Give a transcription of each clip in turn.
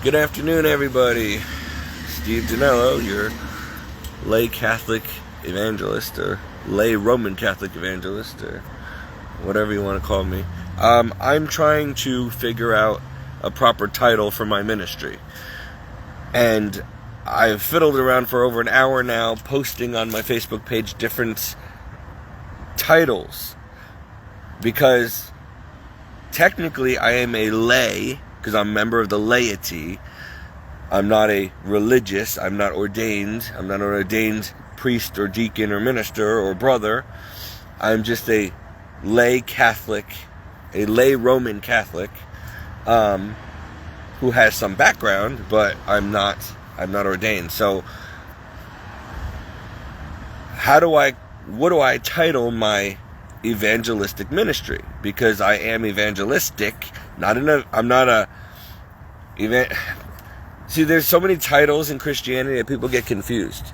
Good afternoon, everybody. Steve Danello, your lay Catholic evangelist, or lay Roman Catholic evangelist, or whatever you want to call me. I'm trying to figure out a proper title for my ministry. And I've fiddled around for over an hour now, posting on my Facebook page different titles. Because technically I am a lay, because I'm a member of the laity. I'm not a religious, I'm not ordained an ordained priest or deacon or minister or brother. I'm just a lay Catholic, a lay Roman Catholic, who has some background, but I'm not ordained. So what do I title my evangelistic ministry? Because I am evangelistic, See, there's so many titles in Christianity that people get confused.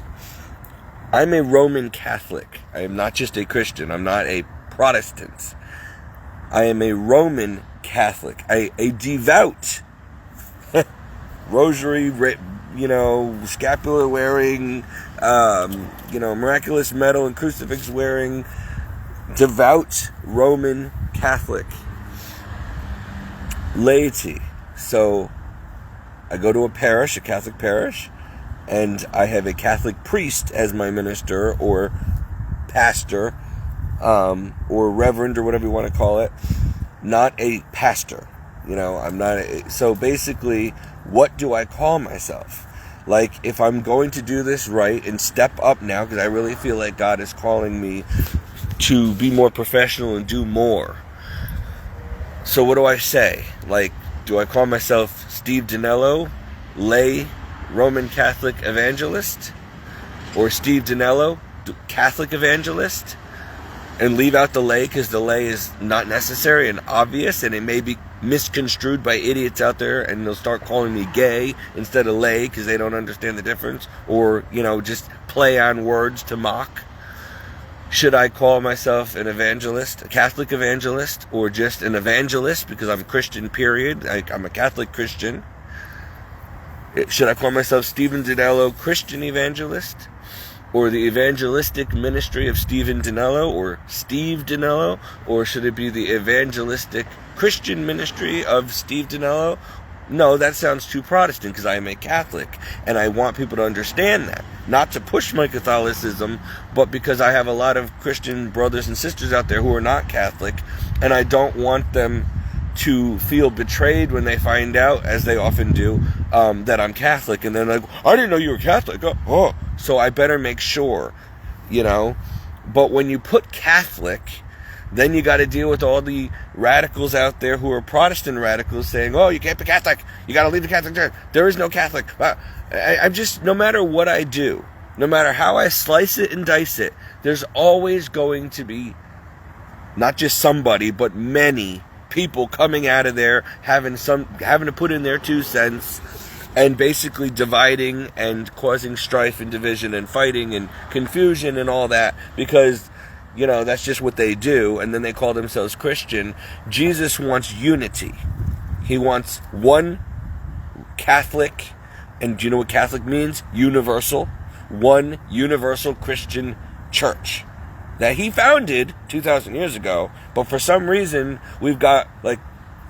I'm a Roman Catholic. I am not just a Christian. I'm not a Protestant. I am a Roman Catholic. A devout, rosary, scapular wearing, miraculous medal and crucifix wearing, devout Roman Catholic laity. So I go to a Catholic parish, and I have a Catholic priest as my minister, or pastor, or reverend, or whatever you want to call it. Not a pastor. I'm not. So basically, what do I call myself? Like, if I'm going to do this right and step up now, because I really feel like God is calling me to be more professional and do more. So what do I say? Like, do I call myself Steve Danello, lay Roman Catholic evangelist? Or Steve Danello, Catholic evangelist? And leave out the lay, because the lay is not necessary and obvious, and it may be misconstrued by idiots out there, and they'll start calling me gay instead of lay because they don't understand the difference, or just play on words to mock. Should I call myself an evangelist, a Catholic evangelist, or just an evangelist because I'm Christian, period? I'm a Catholic Christian. Should I call myself Stephen Danello, Christian evangelist? Or the evangelistic ministry of Stephen Danello, or Steve Danello? Or should it be the evangelistic Christian ministry of Steve Danello? No, that sounds too Protestant, because I am a Catholic, and I want people to understand that. Not to push my Catholicism, but because I have a lot of Christian brothers and sisters out there who are not Catholic, and I don't want them to feel betrayed when they find out, as they often do, that I'm Catholic, and then like, I didn't know you were Catholic. Oh, so I better make sure, But when you put Catholic, then you got to deal with all the radicals out there who are Protestant radicals saying, oh, you can't be Catholic. You got to leave the Catholic Church. There is no Catholic. I'm just, no matter what I do, no matter how I slice it and dice it, there's always going to be not just somebody, but many people coming out of there having to put in their 2 cents and basically dividing and causing strife and division and fighting and confusion and all that, because that's just what they do, and then they call themselves Christian. Jesus wants unity. He wants one Catholic, and do you know what Catholic means? Universal. One universal Christian church that he founded 2,000 years ago, but for some reason, we've got like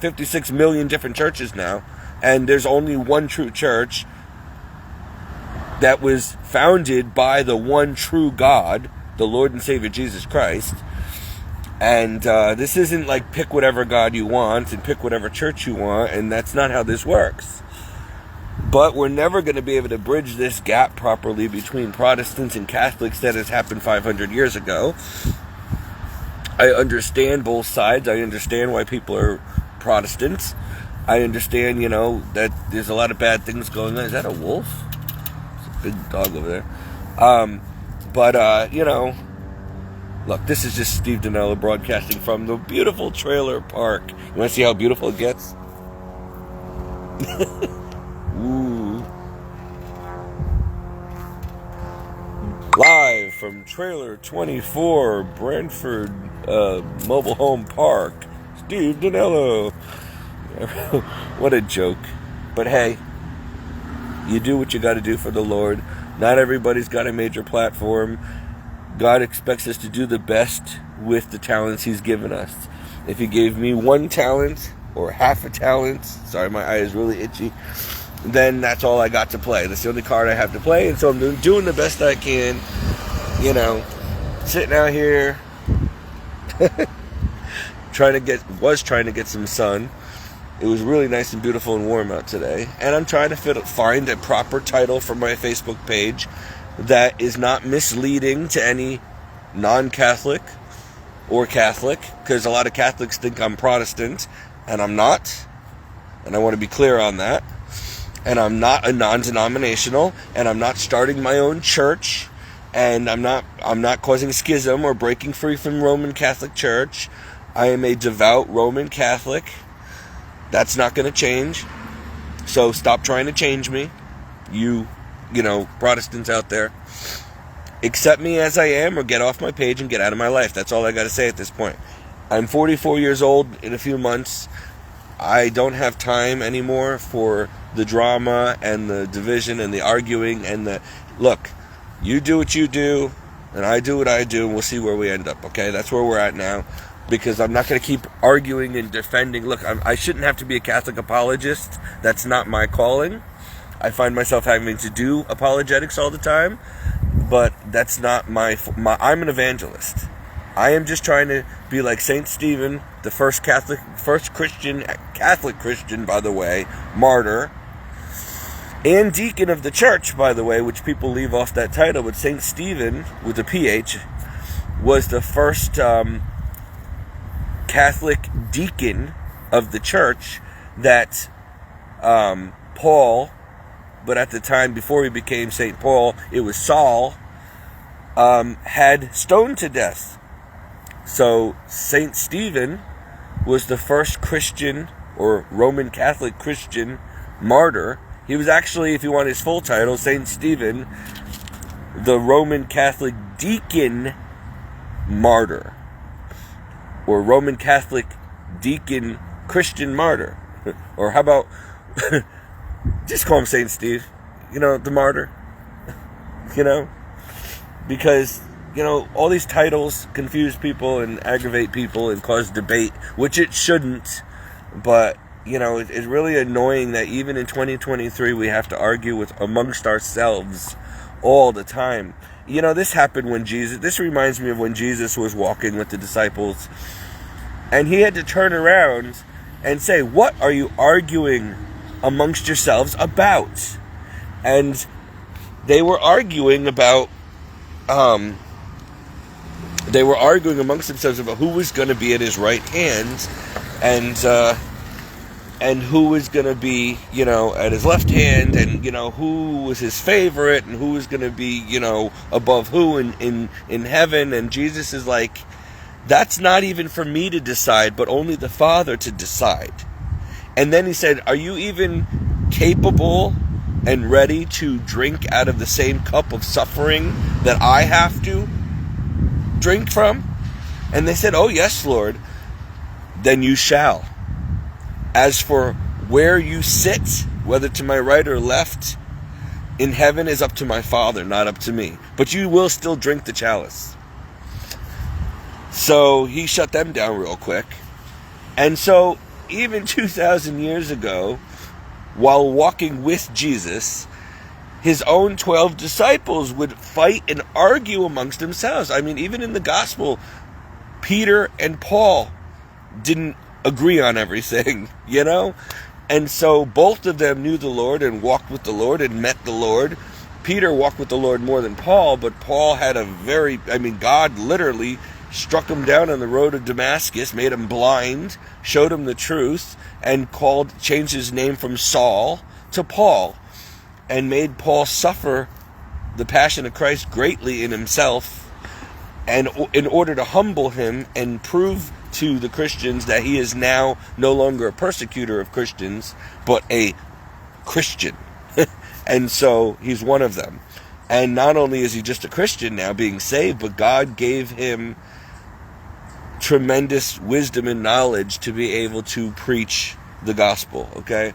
56 million different churches now, and there's only one true church that was founded by the one true God, the Lord and Savior Jesus Christ. And this isn't like pick whatever God you want and pick whatever church you want, and that's not how this works. But we're never going to be able to bridge this gap properly between Protestants and Catholics that has happened 500 years ago. I understand both sides. I understand why people are Protestants. I understand, that there's a lot of bad things going on. Is that a wolf? It's a big dog over there. But look, this is just Steve Danello broadcasting from the beautiful trailer park. You want to see how beautiful it gets? Ooh. Live from Trailer 24, Brantford Mobile Home Park, Steve Danello. What a joke. But hey, You do what you got to do for the Lord. Not everybody's got a major platform. God expects us to do the best with the talents He's given us. If He gave me 1 talent or half a talent, sorry, my eye is really itchy, then that's all I got to play. That's the only card I have to play, and so I'm doing the best I can, sitting out here, trying to get some sun. It was really nice and beautiful and warm out today, and I'm trying to find a proper title for my Facebook page that is not misleading to any non-Catholic or Catholic, because a lot of Catholics think I'm Protestant, and I'm not, and I want to be clear on that. And I'm not a non-denominational, and I'm not starting my own church, and I'm not causing schism or breaking free from Roman Catholic Church. I am a devout Roman Catholic. That's not going to change. So stop trying to change me, you Protestants out there. Accept me as I am, or get off my page and get out of my life. That's all I got to say at this point. I'm 44 years old in a few months. I don't have time anymore for the drama and the division and the arguing and look, you do what you do and I do what I do, and we'll see where we end up, okay? That's where we're at now, because I'm not going to keep arguing and defending. Look, I shouldn't have to be a Catholic apologist. That's not my calling. I find myself having to do apologetics all the time, but that's not my I'm an evangelist. I am just trying to be like Saint Stephen, the first Catholic Christian, by the way, martyr, and deacon of the church, by the way, which people leave off that title. But Saint Stephen, with a PH, was the first Catholic deacon of the church that Paul, but at the time before he became Saint Paul, it was Saul, had stoned to death. So Saint Stephen was the first Christian or Roman Catholic Christian martyr. He was actually, if you want his full title, Saint Stephen, the Roman Catholic deacon martyr, or Roman Catholic deacon Christian martyr. Or how about just call him Saint Steve, the martyr, because all these titles confuse people and aggravate people and cause debate, which it shouldn't. But, it's really annoying that even in 2023 we have to argue amongst ourselves all the time. This happened when this reminds me of when Jesus was walking with the disciples, and he had to turn around and say, "What are you arguing amongst yourselves about?" And they were arguing about amongst themselves about who was going to be at his right hand, and who was going to be, at his left hand, and, who was his favorite, and who was going to be, above who in heaven. And Jesus is like, that's not even for me to decide, but only the Father to decide. And then he said, are you even capable and ready to drink out of the same cup of suffering that I have to drink from? And they said, oh yes, Lord. Then you shall. As for where you sit, whether to my right or left, in heaven is up to my Father, not up to me. But you will still drink the chalice. So he shut them down real quick. And so even 2,000 years ago, while walking with Jesus, his own 12 disciples would fight and argue amongst themselves. I mean, even in the gospel, Peter and Paul didn't agree on everything, And so both of them knew the Lord and walked with the Lord and met the Lord. Peter walked with the Lord more than Paul, but Paul had God literally struck him down on the road of Damascus, made him blind, showed him the truth, and changed his name from Saul to Paul, and made Paul suffer the passion of Christ greatly in himself, and in order to humble him and prove to the Christians that he is now no longer a persecutor of Christians, but a Christian. And so he's one of them. And not only is he just a Christian now being saved, but God gave him tremendous wisdom and knowledge to be able to preach the gospel, okay?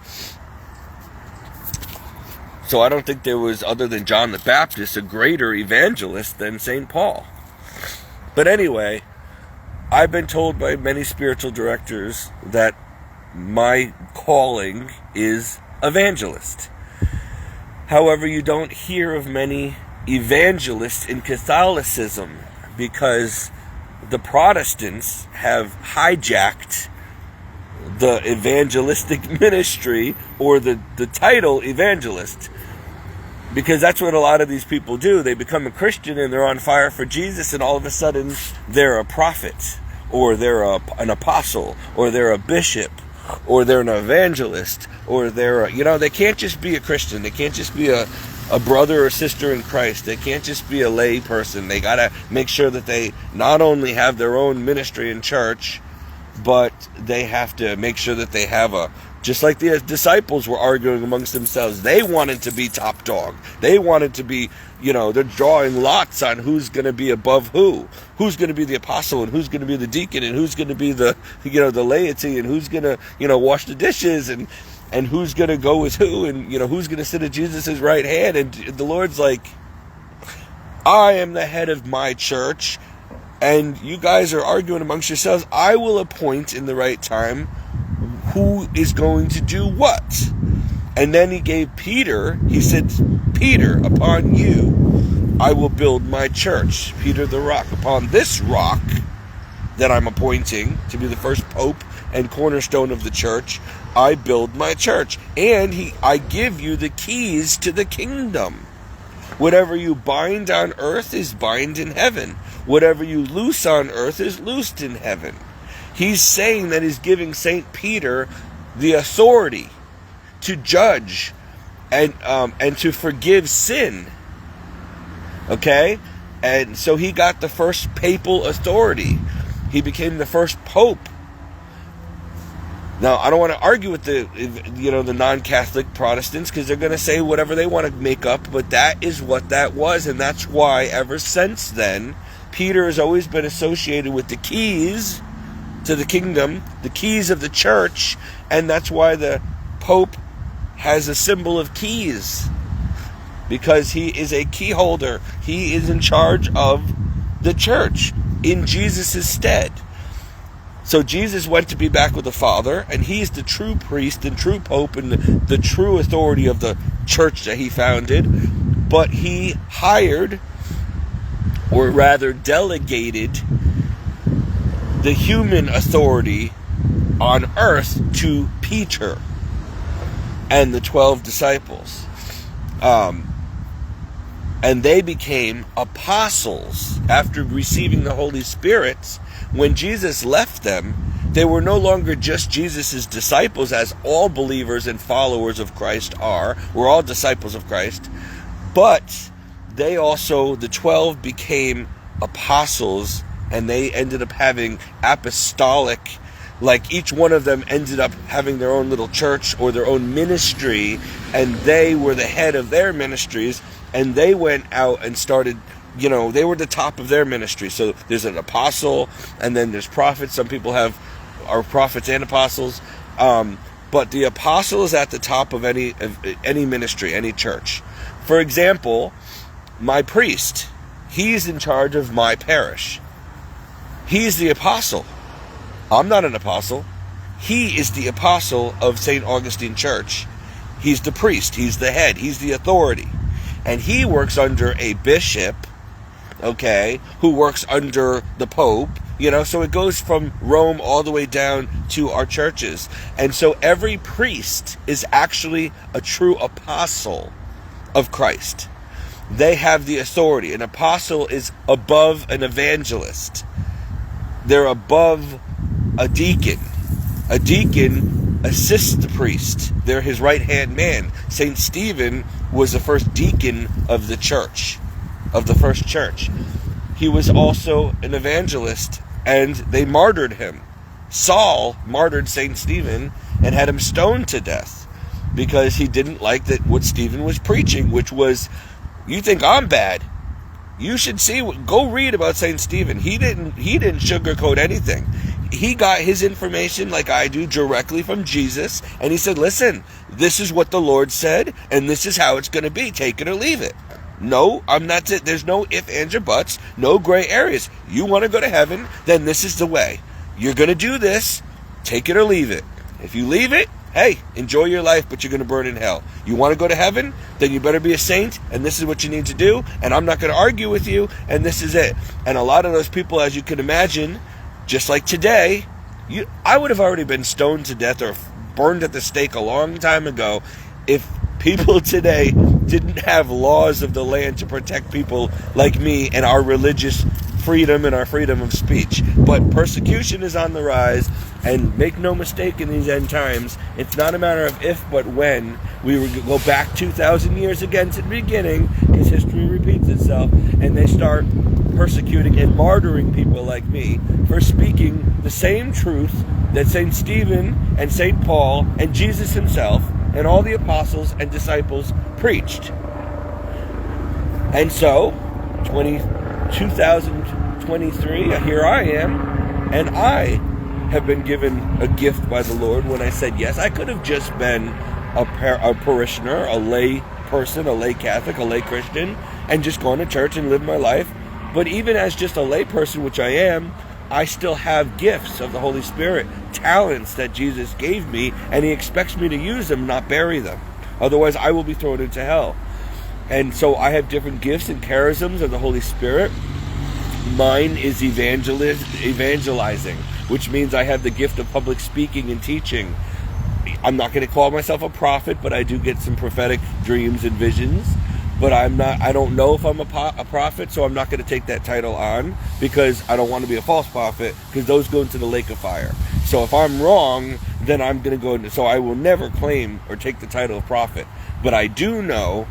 So I don't think there was, other than John the Baptist, a greater evangelist than St. Paul. But anyway, I've been told by many spiritual directors that my calling is evangelist. However, you don't hear of many evangelists in Catholicism because the Protestants have hijacked the evangelistic ministry, or the title evangelist, because that's what a lot of these people do. They become a Christian and they're on fire for Jesus, and all of a sudden they're a prophet, or they're an apostle, or they're a bishop, or they're an evangelist, or they're they can't just be a Christian. They can't just be a brother or sister in Christ. They can't just be a lay person. They got to make sure that they not only have their own ministry in church, but they have to make sure that they have just like the disciples were arguing amongst themselves. They wanted to be top dog. They wanted to be, they're drawing lots on who's going to be above who's going to be the apostle, and who's going to be the deacon, and who's going to be the, the laity, and who's going to, wash the dishes, and who's going to go with who, and, who's going to sit at Jesus' right hand. And the Lord's like, I am the head of my church, and you guys are arguing amongst yourselves. I will appoint in the right time who is going to do what. And then he gave Peter, he said, Peter, upon you I will build my church. Peter the rock. Upon this rock that I'm appointing to be the first pope and cornerstone of the church, I build my church. And I give you the keys to the kingdom. Whatever you bind on earth is bind in heaven. Whatever you loose on earth is loosed in heaven. He's saying that he's giving St. Peter the authority to judge and to forgive sin. Okay? And so he got the first papal authority. He became the first pope. Now, I don't want to argue with the non-Catholic Protestants, because they're going to say whatever they want to make up, but that is what that was, and that's why ever since then, Peter has always been associated with the keys to the kingdom, the keys of the church, and that's why the Pope has a symbol of keys, because he is a key holder. He is in charge of the church in Jesus' stead. So Jesus went to be back with the Father, and he's the true priest and true pope and the true authority of the church that he founded. But he hired, or rather delegated, the human authority on earth to Peter and the 12 disciples. And they became apostles after receiving the Holy Spirit. When Jesus left them, they were no longer just Jesus' disciples, as all believers and followers of Christ are. We're all disciples of Christ. But they also, the 12, became apostles, and they ended up having apostolic, like each one of them ended up having their own little church or their own ministry, and they were the head of their ministries, and they went out and started, they were the top of their ministry. So there's an apostle, and then there's prophets. Some people are prophets and apostles, but the apostle is at the top of any ministry, any church. For example, my priest, he's in charge of my parish. He's the apostle. I'm not an apostle. He is the apostle of St. Augustine Church. He's the priest. He's the head. He's the authority. And he works under a bishop, okay, who works under the Pope, so it goes from Rome all the way down to our churches. And so every priest is actually a true apostle of Christ. They have the authority. An apostle is above an evangelist. They're above a deacon. A deacon assists the priest. They're his right-hand man. St. Stephen was the first deacon of the church, of the first church. He was also an evangelist, and they martyred him. Saul martyred St. Stephen and had him stoned to death because he didn't like what Stephen was preaching, which was, you think I'm bad? You should go read about St. Stephen. He didn't sugarcoat anything. he got his information like I do directly from Jesus, and he said, listen, this is what the Lord said, and this is how it's going to be. Take it or leave it. No, I'm not. There's no ifs, ands, or buts. No gray areas. You want to go to heaven, then this is the way. You're going to do this. Take it or leave it. If you leave it, hey, enjoy your life, but you're going to burn in hell. You want to go to heaven? Then you better be a saint, and this is what you need to do, and I'm not going to argue with you, and this is it. And a lot of those people, as you can imagine, just like today, I would have already been stoned to death or burned at the stake a long time ago if people today didn't have laws of the land to protect people like me and our religious freedom and our freedom of speech. But persecution is on the rise, and make no mistake, in these end times, it's not a matter of if but when. We will go back 2,000 years again to the beginning, because history repeats itself, and they start persecuting and martyring people like me for speaking the same truth that St. Stephen and St. Paul and Jesus himself and all the apostles and disciples preached. And so, 2023, here I am, and I have been given a gift by the Lord when I said yes. I could have just been a parishioner, a lay person, a lay Catholic, a lay Christian, and just gone to church and lived my life. But even as just a lay person, which I am, I still have gifts of the Holy Spirit, talents that Jesus gave me, and he expects me to use them, not bury them. Otherwise, I will be thrown into hell. And so I have different gifts and charisms of the Holy Spirit. Mine is evangelizing, which means I have the gift of public speaking and teaching. I'm not going to call myself a prophet, but I do get some prophetic dreams and visions. But I don't know if I'm a prophet, so I'm not going to take that title on, because I don't want to be a false prophet, because those go into the lake of fire. So if I'm wrong, then I'm going to go into, so I will never claim or take the title of prophet. But I do know,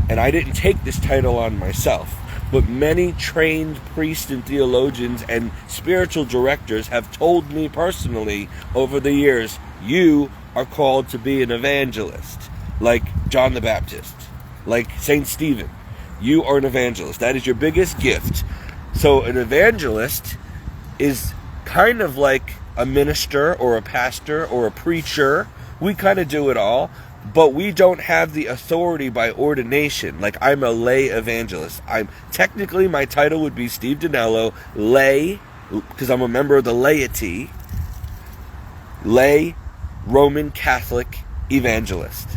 and I didn't take this title on myself, but many trained priests and theologians and spiritual directors have told me personally over the years, you are called to be an evangelist, like John the Baptist, like St. Stephen. You are an evangelist. That is your biggest gift. So an evangelist is kind of like a minister or a pastor or a preacher. We kind of do it all, but we don't have the authority by ordination. Like, I'm a lay evangelist. Technically, my title would be Steve Dinello, lay, because I'm a member of the laity, lay Roman Catholic evangelist.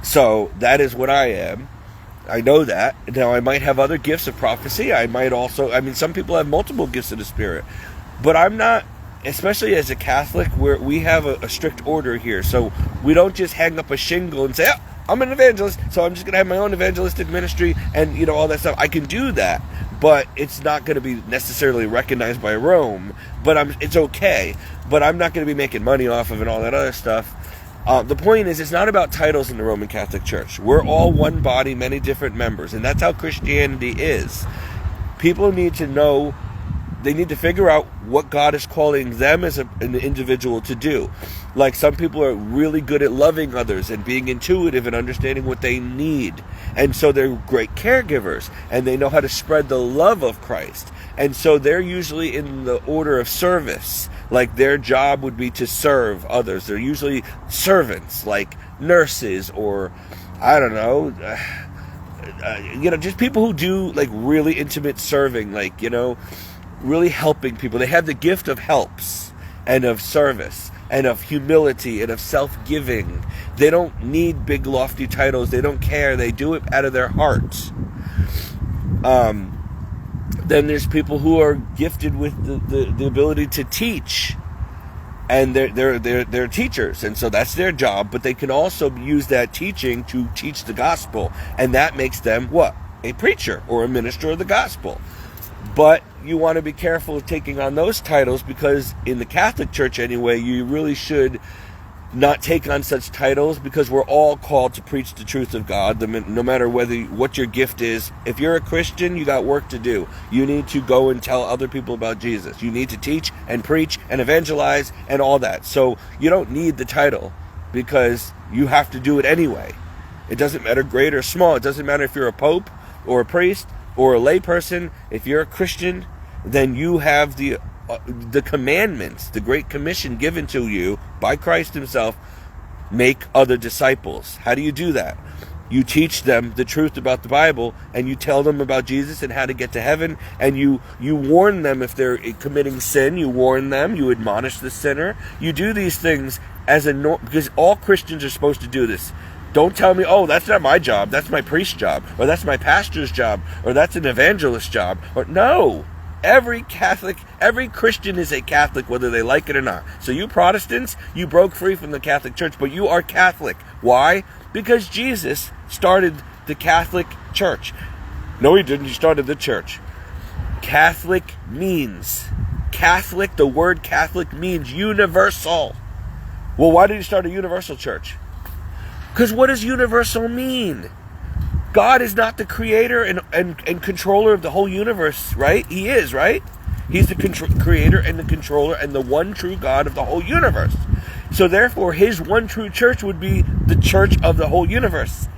So that is what I am. I know that. Now, I might have other gifts of prophecy. I might also, some people have multiple gifts of the Spirit. But I'm not, especially as a Catholic, where we have a strict order here. So we don't just hang up a shingle and say, oh, I'm an evangelist, so I'm just going to have my own evangelistic ministry and, all that stuff. I can do that, but it's not going to be necessarily recognized by Rome. But it's okay. But I'm not going to be making money off of it and all that other stuff. The point is, it's not about titles in the Roman Catholic Church. We're all one body, many different members, and that's how Christianity is. People need to know, they need to figure out what God is calling them as an individual to do. Like, some people are really good at loving others and being intuitive and understanding what they need. And so they're great caregivers, and they know how to spread the love of Christ. And so they're usually in the order of service. Like, their job would be to serve others. They're usually servants, like nurses, or, I don't know, just people who do, like, really intimate serving, like, really helping people. They have the gift of helps and of service and of humility and of self-giving. They don't need big lofty titles. They don't care. They do it out of their hearts. Then there's people who are gifted with the ability to teach, and they're teachers, and so that's their job. But they can also use that teaching to teach the gospel, and that makes them what? A preacher or a minister of the gospel. But you want to be careful of taking on those titles, because in the Catholic Church anyway, you really should not take on such titles, because we're all called to preach the truth of God, no matter what your gift is. If you're a Christian, you got work to do. You need to go and tell other people about Jesus. You need to teach and preach and evangelize and all that. So you don't need the title, because you have to do it anyway. It doesn't matter great or small. It doesn't matter if you're a pope or a priest or a lay person. If you're a Christian, then you have the the commandments, the Great Commission given to you by Christ himself, make other disciples. How do you do that? You teach them the truth about the Bible, and you tell them about Jesus and how to get to heaven, and you warn them if they're committing sin. You warn them, you admonish the sinner. You do these things because all Christians are supposed to do this. Don't tell me, oh, that's not my job, that's my priest's job, or that's my pastor's job, or that's an evangelist's job. Or no, every Christian is a Catholic, whether they like it or not. So you Protestants, you broke free from the Catholic Church, but you are Catholic. Why? Because Jesus started the Catholic Church. No, he didn't. He started the church. Catholic, the word Catholic means universal. Well, why did he start a universal church? Because what does universal mean? God is not the creator and controller of the whole universe, right? He is, right? He's the creator and the controller and the one true God of the whole universe. So therefore, his one true church would be the church of the whole universe.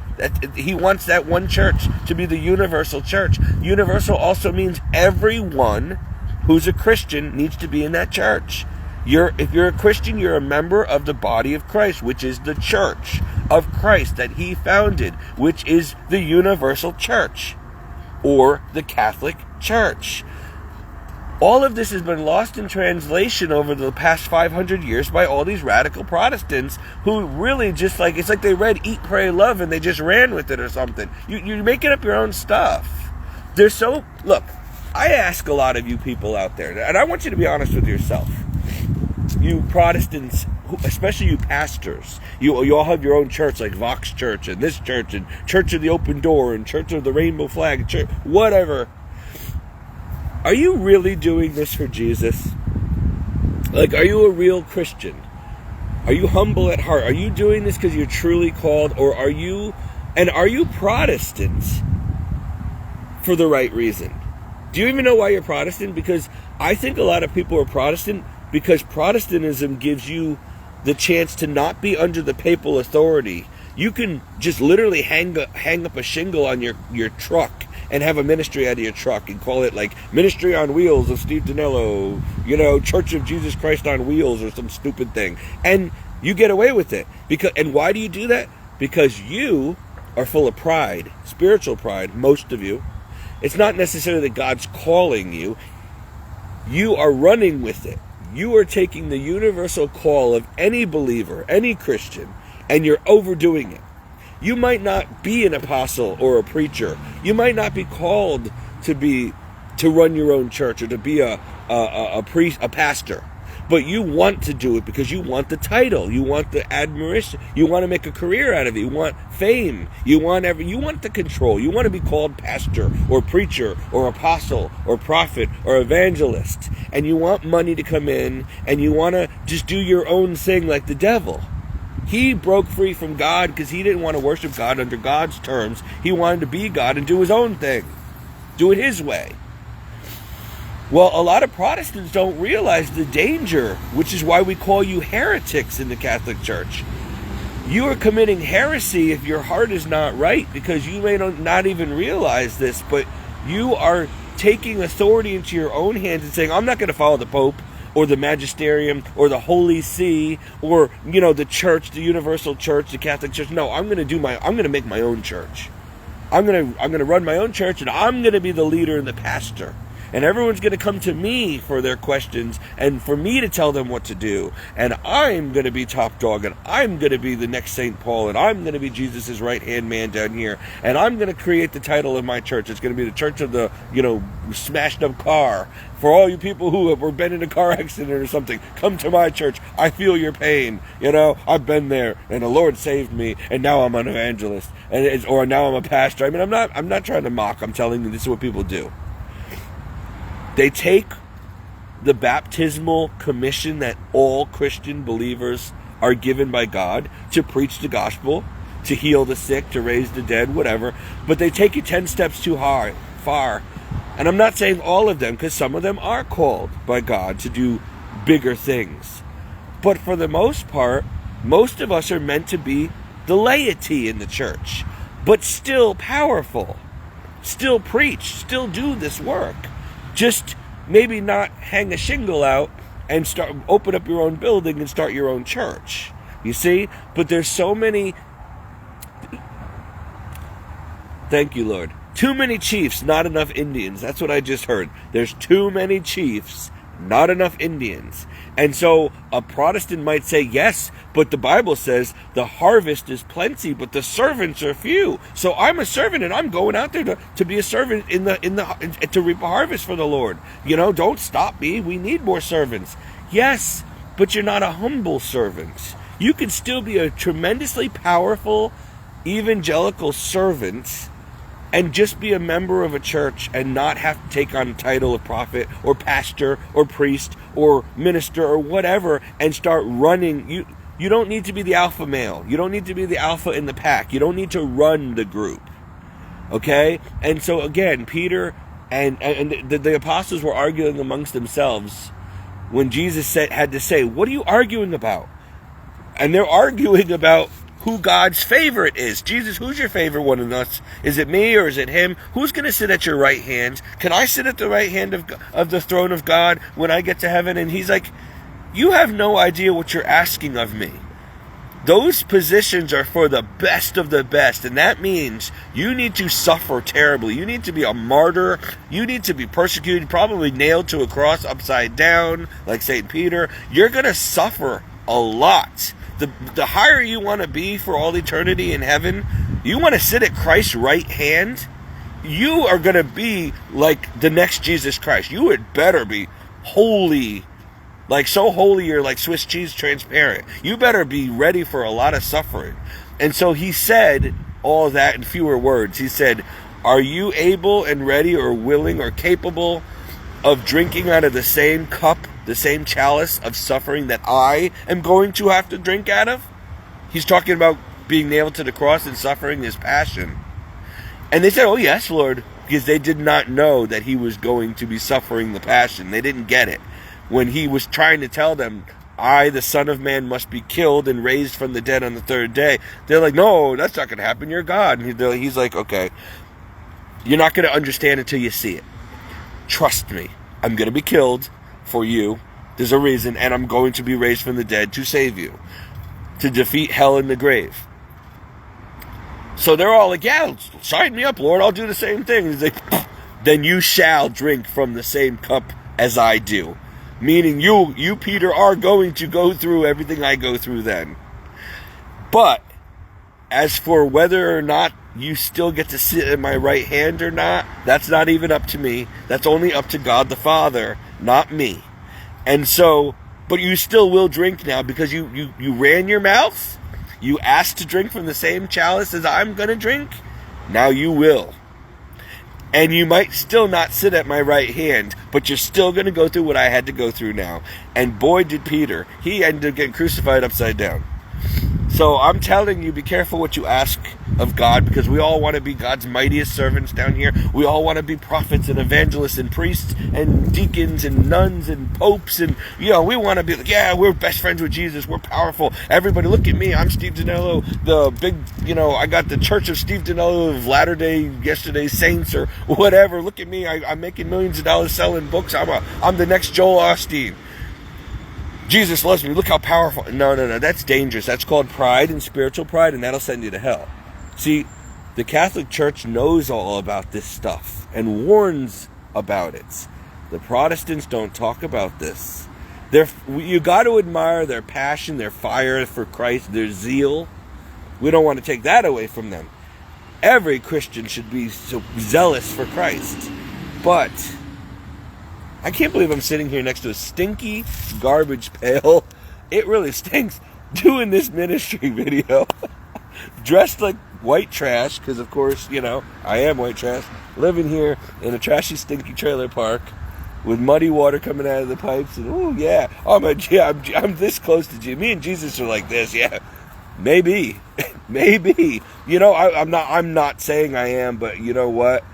He wants that one church to be the universal church. Universal also means everyone who's a Christian needs to be in that church. If you're a Christian, you're a member of the body of Christ, which is the church of Christ that he founded, which is the universal church, or the Catholic Church. All of this has been lost in translation over the past 500 years by all these radical Protestants who really just it's like they read Eat, Pray, Love and they just ran with it or something. You're making up your own stuff. Look, I ask a lot of you people out there, and I want you to be honest with yourself. You Protestants, especially you pastors, you all have your own church, like Vox Church and this church and Church of the Open Door and Church of the Rainbow Flag, church, whatever. Are you really doing this for Jesus? Are you a real Christian? Are you humble at heart? Are you doing this because you're truly called, or are you Protestants for the right reason? Do you even know why you're Protestant? Because I think a lot of people are Protestant because Protestantism gives you the chance to not be under the papal authority. You can just literally hang up a shingle on your truck and have a ministry out of your truck and call it Ministry on Wheels of Steve Danello, Church of Jesus Christ on Wheels or some stupid thing. And you get away with it. And why do you do that? Because you are full of pride, spiritual pride, most of you. It's not necessarily that God's calling you. You are running with it. You are taking the universal call of any believer, any Christian, and you're overdoing it. You might not be an apostle or a preacher. You might not be called to run your own church or to be a priest, a pastor. But you want to do it because you want the title. You want the admiration. You want to make a career out of it. You want fame. You want the control. You want to be called pastor or preacher or apostle or prophet or evangelist. And you want money to come in, and you want to just do your own thing like the devil. He broke free from God because he didn't want to worship God under God's terms. He wanted to be God and do his own thing. Do it his way. Well, a lot of Protestants don't realize the danger, which is why we call you heretics in the Catholic Church. You are committing heresy if your heart is not right, because you may not even realize this, but you are taking authority into your own hands and saying, I'm not going to follow the Pope or the Magisterium or the Holy See or, the church, the Universal Church, the Catholic Church. No, I'm going to make my own church. I'm going to run my own church, and I'm going to be the leader and the pastor. And everyone's going to come to me for their questions and for me to tell them what to do. And I'm going to be top dog, and I'm going to be the next St. Paul, and I'm going to be Jesus' right-hand man down here. And I'm going to create the title of my church. It's going to be the church of the, smashed up car. For all you people who have been in a car accident or something, come to my church. I feel your pain. I've been there, and the Lord saved me, and now I'm an evangelist, or now I'm a pastor. I mean, I'm not trying to mock. I'm telling you, this is what people do. They take the baptismal commission that all Christian believers are given by God to preach the gospel, to heal the sick, to raise the dead, whatever, but they take it 10 steps too far. And I'm not saying all of them, because some of them are called by God to do bigger things. But for the most part, most of us are meant to be the laity in the church, but still powerful, still preach, still do this work. Just maybe not hang a shingle out and open up your own building and start your own church. You see? But there's so many... Thank you, Lord. Too many chiefs, not enough Indians. That's what I just heard. There's too many chiefs, not enough Indians. And so a Protestant might say, yes, but the Bible says the harvest is plenty, but the servants are few. So I'm a servant, and I'm going out there to be a servant to reap a harvest for the Lord. Don't stop me. We need more servants. Yes, but you're not a humble servant. You can still be a tremendously powerful evangelical servant and just be a member of a church and not have to take on a title of prophet or pastor or priest or minister or whatever and start running. You don't need to be the alpha male. You don't need to be the alpha in the pack. You don't need to run the group. Okay? And so again, Peter and the apostles were arguing amongst themselves when Jesus had to say, what are you arguing about? And they're arguing about who God's favorite is. Jesus, who's your favorite one of us? Is it me or is it him? Who's going to sit at your right hand? Can I sit at the right hand of the throne of God when I get to heaven? And he's like, you have no idea what you're asking of me. Those positions are for the best of the best, and that means you need to suffer terribly. You need to be a martyr. You need to be persecuted, probably nailed to a cross upside down, like St. Peter. You're going to suffer a lot. The higher you want to be for all eternity in heaven, you want to sit at Christ's right hand, you are going to be like the next Jesus Christ. You had better be holy, like so holy you're like Swiss cheese transparent. You better be ready for a lot of suffering. And so he said all that in fewer words. He said, are you able and ready or willing or capable of drinking out of the same cup, the same chalice of suffering that I am going to have to drink out of? He's talking about being nailed to the cross and suffering his passion. And they said, oh yes, Lord, because they did not know that he was going to be suffering the passion. They didn't get it. When he was trying to tell them, I, the Son of Man, must be killed and raised from the dead on the third day, they're like, no, that's not going to happen. You're God. And he's like, okay, you're not going to understand until you see it. Trust me. I'm going to be killed for you. There's a reason. And I'm going to be raised from the dead to save you. To defeat hell and the grave. So they're all like, yeah, sign me up, Lord. I'll do the same thing. He's like, then you shall drink from the same cup as I do. Meaning you, Peter, are going to go through everything I go through then. But as for whether or not you still get to sit at my right hand or not, that's not even up to me. That's only up to God the Father, not me. And so, but you still will drink now because you ran your mouth. You asked to drink from the same chalice as I'm going to drink. Now you will. And you might still not sit at my right hand, but you're still going to go through what I had to go through now. And boy, did Peter. He ended up getting crucified upside down. So I'm telling you, be careful what you ask of God, because we all want to be God's mightiest servants down here. We all want to be prophets and evangelists and priests and deacons and nuns and popes, and we want to be like, yeah, we're best friends with Jesus. We're powerful. Everybody, look at me. I'm Steve Danello, the big, I got the Church of Steve Danello of Latter-day Yesterday Saints or whatever. Look at me. I'm making millions of dollars selling books. I'm the next Joel Osteen. Jesus loves me. Look how powerful. No. That's dangerous. That's called pride and spiritual pride, and that'll send you to hell. See, the Catholic Church knows all about this stuff and warns about it. The Protestants don't talk about this. You got to admire their passion, their fire for Christ, their zeal. We don't want to take that away from them. Every Christian should be so zealous for Christ. But I can't believe I'm sitting here next to a stinky garbage pail. It really stinks doing this ministry video. Dressed like white trash, because of course, I am white trash. Living here in a trashy, stinky trailer park with muddy water coming out of the pipes. And I'm this close to Jesus. Me and Jesus are like this, yeah. Maybe. I'm not saying I am, but you know what?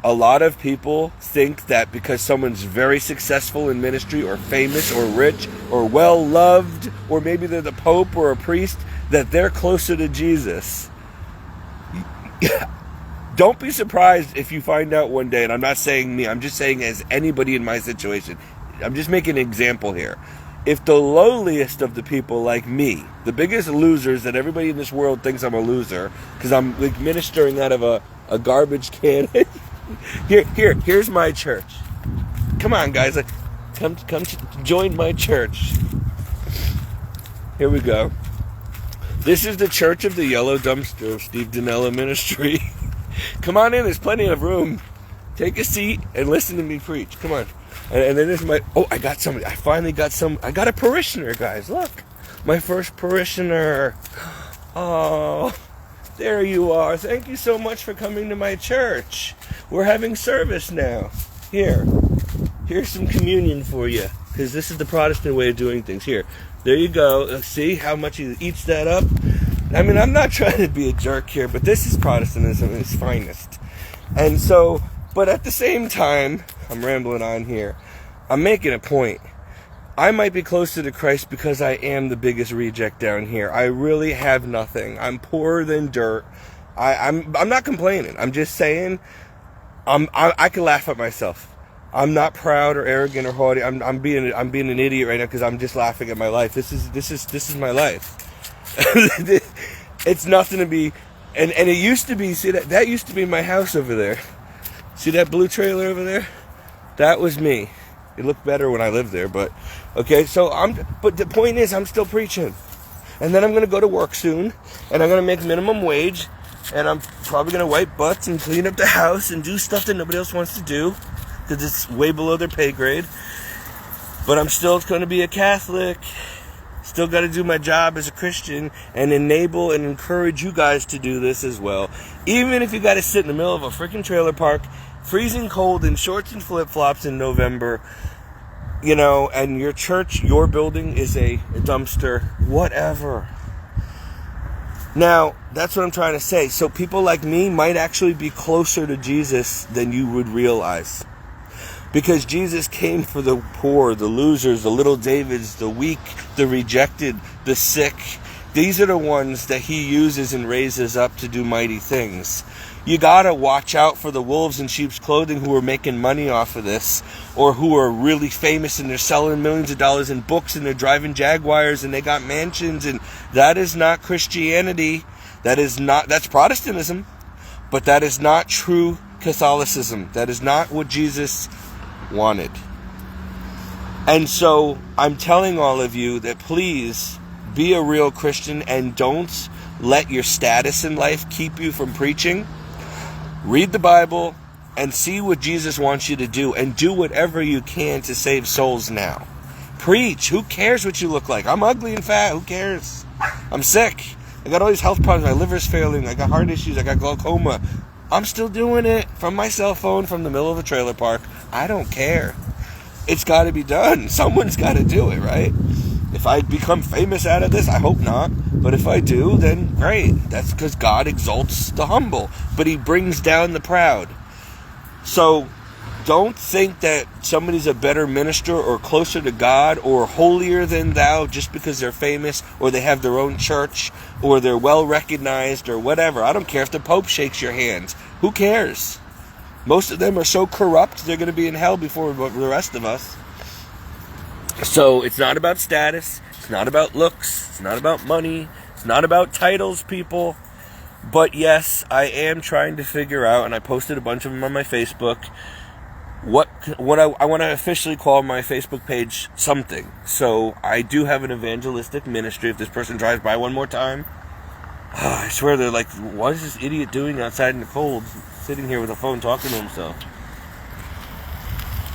A lot of people think that because someone's very successful in ministry or famous or rich or well-loved, or maybe they're the Pope or a priest, that they're closer to Jesus. don't be surprised if you find out one day, and I'm not saying me, I'm just saying as anybody in my situation. I'm just making an example here. If the lowliest of the people like me, the biggest losers that everybody in this world thinks I'm a loser, because I'm like ministering out of a garbage can. Here's my church. Come on, guys. Come join my church. Here we go. This is the Church of the Yellow Dumpster of Steve Dinella Ministry. Come on in, there's plenty of room. Take a seat and listen to me preach. Come on. And then there's my... Oh, I finally got I got a parishioner, guys. Look. My first parishioner. Oh, there you are. Thank you so much for coming to my church. We're having service now. Here's some communion for you. Because this is the Protestant way of doing things. Here. There you go. See how much he eats that up? I mean, I'm not trying to be a jerk here, but this is Protestantism at its finest. And so, but at the same time, I'm rambling on here. I'm making a point. I might be closer to Christ because I am the biggest reject down here. I really have nothing. I'm poorer than dirt. I'm not complaining. I'm just saying I can laugh at myself. I'm not proud or arrogant or haughty. I'm being an idiot right now because I'm just laughing at my life. This is my life. It's nothing to be, and it used to be. See that used to be my house over there. See that blue trailer over there? That was me. It looked better when I lived there, but okay. But the point is, I'm still preaching, and then I'm gonna go to work soon, and I'm gonna make minimum wage, and I'm probably gonna wipe butts and clean up the house and do stuff that nobody else wants to do. Because it's way below their pay grade. But I'm still going to be a Catholic. Still got to do my job as a Christian and enable and encourage you guys to do this as well. Even if you got to sit in the middle of a freaking trailer park, freezing cold in shorts and flip-flops in November, and your church, your building is a dumpster, whatever. Now, that's what I'm trying to say. So people like me might actually be closer to Jesus than you would realize. Because Jesus came for the poor, the losers, the little Davids, the weak, the rejected, the sick. These are the ones that he uses and raises up to do mighty things. You gotta watch out for the wolves in sheep's clothing who are making money off of this, or who are really famous and they're selling millions of dollars in books and they're driving Jaguars and they got mansions, and that is not Christianity. That's Protestantism, but that is not true Catholicism. That is not what Jesus wanted. And so I'm telling all of you that please be a real Christian and don't let your status in life keep you from preaching. Read the Bible and see what Jesus wants you to do, and do whatever you can to save souls now. Preach. Who cares what you look like? I'm ugly and fat. Who cares? I'm sick. I got all these health problems. My liver's failing. I got heart issues. I got glaucoma. I'm still doing it from my cell phone from the middle of a trailer park. I don't care. It's got to be done. Someone's got to do it, right? If I become famous out of this, I hope not. But if I do, then great. That's because God exalts the humble, but he brings down the proud. So don't think that somebody's a better minister or closer to God or holier than thou just because they're famous or they have their own church or they're well recognized or whatever. I don't care if the Pope shakes your hand. Who cares? Most of them are so corrupt, they're going to be in hell before the rest of us. So it's not about status. It's not about looks. It's not about money. It's not about titles, people. But yes, I am trying to figure out, and I posted a bunch of them on my Facebook, what I want to officially call my Facebook page something. So I do have an evangelistic ministry. If this person drives by one more time, I swear they're like, what is this idiot doing outside in the cold, sitting here with a phone talking to himself?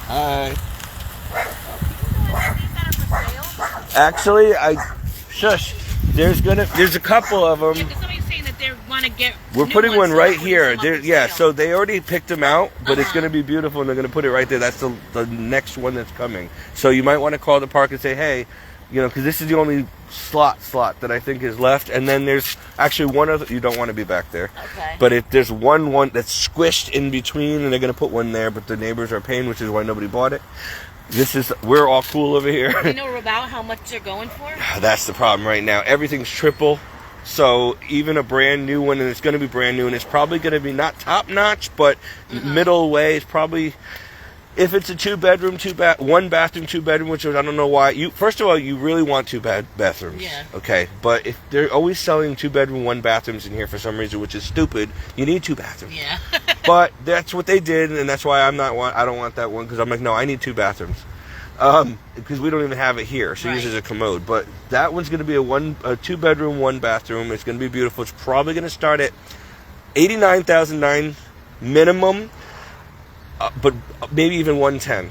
Hi. Actually, shush. There's a couple of them. Yeah, somebody's saying that they want to get. We're putting one right here. So they already picked them out, but it's going to be beautiful, and they're going to put it right there. That's the next one that's coming. So you might want to call the park and say, hey, because this is the only slot that I think is left, and then there's actually one other. You don't want to be back there. Okay. But if there's one that's squished in between, and they're going to put one there, but the neighbors are paying, which is why nobody bought it. We're all cool over here. Do you know about how much they're going for? That's the problem right now. Everything's triple. So even a brand new one, and it's going to be brand new, and it's probably going to be not top notch, but middle way. It's probably, if it's a 2-bedroom, 1-bathroom, 2-bedroom, which I don't know why. First of all, you really want 2 bathrooms. Yeah. Okay, but if they're always selling 2-bedroom, 1-bathrooms in here for some reason, which is stupid, you need 2 bathrooms. Yeah. But that's what they did, and that's why I don't want that one, because I'm like, no, I need 2 bathrooms. Because we don't even have it here, so use it as a commode. But that one's going to be a 2-bedroom, 1-bathroom. It's going to be beautiful. It's probably going to start at $89,900 minimum, but maybe even 110.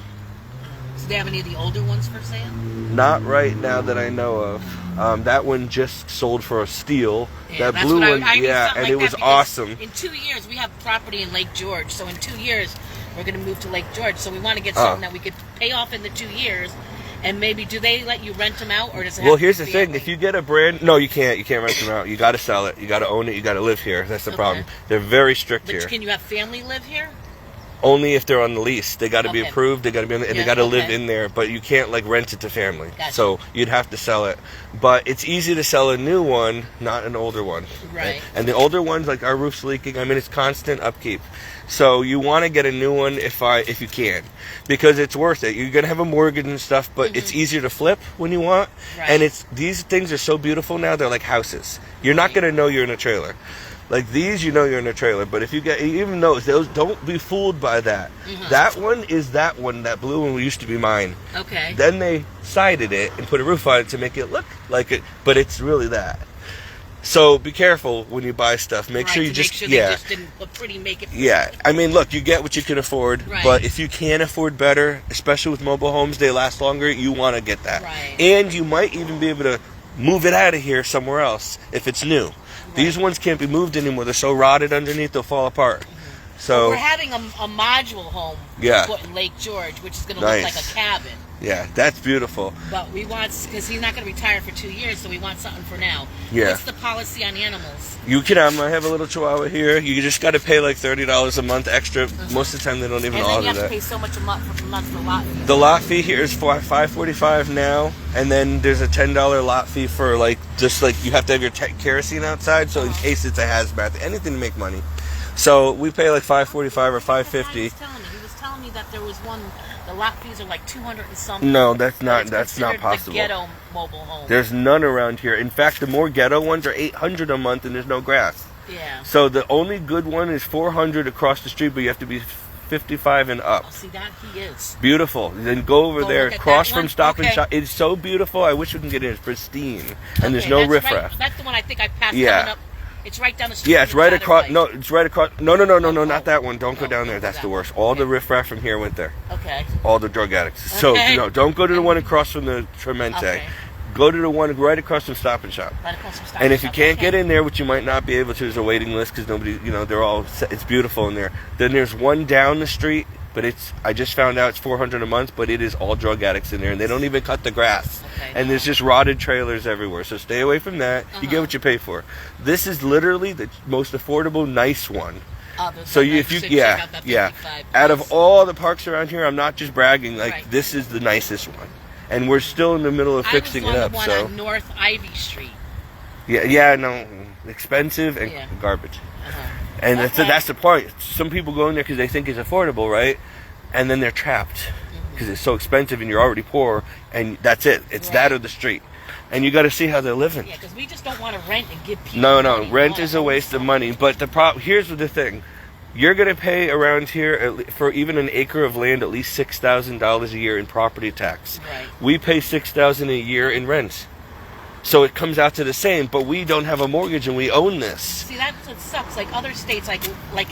Do they have any of the older ones for sale? Not right now that I know of. That one just sold for a steal. Yeah, that blue one, I yeah, and it was awesome. In 2 years, we have property in Lake George, so in 2 years, we're going to move to Lake George. So we want to get something that we could pay off in the 2 years, and maybe do they let you rent them out, or does it have Well, to here's be the thing: family? if you get a brand, no, you can't rent them out. You got to sell it. You got to own it. You got to live here. That's the problem. They're very strict here. But can you have family live here? Only if they're on the lease. They got to be approved. They got to be, and they got to live in there. But you can't rent it to family. Gotcha. So you'd have to sell it. But it's easy to sell a new one, not an older one. Right. And the older ones, like our roof's leaking. I mean, it's constant upkeep. So you want to get a new one if you can, because it's worth it. You're gonna have a mortgage and stuff, but it's easier to flip when you want. Right. And these things are so beautiful now. They're like houses. You're not gonna know you're in a trailer. Like these, you know you're in a trailer, but if you get even those, don't be fooled by that. That one is that one. That blue one used to be mine. Okay. Then they sided it and put a roof on it to make it look like it, but it's really that. So be careful when you buy stuff. Make sure you just they just didn't look pretty, make it. Yeah, I mean, look, you get what you can afford, but if you can afford better, especially with mobile homes, they last longer. You want to get that, and you might even be able to move it out of here somewhere else if it's new. These ones can't be moved anymore. They're so rotted underneath, they'll fall apart. So we're having a module home put in Lake George, which is going to look like a cabin. Yeah, that's beautiful. But we want, because he's not going to retire for 2 years, so we want something for now. Yeah. What's the policy on animals? You can have. I have a little Chihuahua here. You just got to pay like $30 a month extra. Most of the time, they don't even order that. And then you have to that. pay so much a month for lot fee. The lot fee here is $5.45 now, and then there's a $10 lot fee for just you have to have your kerosene outside, so in case it's a hazmat, anything to make money. So we pay like $5.45 or $5.50. He was telling me that there was one. The lot fees are like 200 and something. No, that's not possible. The ghetto mobile home. There's none around here. In fact, the more ghetto ones are $800 a month, and there's no grass. Yeah. So the only good one is $400 across the street, but you have to be 55 and up. Oh, see that he is beautiful. Then go over there, cross from Stop and Okay. Shop. It's so beautiful. I wish we can get in. It's pristine, and there's no riffraff. Right. That's the one I think I passed. Yeah. Coming up. It's right down the street. Yeah, it's right across. Right. No, it's right across. No, not that one. Don't go down there. That's the worst. All the riffraff from here went there. Okay. All the drug addicts. So no, don't go to the one across from the Tremente. Okay. Go to the one right across from Stop and Shop. Right across from Stop And and if you Shop. can't get in there, which you might not be able to, there's a waiting list because nobody, they're all. It's beautiful in there. Then there's one down the street, but I just found out it's $400 a month, but it is all drug addicts in there, and they don't even cut the grass. And there's just rotted trailers everywhere. So stay away from that. You get what you pay for. This is literally the most affordable, nice one. So out of all the parks around here, I'm not just bragging. This is the nicest one, and we're still in the middle of fixing it up. I was on the one on North Ivy Street. No, expensive and garbage. And that's the point. Some people go in there because they think it's affordable, right? And then they're trapped because it's so expensive, and you're already poor, and that's it. It's that or the street. And you got to see how they're living. Yeah, because we just don't want to rent and give people No, rent is a waste of money. But here's the thing. You're going to pay around here, for even an acre of land, at least $6,000 a year in property tax. Right. We pay $6,000 a year in rent. So it comes out to the same, but we don't have a mortgage and we own this. See, that's what sucks. Like other states, like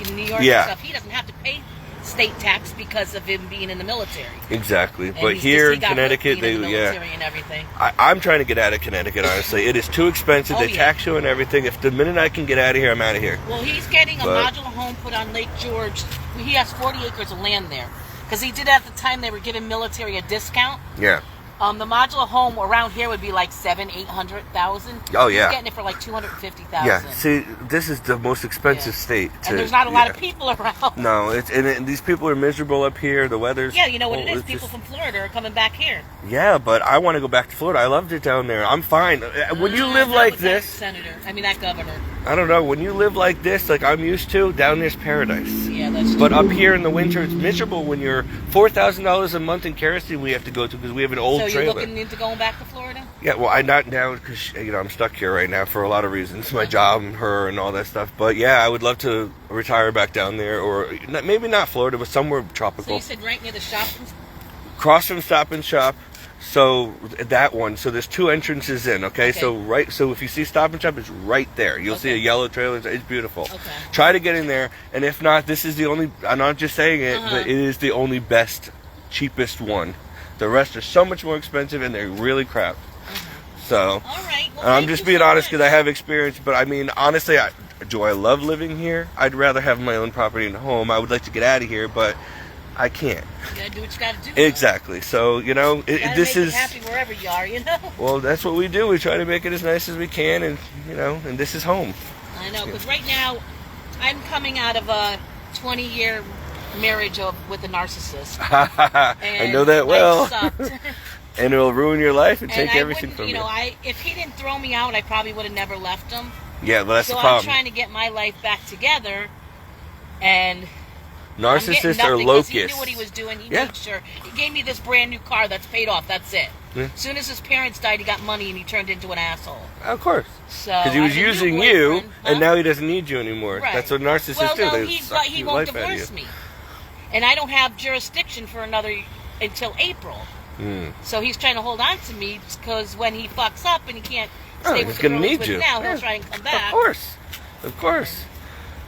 in New York and stuff, he doesn't have to pay state tax because of him being in the military. Exactly. And but here in Connecticut, in the military and everything. I'm trying to get out of Connecticut, honestly. It is too expensive. They tax you and everything. If the minute I can get out of here, I'm out of here. Well, he's getting a modular home put on Lake George. He has 40 acres of land there. Because he did at the time they were giving military a discount. Yeah. The modular home around here would be like 700,000-800,000. Oh, yeah. He's getting it for like 250,000. Yeah, see, this is the most expensive state. And there's not a lot of people around. No, and these people are miserable up here. The weather's... Yeah, you know what it is. People from Florida are coming back here. Yeah, but I want to go back to Florida. I loved it down there. I'm fine. When you live like this... that governor. I don't know. When you live like this, like I'm used to, down there's paradise. Yeah, that's true. But up here in the winter, it's miserable when you're $4,000 a month in kerosene we have to go to because we have an old trailer. So you're looking into going back to Florida? Yeah, well, I'm not now because I'm stuck here right now for a lot of reasons, my job and her and all that stuff. But yeah, I would love to retire back down there, or maybe not Florida, but somewhere tropical. So you said right near the shop? Across from Stop and Shop. So that one. So there's two entrances in. Okay. So if you see Stop and Shop, it's right there. You'll see a yellow trailer. It's beautiful. Okay. Try to get in there, and if not, this is the only. I'm not just saying it, but it is the only best, cheapest one. The rest are so much more expensive, and they're really crap. So, all right. Well, I'm just being honest because I have experience. But I mean, honestly, do I love living here? I'd rather have my own property and home. I would like to get out of here, but I can't. You gotta do what you gotta do. Exactly. So, this is happy wherever you are, Well, that's what we do. We try to make it as nice as we can, and and this is home. I know, because right now, I'm coming out of a 20-year marriage with a narcissist. I know that well. Sucked. And it'll ruin your life and take everything from you. If he didn't throw me out, I probably would have never left him. Yeah, but that's the So problem. I'm trying to get my life back together, and narcissists are locusts. He knew what he was doing. He made sure. He gave me this brand new car that's paid off. That's it. Yeah. As soon as his parents died, he got money and he turned into an asshole. Of course. So because he was using you, and now he doesn't need you anymore. Right. That's what narcissists do. No, he won't divorce me, and I don't have jurisdiction for until April. So he's trying to hold on to me because when he fucks up and he can't stay with the girl he's with now, he'll try and come back. Of course.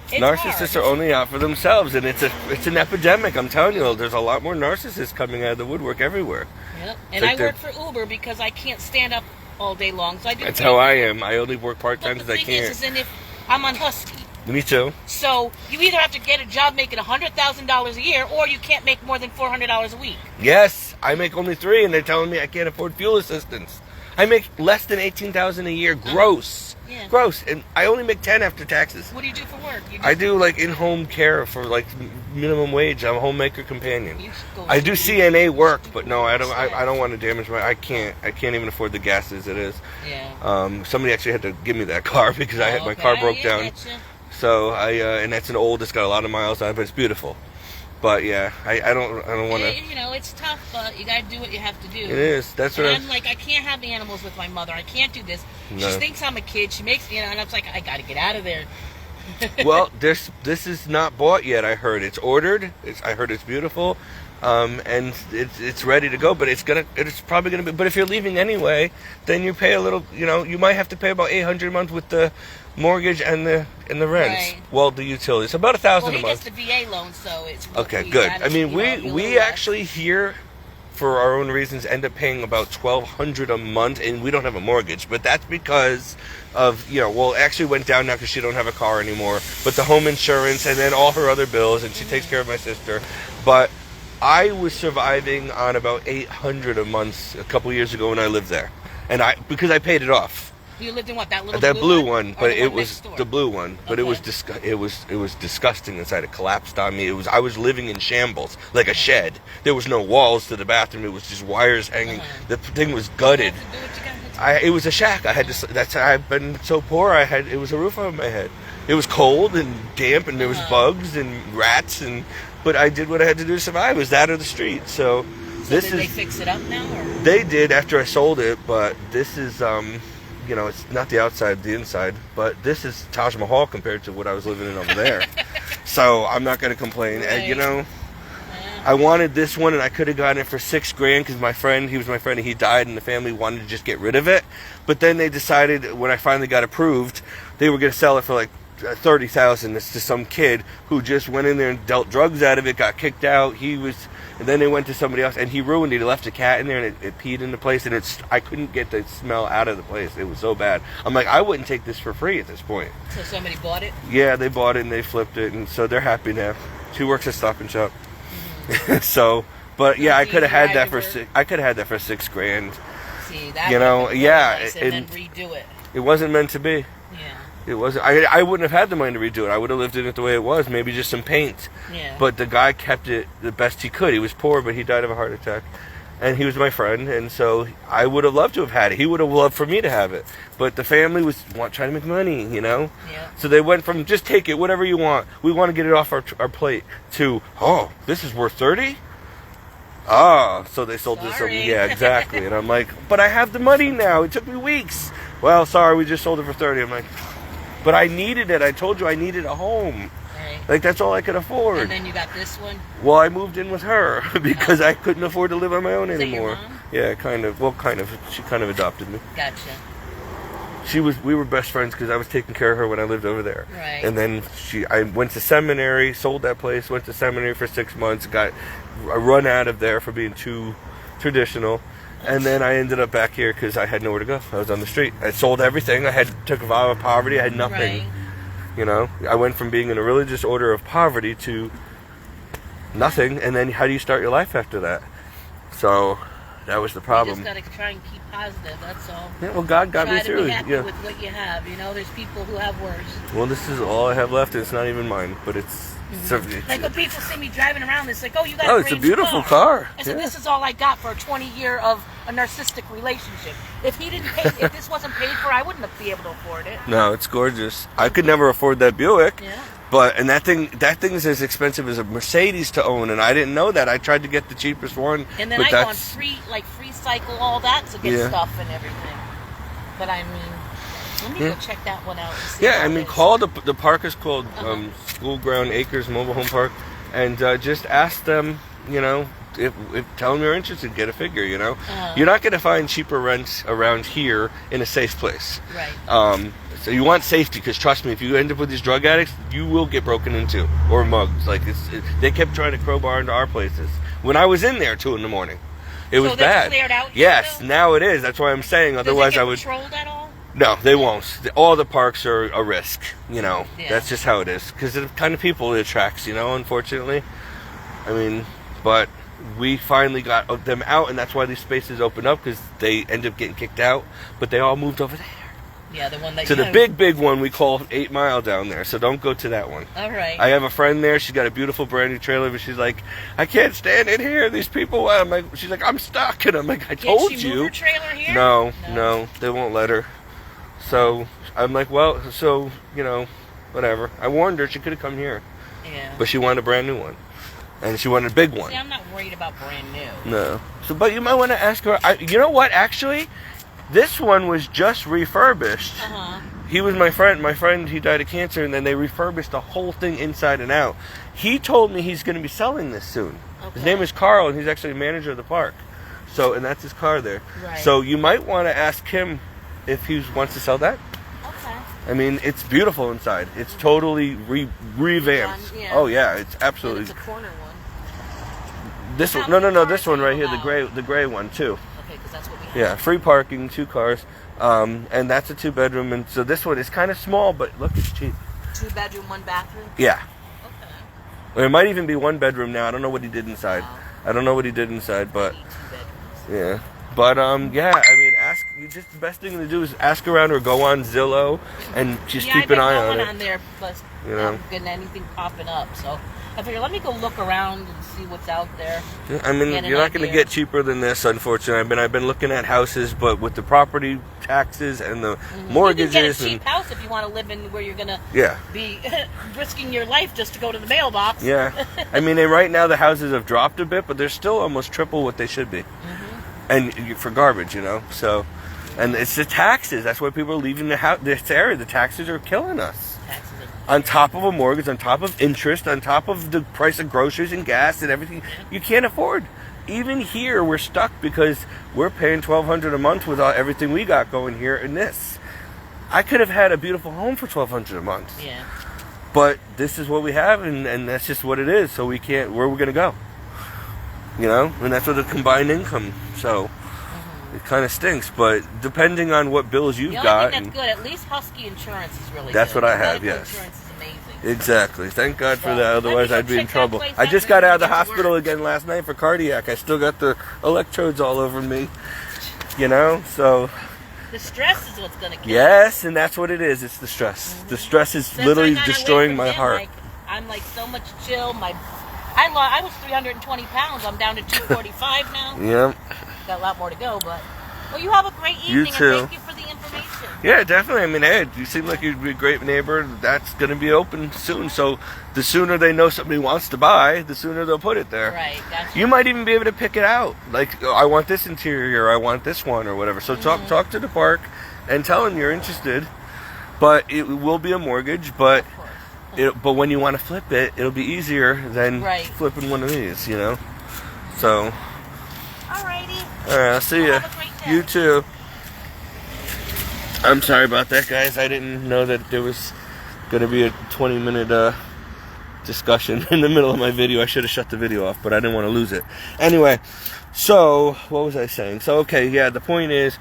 Narcissists are only out for themselves, and it's an epidemic. I'm telling you, there's a lot more narcissists coming out of the woodwork everywhere. Yep. And I work for Uber because I can't stand up all day long, so I do. That's how I am. I only work part-time because I can't. The thing is, I'm on Husky. Me too. So you either have to get a job making $100,000 a year, or you can't make more than $400 a week. Yes, I make only $3, and they're telling me I can't afford fuel assistance. I make less than $18,000 a year gross. Yeah. Gross, and I only make $10 after taxes. What do you do for work? I do like in-home care for like minimum wage. I'm a homemaker companion. I do CNA work, but no, I don't. I don't want to damage my. I can't even afford the gas as it is. Yeah. Somebody actually had to give me that car because my car broke down. So and that's an old. It's got a lot of miles on it, but it's beautiful. But yeah, I don't want to. It's tough, but you gotta do what you have to do. It is. That's what I'm like. I can't have animals with my mother. I can't do this. No. She thinks I'm a kid. She makes and I'm like, I gotta get out of there. Well, this is not bought yet. I heard it's ordered. I heard it's beautiful, and it's ready to go. But it's probably gonna be. But if you're leaving anyway, then you pay a little. You might have to pay about $800 a month with the mortgage and the rents. Right. Well, the utilities about $1,000 a month. He gets the VA loan, so it's okay. Good. I mean, we actually here, for our own reasons, end up paying about $1,200 a month, and we don't have a mortgage. But that's because of actually went down now because she don't have a car anymore. But the home insurance and then all her other bills, and she takes care of my sister. But I was surviving on about $800 a month a couple years ago when I lived there, and because I paid it off. You lived in what, that little blue one? But it was the blue one. But it was disgusting inside. It collapsed on me. I was living in shambles, like a shed. There was no walls to the bathroom. It was just wires hanging. The thing was gutted. It was a shack. I've been so poor. It was a roof over my head. It was cold and damp, and there was bugs and rats, but I did what I had to do to survive. It was that or the street. So did they fix it up now? Or? They did after I sold it, but this is it's not the outside, the inside, but this is Taj Mahal compared to what I was living in over there. So I'm not going to complain. Right. And I wanted this one, and I could have gotten it for $6,000 because he was my friend, and he died, and the family wanted to just get rid of it. But then they decided, when I finally got approved, they were going to sell it for like $30,000. It's to some kid who just went in there and dealt drugs out of it, got kicked out. And then they went to somebody else, and he ruined it. He left a cat in there, and it peed in the place, and I couldn't get the smell out of the place. It was so bad. I'm like, I wouldn't take this for free at this point. So somebody bought it? Yeah, they bought it, and they flipped it, and so they're happy now. She works at Stop and Shop. Mm-hmm. So But yeah, I could have had that for $6,000. See, that nice, and then redo it. It wasn't meant to be. Yeah. It wasn't. I wouldn't have had the money to redo it. I would have lived in it the way it was, maybe just some paint. Yeah. But the guy kept it the best he could. He was poor, but he died of a heart attack. And he was my friend, and so I would have loved to have had it. He would have loved for me to have it. But the family was trying to make money, Yeah. So they went from, just take it, whatever you want. We want to get it off our plate, to, oh, this is worth $30,000? Ah, so they sold this. Yeah, exactly. And I'm like, but I have the money now. It took me weeks. Well, sorry, we just sold it for $30,000. I'm like, but I needed it. I told you I needed a home. Right. Like, that's all I could afford. And then you got this one? Well, I moved in with her because I couldn't afford to live on my own anymore. Is that your mom? Yeah, kind of. Well, kind of. She kind of adopted me. Gotcha. We were best friends because I was taking care of her when I lived over there. Right. And then I went to seminary, sold that place, went to seminary for 6 months, got run out of there for being too traditional. And then I ended up back here because I had nowhere to go. I was on the street. I sold everything. Took a vow of poverty. I had nothing. Right. I went from being in a religious order of poverty to nothing. And then how do you start your life after that? So that was the problem. You just got to try and keep positive, that's all. Yeah, well, God got me through. Try to be happy with what you have. There's people who have worse. Well, this is all I have left. It's not even mine, but it's... Like when people see me driving around, it's like, oh, you got it's a beautiful car. I said, this is all I got for a 20-year of a narcissistic relationship. If this wasn't paid for, I wouldn't be able to afford it. No, it's gorgeous. I could never afford that Buick. Yeah. And that thing is as expensive as a Mercedes to own, and I didn't know that. I tried to get the cheapest one. And then I go on free cycle, all that to get stuff and everything. But I mean, let me go check that one out. And see call the park is called School Ground Acres Mobile Home Park, and just ask them, if tell them you're interested, get a figure, You're not going to find cheaper rents around here in a safe place. Right. So you want safety, because trust me, if you end up with these drug addicts, you will get broken into or mugged. Like they kept trying to crowbar into our places. When I was in there 2 a.m, it was bad. Cleared out yes, now it is. That's why I'm saying. Otherwise, I would. Controlled at all? No, they won't. All the parks are a risk. That's just how it is. Because the kind of people it attracts. Unfortunately, but we finally got them out, and that's why these spaces open up, because they end up getting kicked out. But they all moved over there. Yeah, the one that. So the big one we call 8 Mile down there. So don't go to that one. All right. I have a friend there. She's got a beautiful brand new trailer, but she's like, I can't stand in here. These people. I'm like, she's like, I'm stuck, and I'm like, I told you. Can't she move her trailer here? No, they won't let her. So I'm like, well, whatever. I warned her she could have come here. Yeah. But she wanted a brand new one, and she wanted a big one. See, I'm not worried about brand new. No. So, but you might want to ask her. You know what? Actually, this one was just refurbished. He was my friend. My friend, he died of cancer, and then they refurbished the whole thing inside and out. He told me he's going to be selling this soon. Okay. His name is Carl, and he's actually a manager of the park. So, and that's his car there. Right. So you might want to ask him if he wants to sell that. Okay. It's beautiful inside. It's totally revamped. Yeah. Oh yeah, it's absolutely. And it's a corner one. This one, no, this one right here, the gray one too. Okay, because that's what we have. Yeah, free parking, 2 cars, and that's a 2-bedroom, and so this one is kind of small, but look, it's cheap. 2-bedroom, 1 bathroom. Yeah. Okay. Or it might even be 1 bedroom now. I don't know what he did inside. Wow. I don't know what he did inside, but 2 bedrooms. yeah. But ask. Just the best thing to do is ask around or go on Zillow and just keep an eye on it. On there, plus getting anything popping up. So I figure, let me go look around and see what's out there. You're not going to get cheaper than this, unfortunately. I've been looking at houses, but with the property taxes and the mortgages, you can get a cheap house if you want to live in where you're going to be risking your life just to go to the mailbox. Yeah, and right now the houses have dropped a bit, but they're still almost triple what they should be. And for garbage, so, and it's the taxes. That's why people are leaving this area. The taxes are killing us. On top of a mortgage, on top of interest, on top of the price of groceries and gas and everything, you can't afford. Even here, we're stuck because we're paying $1,200 a month with everything we got going here in this. I could have had a beautiful home for $1,200 a month. Yeah. But this is what we have, and that's just what it is. So we can't. Where are we going to go? And that's with a combined income. So it kind of stinks. But depending on what bills you've got, that's good. At least Husky Insurance is really that's good. What I have. Medical yes. Insurance is amazing. Exactly. Thank God for that. Otherwise, I'd be in trouble. I just got out of the hospital again last night for cardiac. I still got the electrodes all over me. You know, so... The stress is what's going to kill you. Yes, and that's what it is. It's the stress. The stress is literally destroying my heart. I'm like so much chill. I was 320 pounds. I'm down to 245 now. Yep. Got a lot more to go, but... Well, you have a great evening, and thank you for the information. Yeah, definitely. I mean, hey, you seem like you'd be a great neighbor. That's going to be open soon. So the sooner they know somebody wants to buy, the sooner they'll put it there. Right, gotcha. You might even be able to pick it out. Like, I want this interior, I want this one, or whatever. So talk to the park and tell them you're interested. But it will be a mortgage, but when you want to flip it, it'll be easier than flipping one of these, you know? So... Alrighty. Alright, I'll see you. You too. I'm sorry about that, guys. I didn't know that there was going to be a 20-minute discussion in the middle of my video. I should have shut the video off, but I didn't want to lose it. Anyway, so what was I saying? So, okay, yeah, the point is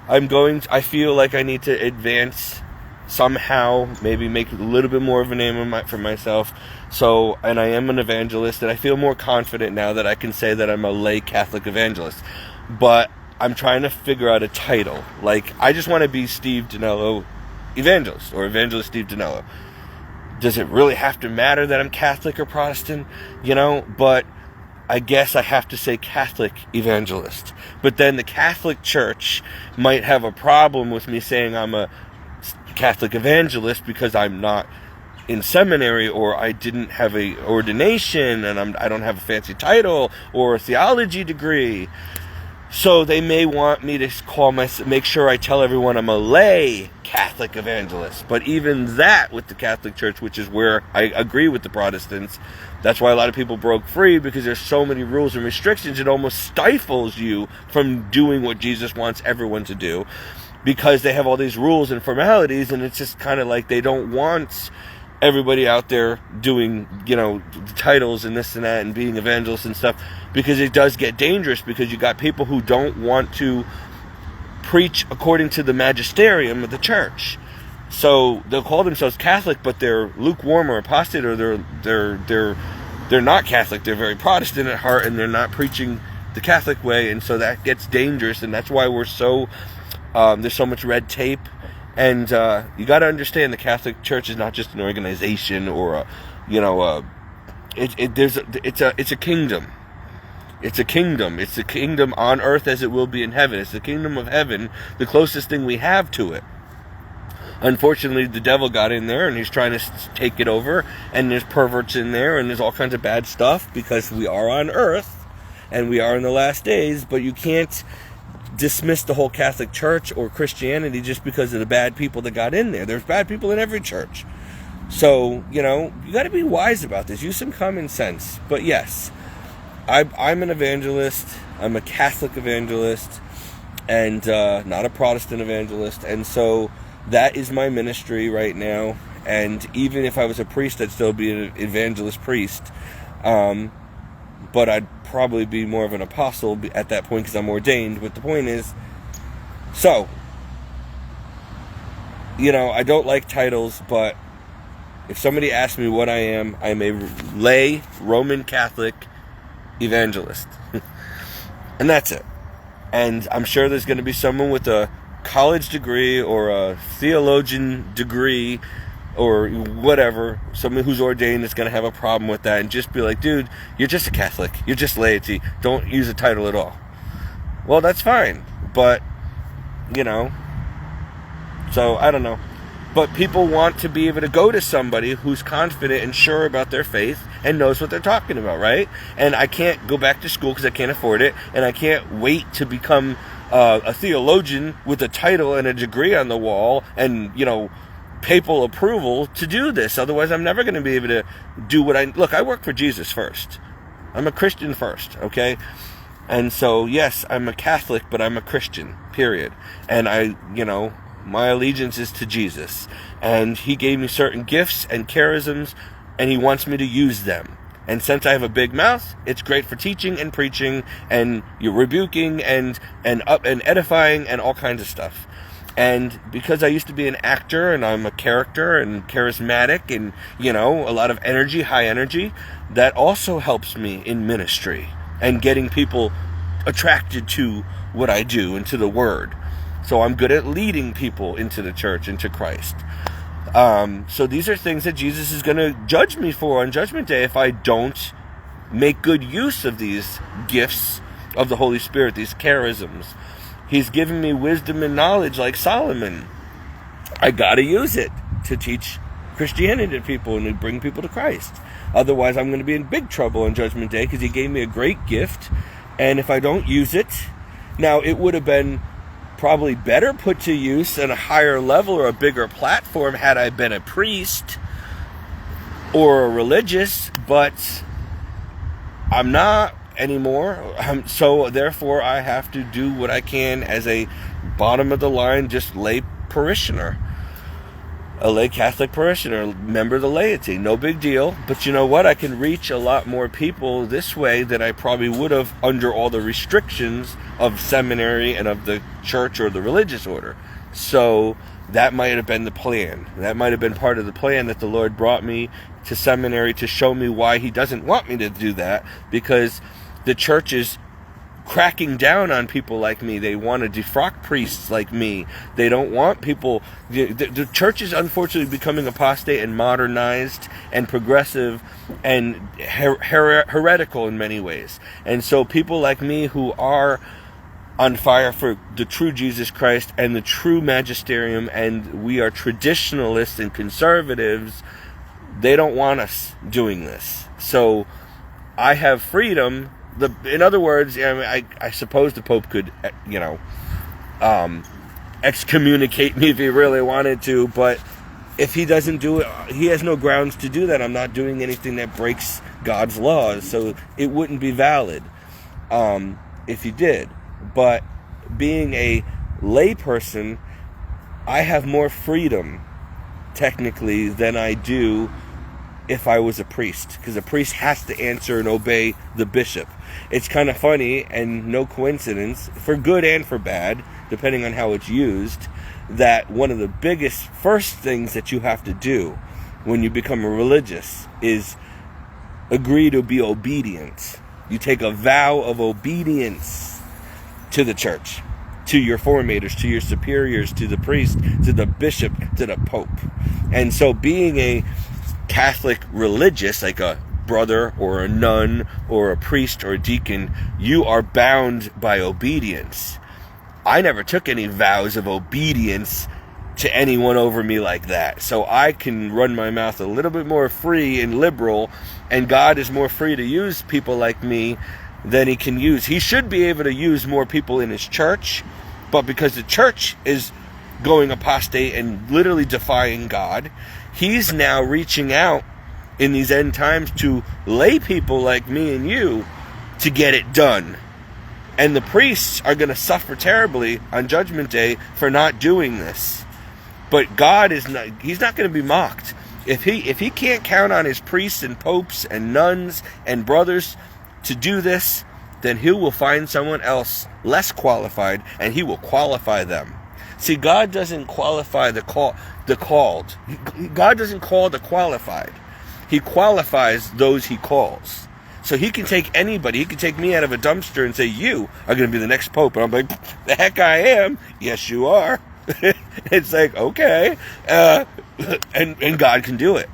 I feel like I need to advance somehow, maybe make a little bit more of a name for myself. So, and I am an evangelist, and I feel more confident now that I can say that I'm a lay Catholic evangelist. But I'm trying to figure out a title. Like, I just want to be Steve Dinello Evangelist, or Evangelist Steve Dinello. Does it really have to matter that I'm Catholic or Protestant? You know, but I guess I have to say Catholic Evangelist. But then the Catholic Church might have a problem with me saying I'm a Catholic Evangelist because I'm not in seminary, or I didn't have a ordination, and I don't have a fancy title or a theology degree. So they may want me to make sure I tell everyone I'm a lay Catholic evangelist. But even that with the Catholic Church, which is where I agree with the Protestants, that's why a lot of people broke free, because there's so many rules and restrictions, it almost stifles you from doing what Jesus wants everyone to do, because they have all these rules and formalities, and it's just kind of like they don't want everybody out there doing, you know, titles and this and that and being evangelists and stuff, because it does get dangerous, because you got people who don't want to preach according to the magisterium of the church. So they'll call themselves Catholic, but they're lukewarm or apostate, or they're not Catholic. They're very Protestant at heart, and they're not preaching the Catholic way, and so that gets dangerous, and that's why we're so there's so much red tape. And you got to understand, the Catholic Church is not just an organization or it's a kingdom. It's a kingdom. It's a kingdom on earth as it will be in heaven. It's the kingdom of heaven, the closest thing we have to it. Unfortunately, the devil got in there, and he's trying to take it over, and there's perverts in there, and there's all kinds of bad stuff, because we are on earth, and we are in the last days, but you can't dismiss the whole Catholic Church or Christianity just because of the bad people that got in there. There's bad people in every church. So, you know, you got to be wise about this. Use some common sense. But yes, I'm an evangelist. I'm a Catholic evangelist, and not a Protestant evangelist. And so that is my ministry right now. And even if I was a priest, I'd still be an evangelist priest. But I'd probably be more of an apostle at that point, because I'm ordained. But the point is, so, you know, I don't like titles, but if somebody asks me what I am, I'm a lay Roman Catholic evangelist. And that's it. And I'm sure there's going to be someone with a college degree or a theologian degree or whatever, someone who's ordained is going to have a problem with that, and just be like, dude, you're just a Catholic. You're just laity. Don't use a title at all. Well, that's fine. But, you know, so I don't know. But people want to be able to go to somebody who's confident and sure about their faith and knows what they're talking about, right? And I can't go back to school because I can't afford it, and I can't wait to become a theologian with a title and a degree on the wall and, you know, papal approval to do this. Otherwise, I'm never going to be able to do what I work for Jesus first. I'm a Christian first, okay? And so, yes, I'm a Catholic, but I'm a Christian, period. And my allegiance is to Jesus. And he gave me certain gifts and charisms, and he wants me to use them. And since I have a big mouth, it's great for teaching and preaching, and you're rebuking and edifying and all kinds of stuff. And because I used to be an actor and I'm a character and charismatic and, a lot of energy, high energy, that also helps me in ministry and getting people attracted to what I do and to the Word. So I'm good at leading people into the church, into Christ. So these are things that Jesus is going to judge me for on Judgment Day if I don't make good use of these gifts of the Holy Spirit, these charisms. He's given me wisdom and knowledge like Solomon. I got to use it to teach Christianity to people and to bring people to Christ. Otherwise, I'm going to be in big trouble on Judgment Day because he gave me a great gift. And if I don't use it, now it would have been probably better put to use at a higher level or a bigger platform had I been a priest or a religious, but I'm not anymore. So therefore I have to do what I can as a bottom of the line, just lay parishioner, a lay Catholic parishioner, member of the laity. No big deal. But you know what? I can reach a lot more people this way than I probably would have under all the restrictions of seminary and of the church or the religious order. So that might have been the plan. That might have been part of the plan, that the Lord brought me to seminary to show me why he doesn't want me to do that, because the church is cracking down on people like me. They want to defrock priests like me. They don't want people. The church is unfortunately becoming apostate and modernized and progressive and heretical in many ways. And so people like me who are on fire for the true Jesus Christ and the true magisterium, and we are traditionalists and conservatives, they don't want us doing this. So I have freedom. In other words, I suppose the Pope could, excommunicate me if he really wanted to, but if he doesn't do it, he has no grounds to do that. I'm not doing anything that breaks God's laws, so it wouldn't be valid if he did. But being a lay person, I have more freedom, technically, than I do if I was a priest, because a priest has to answer and obey the bishop. It's kind of funny, and no coincidence, for good and for bad, depending on how it's used, that one of the biggest first things that you have to do when you become a religious is agree to be obedient. You take a vow of obedience to the church, to your formators, to your superiors, to the priest, to the bishop, to the pope. And so being a Catholic religious, like a brother or a nun or a priest or a deacon, you are bound by obedience. I never took any vows of obedience to anyone over me like that. So I can run my mouth a little bit more free and liberal, and God is more free to use people like me than he can use. He should be able to use more people in his church, but because the church is going apostate and literally defying God, he's now reaching out in these end times to lay people like me and you to get it done. And the priests are going to suffer terribly on Judgment Day for not doing this. But God is not, he's not going to be mocked. If he can't count on his priests and popes and nuns and brothers to do this, then he will find someone else less qualified, and he will qualify them. See, God doesn't qualify the called. God doesn't call the qualified. He qualifies those he calls. So he can take anybody. He can take me out of a dumpster and say, you are going to be the next pope. And I'm like, the heck I am. Yes, you are. It's like, okay. And God can do it.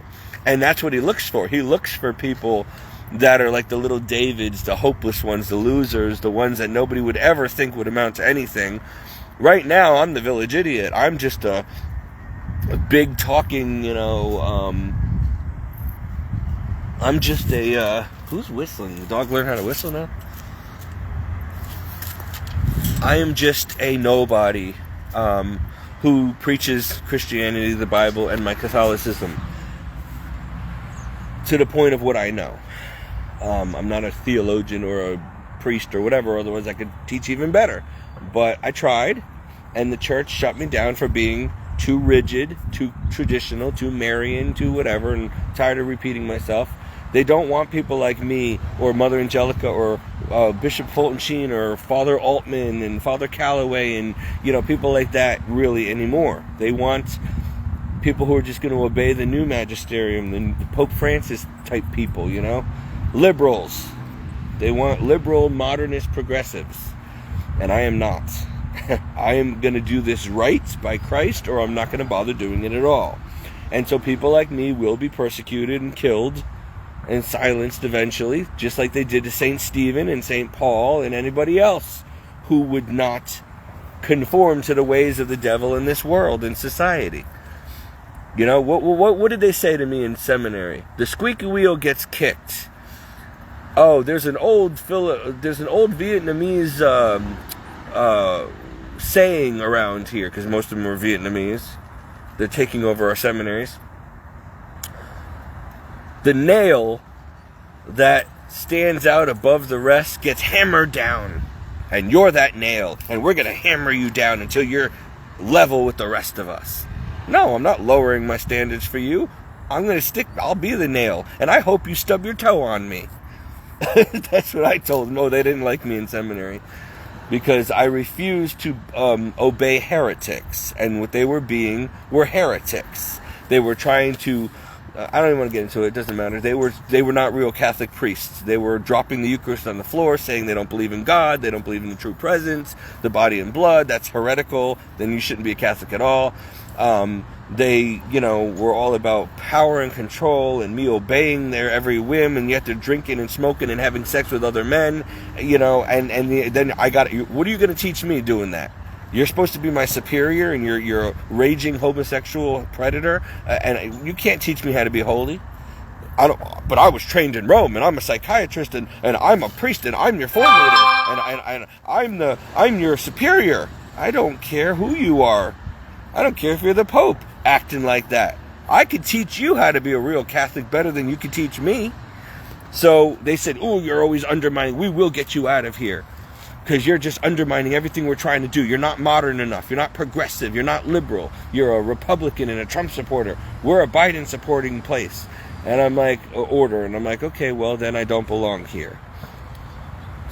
And that's what he looks for. He looks for people that are like the little Davids, the hopeless ones, the losers, the ones that nobody would ever think would amount to anything. Right now, I'm the village idiot. I'm just a big talking, I'm just a, who's whistling? The dog learn how to whistle now? I am just a nobody who preaches Christianity, the Bible, and my Catholicism to the point of what I know. I'm not a theologian or a priest or whatever, otherwise I could teach even better. But I tried, and the church shut me down for being too rigid, too traditional, too Marian, too whatever, and tired of repeating myself. They don't want people like me or Mother Angelica or Bishop Fulton Sheen or Father Altman and Father Calloway and, people like that really anymore. They want people who are just going to obey the new magisterium, the Pope Francis type people, Liberals. They want liberal, modernist progressives. And I am not. I am going to do this right by Christ, or I'm not going to bother doing it at all. And so people like me will be persecuted and killed and silenced eventually, just like they did to St. Stephen and St. Paul and anybody else who would not conform to the ways of the devil in this world and society. What did they say to me in seminary? The squeaky wheel gets kicked. Oh, there's an old Vietnamese saying around here, because most of them are Vietnamese. They're taking over our seminaries. The nail that stands out above the rest gets hammered down. And you're that nail. And we're going to hammer you down until you're level with the rest of us. No, I'm not lowering my standards for you. I'll be the nail. And I hope you stub your toe on me. That's what I told them. No, they didn't like me in seminary. Because I refused to obey heretics. And what they were being were heretics. They were trying to... I don't even want to get into it. It doesn't matter. They were not real Catholic priests. They were dropping the Eucharist on the floor, saying they don't believe in God, they don't believe in the true presence, the body and blood. That's heretical. Then you shouldn't be a Catholic at all. They, were all about power and control and me obeying their every whim, and yet they're drinking and smoking and having sex with other men, then I got, what are you going to teach me doing that? You're supposed to be my superior, and you're a raging homosexual predator, and you can't teach me how to be holy. But I was trained in Rome, and I'm a psychiatrist, and I'm a priest, and I'm your formator, and I'm your superior. I don't care who you are. I don't care if you're the Pope acting like that. I could teach you how to be a real Catholic better than you could teach me. So they said, "Oh, you're always undermining. We will get you out of here. Because you're just undermining everything we're trying to do. You're not modern enough. You're not progressive. You're not liberal. You're a Republican and a Trump supporter. We're a Biden supporting place." And I'm like, order. And I'm like, okay, well, then I don't belong here.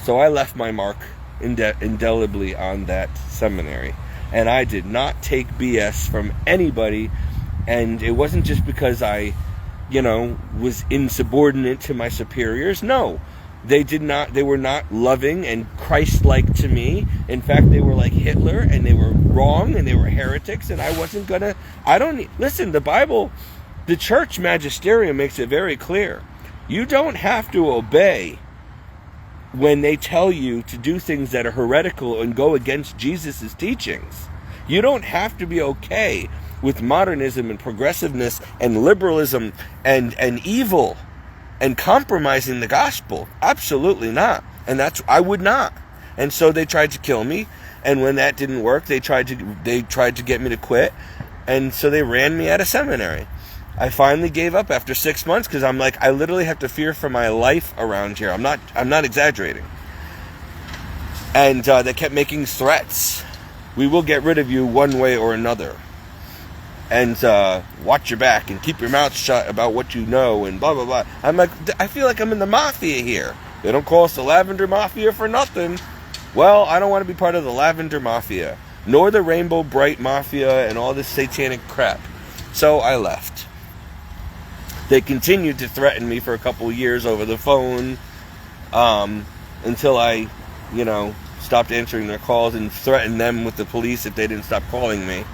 So I left my mark indelibly on that seminary. And I did not take BS from anybody. And it wasn't just because I, was insubordinate to my superiors. No. They were not loving and Christ-like to me. In fact, they were like Hitler, and they were wrong, and they were heretics, and I wasn't gonna, listen, the Bible, the church magisterium makes it very clear. You don't have to obey when they tell you to do things that are heretical and go against Jesus' teachings. You don't have to be okay with modernism and progressiveness and liberalism and evil and compromising the gospel. Absolutely not. And I would not. And so they tried to kill me. And when that didn't work, they tried to get me to quit. And so they ran me out of seminary. I finally gave up after 6 months because I'm like, I literally have to fear for my life around here. I'm not exaggerating. And they kept making threats. We will get rid of you one way or another. And watch your back and keep your mouth shut about what you know and blah, blah, blah. I'm like, I feel like I'm in the mafia here. They don't call us the Lavender Mafia for nothing. Well, I don't want to be part of the Lavender Mafia, nor the Rainbow Bright Mafia and all this satanic crap. So I left. They continued to threaten me for a couple of years over the phone until I, stopped answering their calls and threatened them with the police if they didn't stop calling me.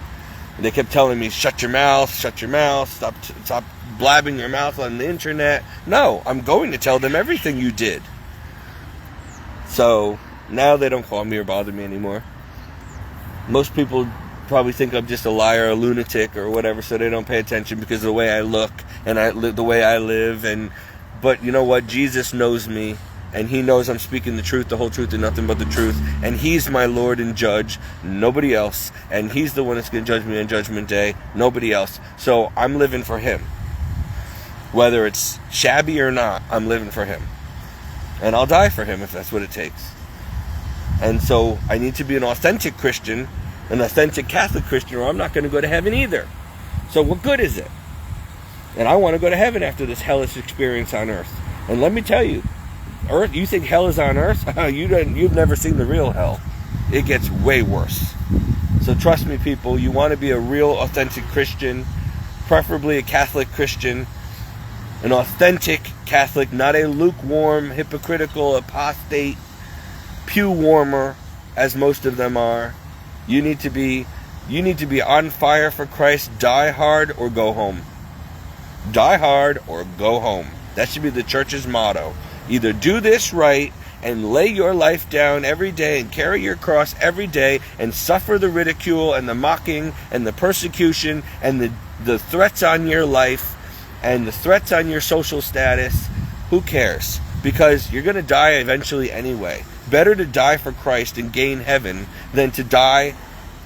They kept telling me, shut your mouth, stop blabbing your mouth on the internet. No, I'm going to tell them everything you did. So now they don't call me or bother me anymore. Most people probably think I'm just a liar, a lunatic, or whatever, so they don't pay attention because of the way I look and the way I live. But you know what? Jesus knows me. And he knows I'm speaking the truth, the whole truth, and nothing but the truth. And he's my Lord and judge, nobody else. And he's the one that's going to judge me on Judgment Day, nobody else. So I'm living for him. Whether it's shabby or not, I'm living for him. And I'll die for him if that's what it takes. And so I need to be an authentic Christian, an authentic Catholic Christian, or I'm not going to go to heaven either. So what good is it? And I want to go to heaven after this hellish experience on earth. And let me tell you, earth, you think hell is on earth? You've never seen the real hell. It gets way worse. So trust me, people, you want to be a real, authentic Christian, preferably a Catholic Christian, an authentic Catholic, not a lukewarm, hypocritical, apostate, pew warmer, as most of them are. You need to be on fire for Christ, die hard or go home. Die hard or go home. That should be the church's motto. Either do this right and lay your life down every day and carry your cross every day and suffer the ridicule and the mocking and the persecution and the threats on your life and the threats on your social status. Who cares? Because you're going to die eventually anyway. Better to die for Christ and gain heaven than to die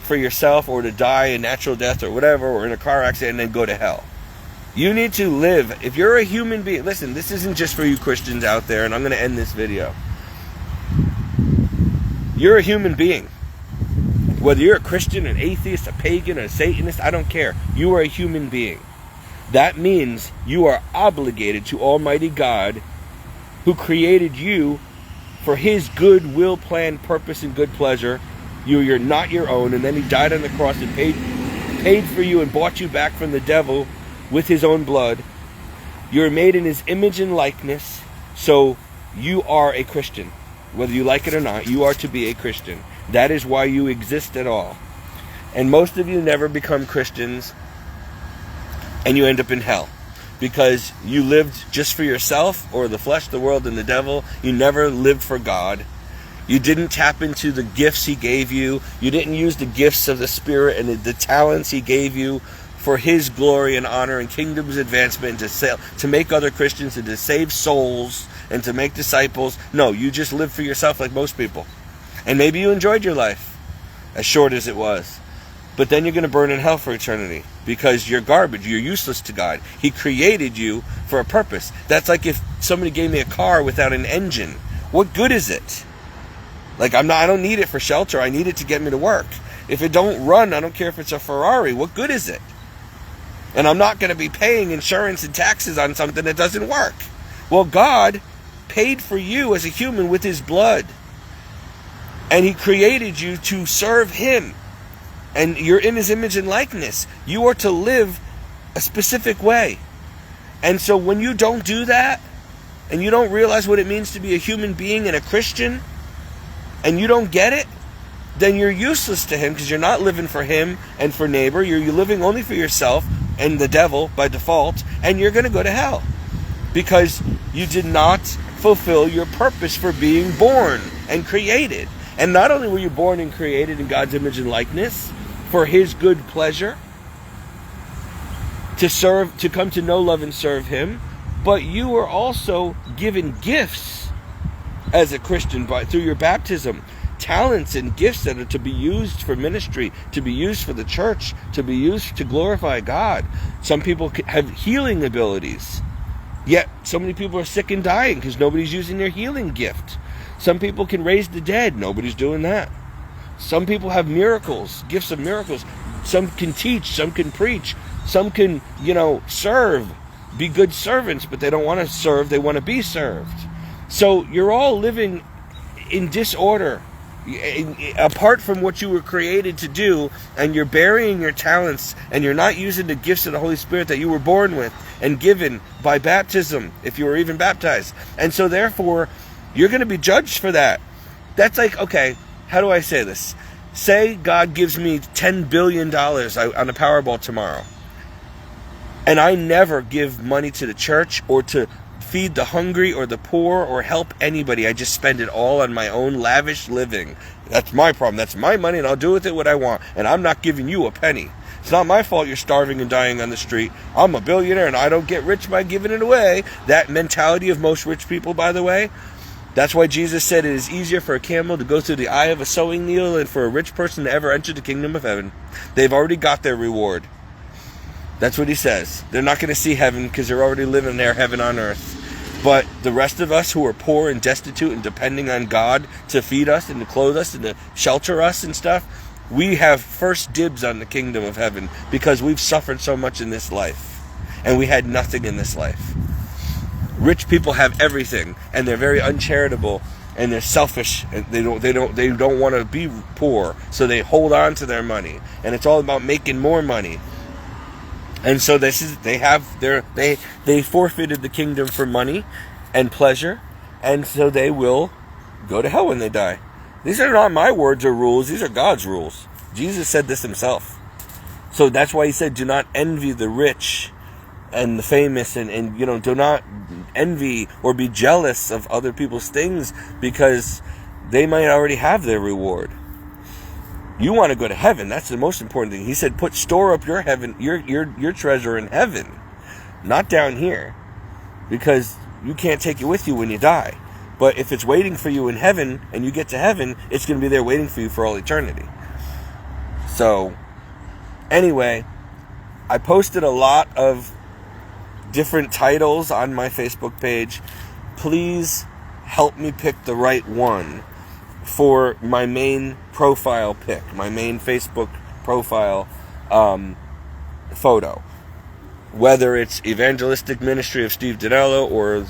for yourself or to die a natural death or whatever, or in a car accident and then go to hell. You need to live. If you're a human being, listen, this isn't just for you Christians out there, and I'm going to end this video. You're a human being. Whether you're a Christian, an atheist, a pagan, a Satanist, I don't care. You are a human being. That means you are obligated to Almighty God, who created you for His good will, plan, purpose, and good pleasure. You're not your own, and then He died on the cross and paid for you and bought you back from the devil with His own blood. You're made in His image and likeness, so you are a Christian. Whether you like it or not, you are to be a Christian. That is why you exist at all. And most of you never become Christians, and you end up in hell. Because you lived just for yourself, or the flesh, the world, and the devil. You never lived for God. You didn't tap into the gifts He gave you. You didn't use the gifts of the Spirit and the talents He gave you for His glory and honor and kingdom's advancement, and to make other Christians, and to save souls, and to make disciples. No, you just lived for yourself like most people. And maybe you enjoyed your life, as short as it was. But then you're going to burn in hell for eternity, because you're garbage. You're useless to God. He created you for a purpose. That's like if somebody gave me a car without an engine. What good is it? Like, I don't need it for shelter. I need it to get me to work. If it don't run, I don't care if it's a Ferrari. What good is it? And I'm not going to be paying insurance and taxes on something that doesn't work. Well, God paid for you as a human with His blood. And He created you to serve Him. And you're in His image and likeness. You are to live a specific way. And so when you don't do that, and you don't realize what it means to be a human being and a Christian, and you don't get it, then you're useless to Him, because you're not living for Him and for neighbor. You're living only for yourself and the devil by default, and you're going to go to hell because you did not fulfill your purpose for being born and created. And not only were you born and created in God's image and likeness for His good pleasure, to come to know, love, and serve Him, but you were also given gifts as a Christian through your baptism, talents and gifts that are to be used for ministry, to be used for the church, to be used to glorify God. Some people have healing abilities, yet so many people are sick and dying because nobody's using their healing gift. Some people can raise the dead. Nobody's doing that. Some people have miracles, gifts of miracles. Some can teach, some can preach, some can, serve, be good servants, but they don't want to serve, they want to be served. So you're all living in disorder, apart from what you were created to do, and you're burying your talents, and you're not using the gifts of the Holy Spirit that you were born with and given by baptism, if you were even baptized. And so therefore, you're going to be judged for that. That's like, okay, how do I say this? Say God gives me $10 billion on a Powerball tomorrow, and I never give money to the church or to feed the hungry or the poor or help anybody. I just spend it all on my own lavish living. That's my problem. That's my money, and I'll do with it what I want. And I'm not giving you a penny. It's not my fault you're starving and dying on the street. I'm a billionaire, and I don't get rich by giving it away. That mentality of most rich people, by the way, that's why Jesus said it is easier for a camel to go through the eye of a sowing needle than for a rich person to ever enter the kingdom of heaven. They've already got their reward. That's what He says. They're not going to see heaven because they're already living their heaven on earth. But the rest of us who are poor and destitute and depending on God to feed us and to clothe us and to shelter us and stuff, we have first dibs on the kingdom of heaven because we've suffered so much in this life. and we had nothing in this life. Rich people have everything, and they're very uncharitable, and they're selfish, and they don't want to be poor, so they hold on to their money, and it's all about making more money. And so they forfeited the kingdom for money and pleasure, and so they will go to hell when they die. These are not my words or rules, these are God's rules. Jesus said this himself. So that's why he said, do not envy the rich and the famous, and do not envy or be jealous of other people's things, because they might already have their reward. You want to go to heaven. That's the most important thing. He said, store up your heaven, your treasure in heaven, not down here, because you can't take it with you when you die. But if it's waiting for you in heaven and you get to heaven, it's going to be there waiting for you for all eternity. So, anyway, I posted a lot of different titles on my Facebook page. Please help me pick the right one for my main profile pic, my main Facebook profile photo. Whether it's Evangelistic Ministry of Steve Dinello, or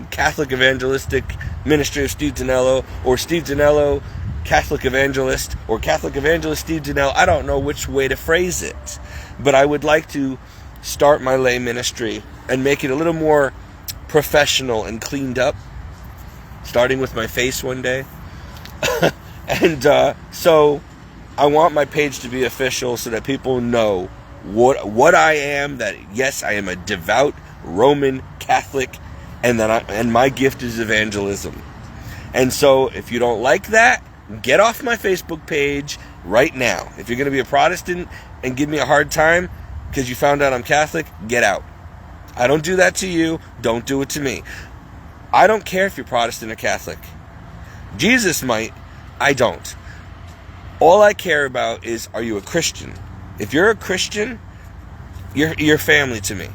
Catholic Evangelistic Ministry of Steve Dinello, or Steve Dinello Catholic Evangelist, or Catholic Evangelist Steve Dinello. I don't know which way to phrase it, but I would like to start my lay ministry and make it a little more professional and cleaned up, starting with my face one day. And so I want my page to be official so that people know what I am, that yes, I am a devout Roman Catholic, and and my gift is evangelism. And so if you don't like that, get off my Facebook page right now. If you're going to be a Protestant and give me a hard time because you found out I'm Catholic, get out. I don't do that to you. Don't do it to me. I don't care if you're Protestant or Catholic. Jesus might. I don't. All I care about is, are you a Christian? If you're a Christian, you're family to me.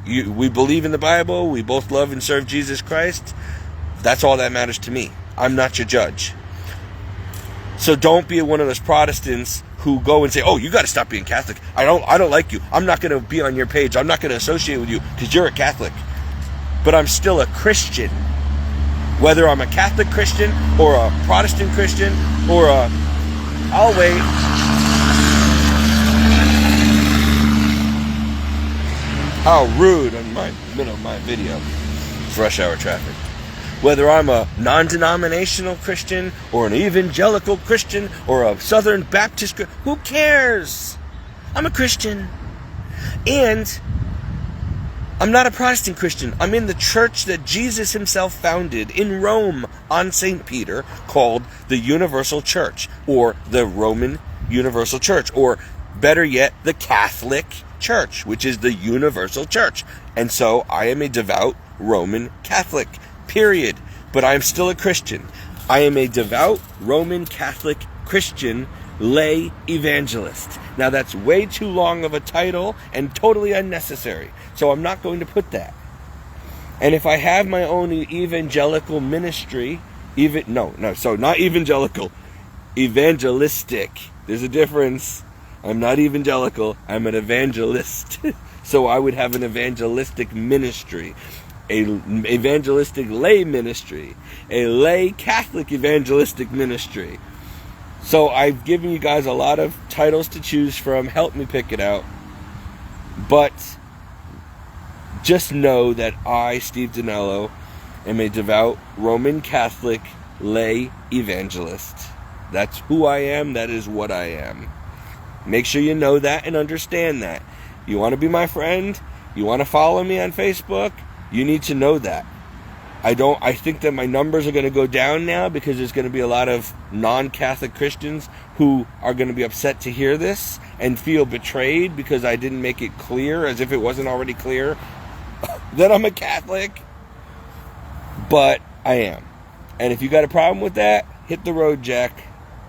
We believe in the Bible. We both love and serve Jesus Christ. That's all that matters to me. I'm not your judge. So don't be one of those Protestants who go and say, oh, you got to stop being Catholic. I don't like you. I'm not going to be on your page. I'm not going to associate with you because you're a Catholic. But I'm still a Christian. Whether I'm a Catholic Christian or a Protestant Christian or I'll wait. How rude in the middle of my video. It's rush hour traffic. Whether I'm a non-denominational Christian or an evangelical Christian or a Southern Baptist Christian, who cares? I'm a Christian. And I'm not a Protestant Christian. I'm in the church that Jesus himself founded in Rome on St. Peter, called the Universal Church, or the Roman Universal Church, or better yet, the Catholic Church, which is the Universal Church. And so I am a devout Roman Catholic, period. But I'm still a Christian. I am a devout Roman Catholic Christian lay evangelist. Now that's way too long of a title and totally unnecessary. So I'm not going to put that. And if I have my own evangelical ministry, so not evangelical, evangelistic. There's a difference. I'm not evangelical, I'm an evangelist. So I would have an evangelistic ministry, an evangelistic lay ministry, a lay Catholic evangelistic ministry. So I've given you guys a lot of titles to choose from. Help me pick it out. But just know that I, Steve Dinello, am a devout Roman Catholic lay evangelist. That's who I am. That is what I am. Make sure you know that and understand that. You want to be my friend? You want to follow me on Facebook? You need to know that. I think that my numbers are going to go down now because there's going to be a lot of non-Catholic Christians who are going to be upset to hear this and feel betrayed because I didn't make it clear, as if it wasn't already clear, that I'm a Catholic. But I am. And if you got a problem with that, hit the road, Jack.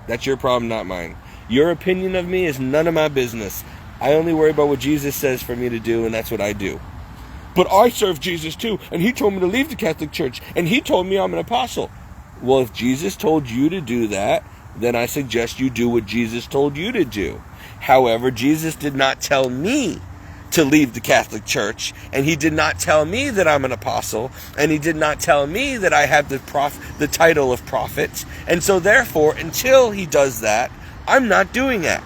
That's your problem, not mine. Your opinion of me is none of my business. I only worry about what Jesus says for me to do, and that's what I do. But I serve Jesus too, and he told me to leave the Catholic Church, and he told me I'm an apostle. Well, if Jesus told you to do that, then I suggest you do what Jesus told you to do. However, Jesus did not tell me to leave the Catholic Church, and he did not tell me that I'm an apostle, and he did not tell me that I have the title of prophet, and so therefore, until he does that, I'm not doing it.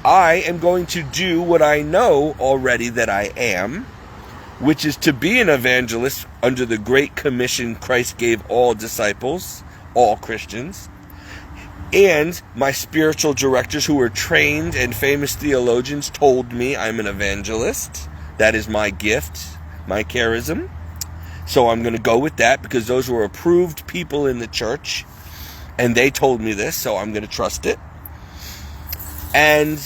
I am going to do what I know already that I am, which is to be an evangelist under the great commission Christ gave all disciples, all Christians. And my spiritual directors, who were trained and famous theologians, told me I'm an evangelist. That is my gift, my charism. So I'm going to go with that because those were approved people in the church. And they told me this, so I'm going to trust it. And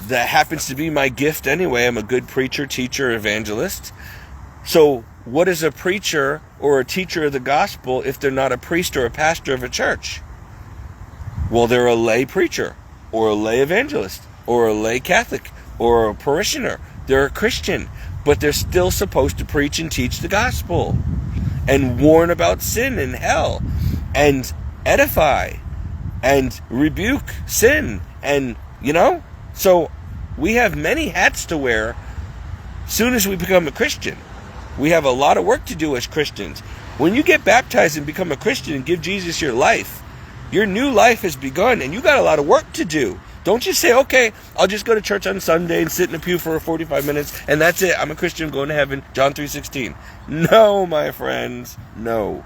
that happens to be my gift anyway. I'm a good preacher, teacher, evangelist. So what is a preacher or a teacher of the gospel if they're not a priest or a pastor of a church? Well, they're a lay preacher, or a lay evangelist, or a lay Catholic, or a parishioner. They're a Christian, but they're still supposed to preach and teach the gospel, and warn about sin and hell, and edify, and rebuke sin, and, So, we have many hats to wear soon as we become a Christian. We have a lot of work to do as Christians. When you get baptized and become a Christian and give Jesus your life, your new life has begun, and you got a lot of work to do. Don't you say, okay, I'll just go to church on Sunday and sit in a pew for 45 minutes, and that's it. I'm a Christian, I'm going to heaven. John 3:16. No, my friends, no.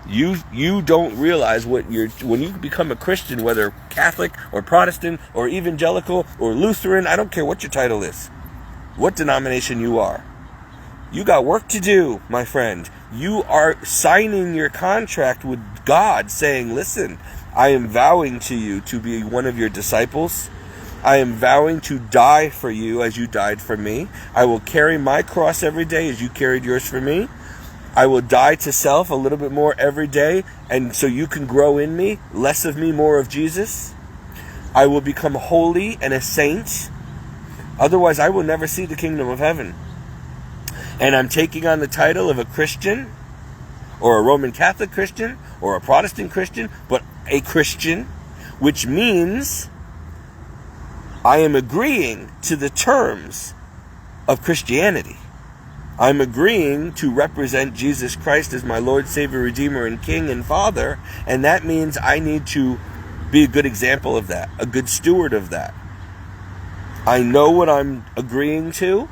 You don't realize when you become a Christian, whether Catholic or Protestant or evangelical or Lutheran, I don't care what your title is, what denomination you are. You got work to do, my friend. You are signing your contract with God saying, listen, I am vowing to you to be one of your disciples. I am vowing to die for you as you died for me. I will carry my cross every day as you carried yours for me. I will die to self a little bit more every day, and so you can grow in me, less of me, more of Jesus. I will become holy and a saint. Otherwise, I will never see the kingdom of heaven. And I'm taking on the title of a Christian, or a Roman Catholic Christian, or a Protestant Christian, but a Christian, which means I am agreeing to the terms of Christianity. I'm agreeing to represent Jesus Christ as my Lord, Savior, Redeemer, and King and Father, and that means I need to be a good example of that, a good steward of that. I know what I'm agreeing to.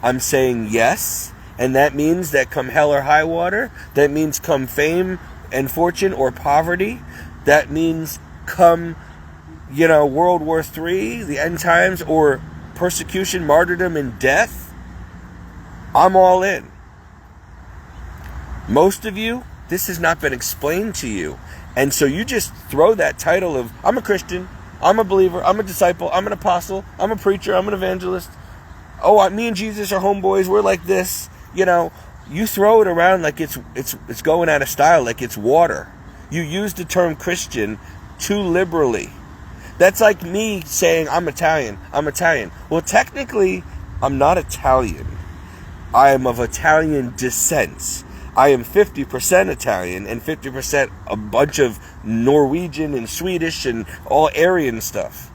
I'm saying yes, and that means that come hell or high water, that means come fame and fortune or poverty, that means come, World War III, the end times, or persecution, martyrdom, and death, I'm all in. Most of you, this has not been explained to you, and so you just throw that title of, I'm a Christian, I'm a believer, I'm a disciple, I'm an apostle, I'm a preacher, I'm an evangelist. Oh, me and Jesus are homeboys. We're like this. You throw it around like it's going out of style, like it's water. You use the term Christian too liberally. That's like me saying I'm Italian. I'm Italian. Well, technically, I'm not Italian. I am of Italian descent. I am 50% Italian and 50% a bunch of Norwegian and Swedish and all Aryan stuff.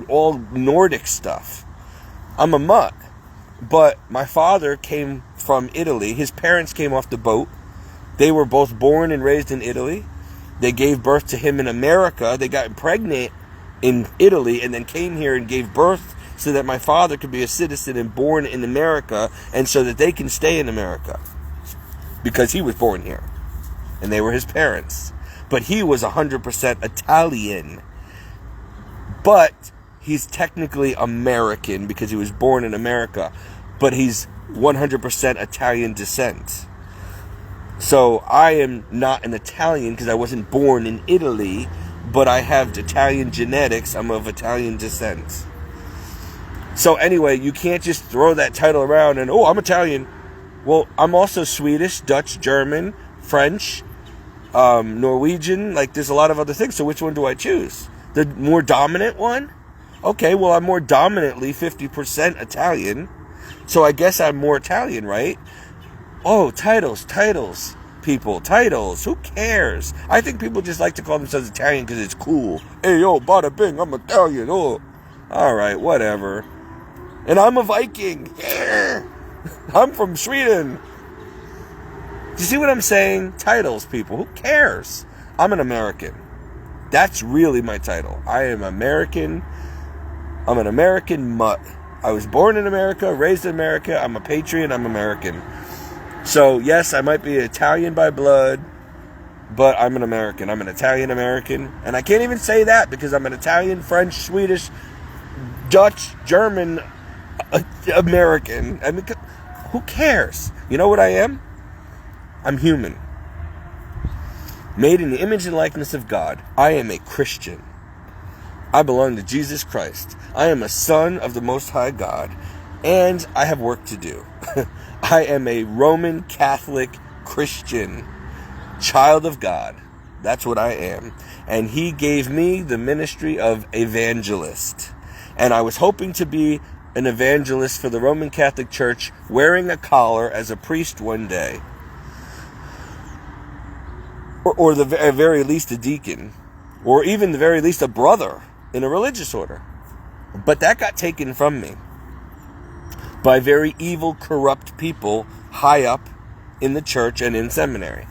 All Nordic stuff. I'm a mutt, but my father came from Italy. His parents came off the boat. They were both born and raised in Italy. They gave birth to him in America. They got pregnant in Italy and then came here and gave birth so that my father could be a citizen and born in America, and so that they can stay in America because he was born here and they were his parents. But he was 100% Italian. But he's technically American because he was born in America, but he's 100% Italian descent. So I am not an Italian because I wasn't born in Italy, but I have Italian genetics. I'm of Italian descent. So anyway, you can't just throw that title around and, I'm Italian. Well, I'm also Swedish, Dutch, German, French, Norwegian. Like, there's a lot of other things. So which one do I choose? The more dominant one? Okay, well, I'm more dominantly 50% Italian, so I guess I'm more Italian, right? Oh, titles, people, titles, who cares? I think people just like to call themselves Italian because it's cool. Hey, yo, bada bing, I'm Italian, oh. Alright, whatever. And I'm a Viking. I'm from Sweden. Do you see what I'm saying? Titles, people. Who cares? I'm an American. That's really my title. I am American. I'm an American mutt. I was born in America, raised in America. I'm a patriot. I'm American. So, yes, I might be Italian by blood, but I'm an American. I'm an Italian American. And I can't even say that because I'm an Italian, French, Swedish, Dutch, German American. I mean, who cares? You know what I am? I'm human. Made in the image and likeness of God. I am a Christian. I belong to Jesus Christ. I am a son of the Most High God. And I have work to do. I am a Roman Catholic Christian. Child of God. That's what I am. And He gave me the ministry of evangelist. And I was hoping to be an evangelist for the Roman Catholic Church, wearing a collar as a priest one day. Or the very least a deacon. Or even the very least a brother in a religious order. But that got taken from me by very evil, corrupt people high up in the church and in seminary.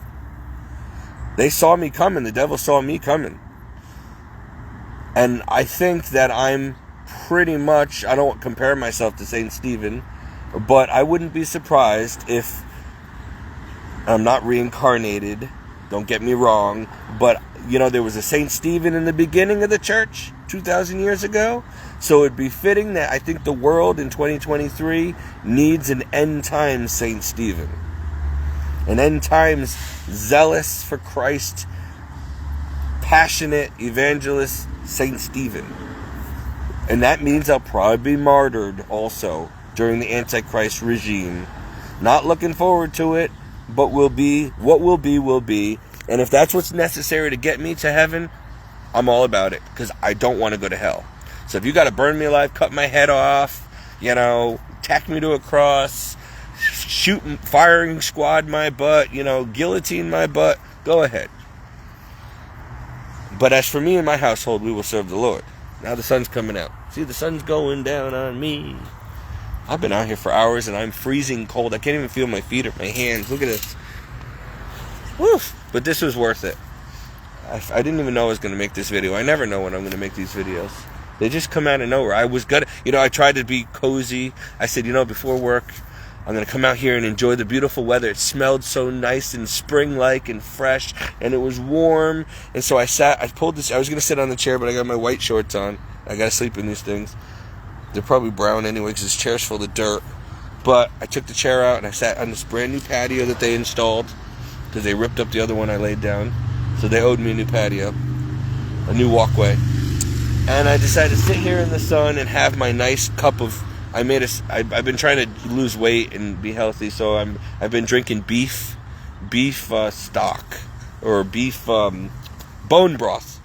They saw me coming. The devil saw me coming. And I think that I'm pretty much, I don't compare myself to St. Stephen, but I wouldn't be surprised if I'm not reincarnated. Don't get me wrong, but you know, there was a St. Stephen in the beginning of the church 2,000 years ago. So it'd be fitting that I think the world in 2023 needs an end times St. Stephen. An end times zealous for Christ, passionate evangelist St. Stephen. And that means I'll probably be martyred also during the Antichrist regime. Not looking forward to it, but will be. What will be, will be. And if that's what's necessary to get me to heaven, I'm all about it. Because I don't want to go to hell. So if you got to burn me alive, cut my head off, you know, tack me to a cross, firing squad my butt, you know, guillotine my butt, go ahead. But as for me and my household, we will serve the Lord. Now the sun's coming out. See, the sun's going down on me. I've been out here for hours and I'm freezing cold. I can't even feel my feet or my hands. Look at this. Woof. But this was worth it. I didn't even know I was going to make this video. I never know when I'm going to make these videos. They just come out of nowhere. I was gonna, I tried to be cozy. I said, before work, I'm going to come out here and enjoy the beautiful weather. It smelled so nice and spring-like and fresh, and it was warm. And so I pulled this. I was going to sit on the chair, but I got my white shorts on. I got to sleep in these things. They're probably brown anyway because this chair's full of dirt. But I took the chair out and I sat on this brand new patio that they installed because they ripped up the other one I laid down. So they owed me a new patio, a new walkway. And I decided to sit here in the sun and have my nice cup of... I've been trying to lose weight and be healthy, so I've been drinking beef stock or beef bone broth.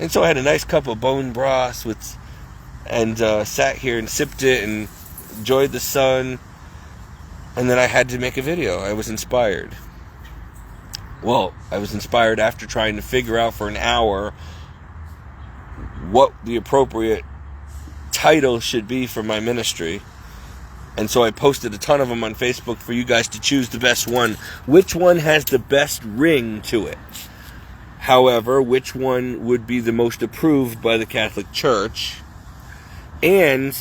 And so I had a nice cup of bone broth and sat here and sipped it and enjoyed the sun. And then I had to make a video. I was inspired. Well, I was inspired after trying to figure out for an hour what the appropriate title should be for my ministry. And so I posted a ton of them on Facebook for you guys to choose the best one. Which one has the best ring to it? However, which one would be the most approved by the Catholic Church? And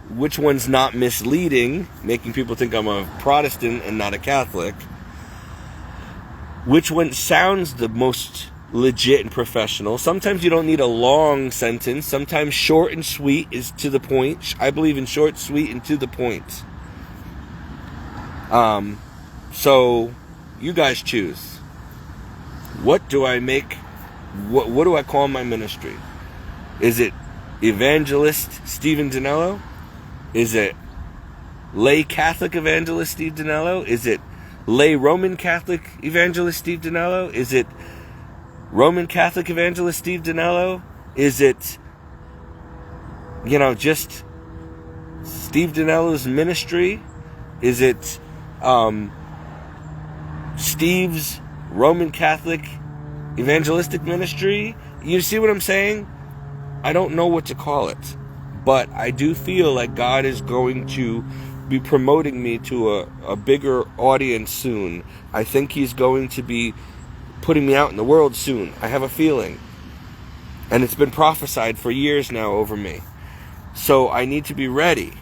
which one's not misleading, making people think I'm a Protestant and not a Catholic? Which one sounds the most legit and professional? Sometimes you don't need a long sentence. Sometimes short and sweet is to the point. I believe in short, sweet, and to the point. So you guys choose. What do I make? What do I call my ministry? Is it Evangelist Stephen Dinello? Is it Lay Catholic Evangelist Steve Dinello? Is it Lay Roman Catholic Evangelist Steve Dinello? Is it Roman Catholic Evangelist Steve Dinello? Is it, just Steve Dinello's ministry? Is it Steve's Roman Catholic Evangelistic Ministry? You see what I'm saying? I don't know what to call it. But I do feel like God is going to be promoting me to a bigger audience soon. I think he's going to be putting me out in the world soon. I have a feeling. And it's been prophesied for years now over me. So I need to be ready.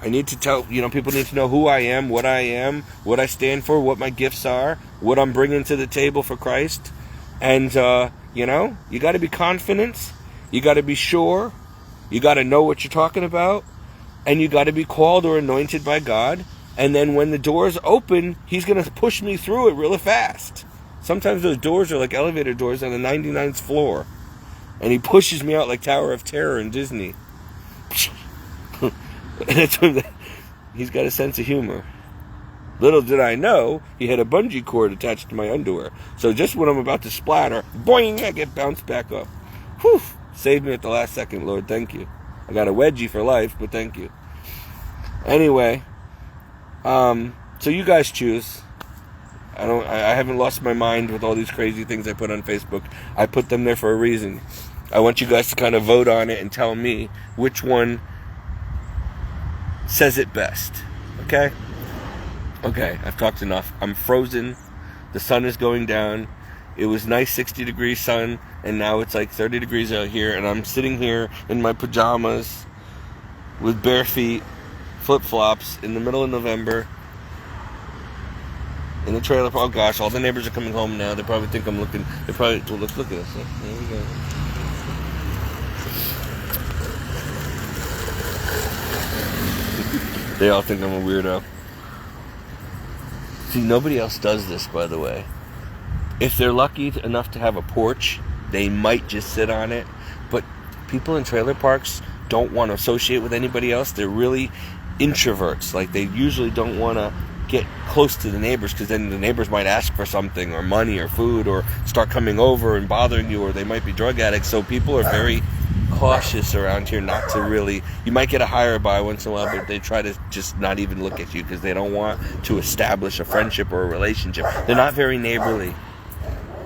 I need to tell, people need to know who I am, what I stand for, what my gifts are, what I'm bringing to the table for Christ. And, you got to be confident. You got to be sure. You got to know what you're talking about. And you got to be called or anointed by God. And then when the doors open, he's going to push me through it really fast. Sometimes those doors are like elevator doors on the 99th floor. And he pushes me out like Tower of Terror in Disney. He's got a sense of humor. Little did I know, he had a bungee cord attached to my underwear. So just when I'm about to splatter, boing, I get bounced back up. Whew! Saved me at the last second, Lord. Thank you. I got a wedgie for life, but thank you. Anyway, so you guys choose. I haven't lost my mind with all these crazy things I put on Facebook. I put them there for a reason. I want you guys to kind of vote on it and tell me which one says it best. Okay? Okay, I've talked enough. I'm frozen. The sun is going down. It was nice 60-degree sun, and now it's like 30 degrees out here, and I'm sitting here in my pajamas with bare feet, flip-flops, in the middle of November, in the trailer. Oh gosh, all the neighbors are coming home now. They probably think I'm looking. They probably, well, look at us. There we go. They all think I'm a weirdo. See, nobody else does this, by the way. If they're lucky enough to have a porch, they might just sit on it. But people in trailer parks don't want to associate with anybody else. They're really introverts. Like, they usually don't want to get close to the neighbors, because then the neighbors might ask for something, or money, or food, or start coming over and bothering you, or they might be drug addicts. So people are very cautious around here not to really. You might get a hire by once in a while, but they try to just not even look at you because they don't want to establish a friendship or a relationship. They're not very neighborly,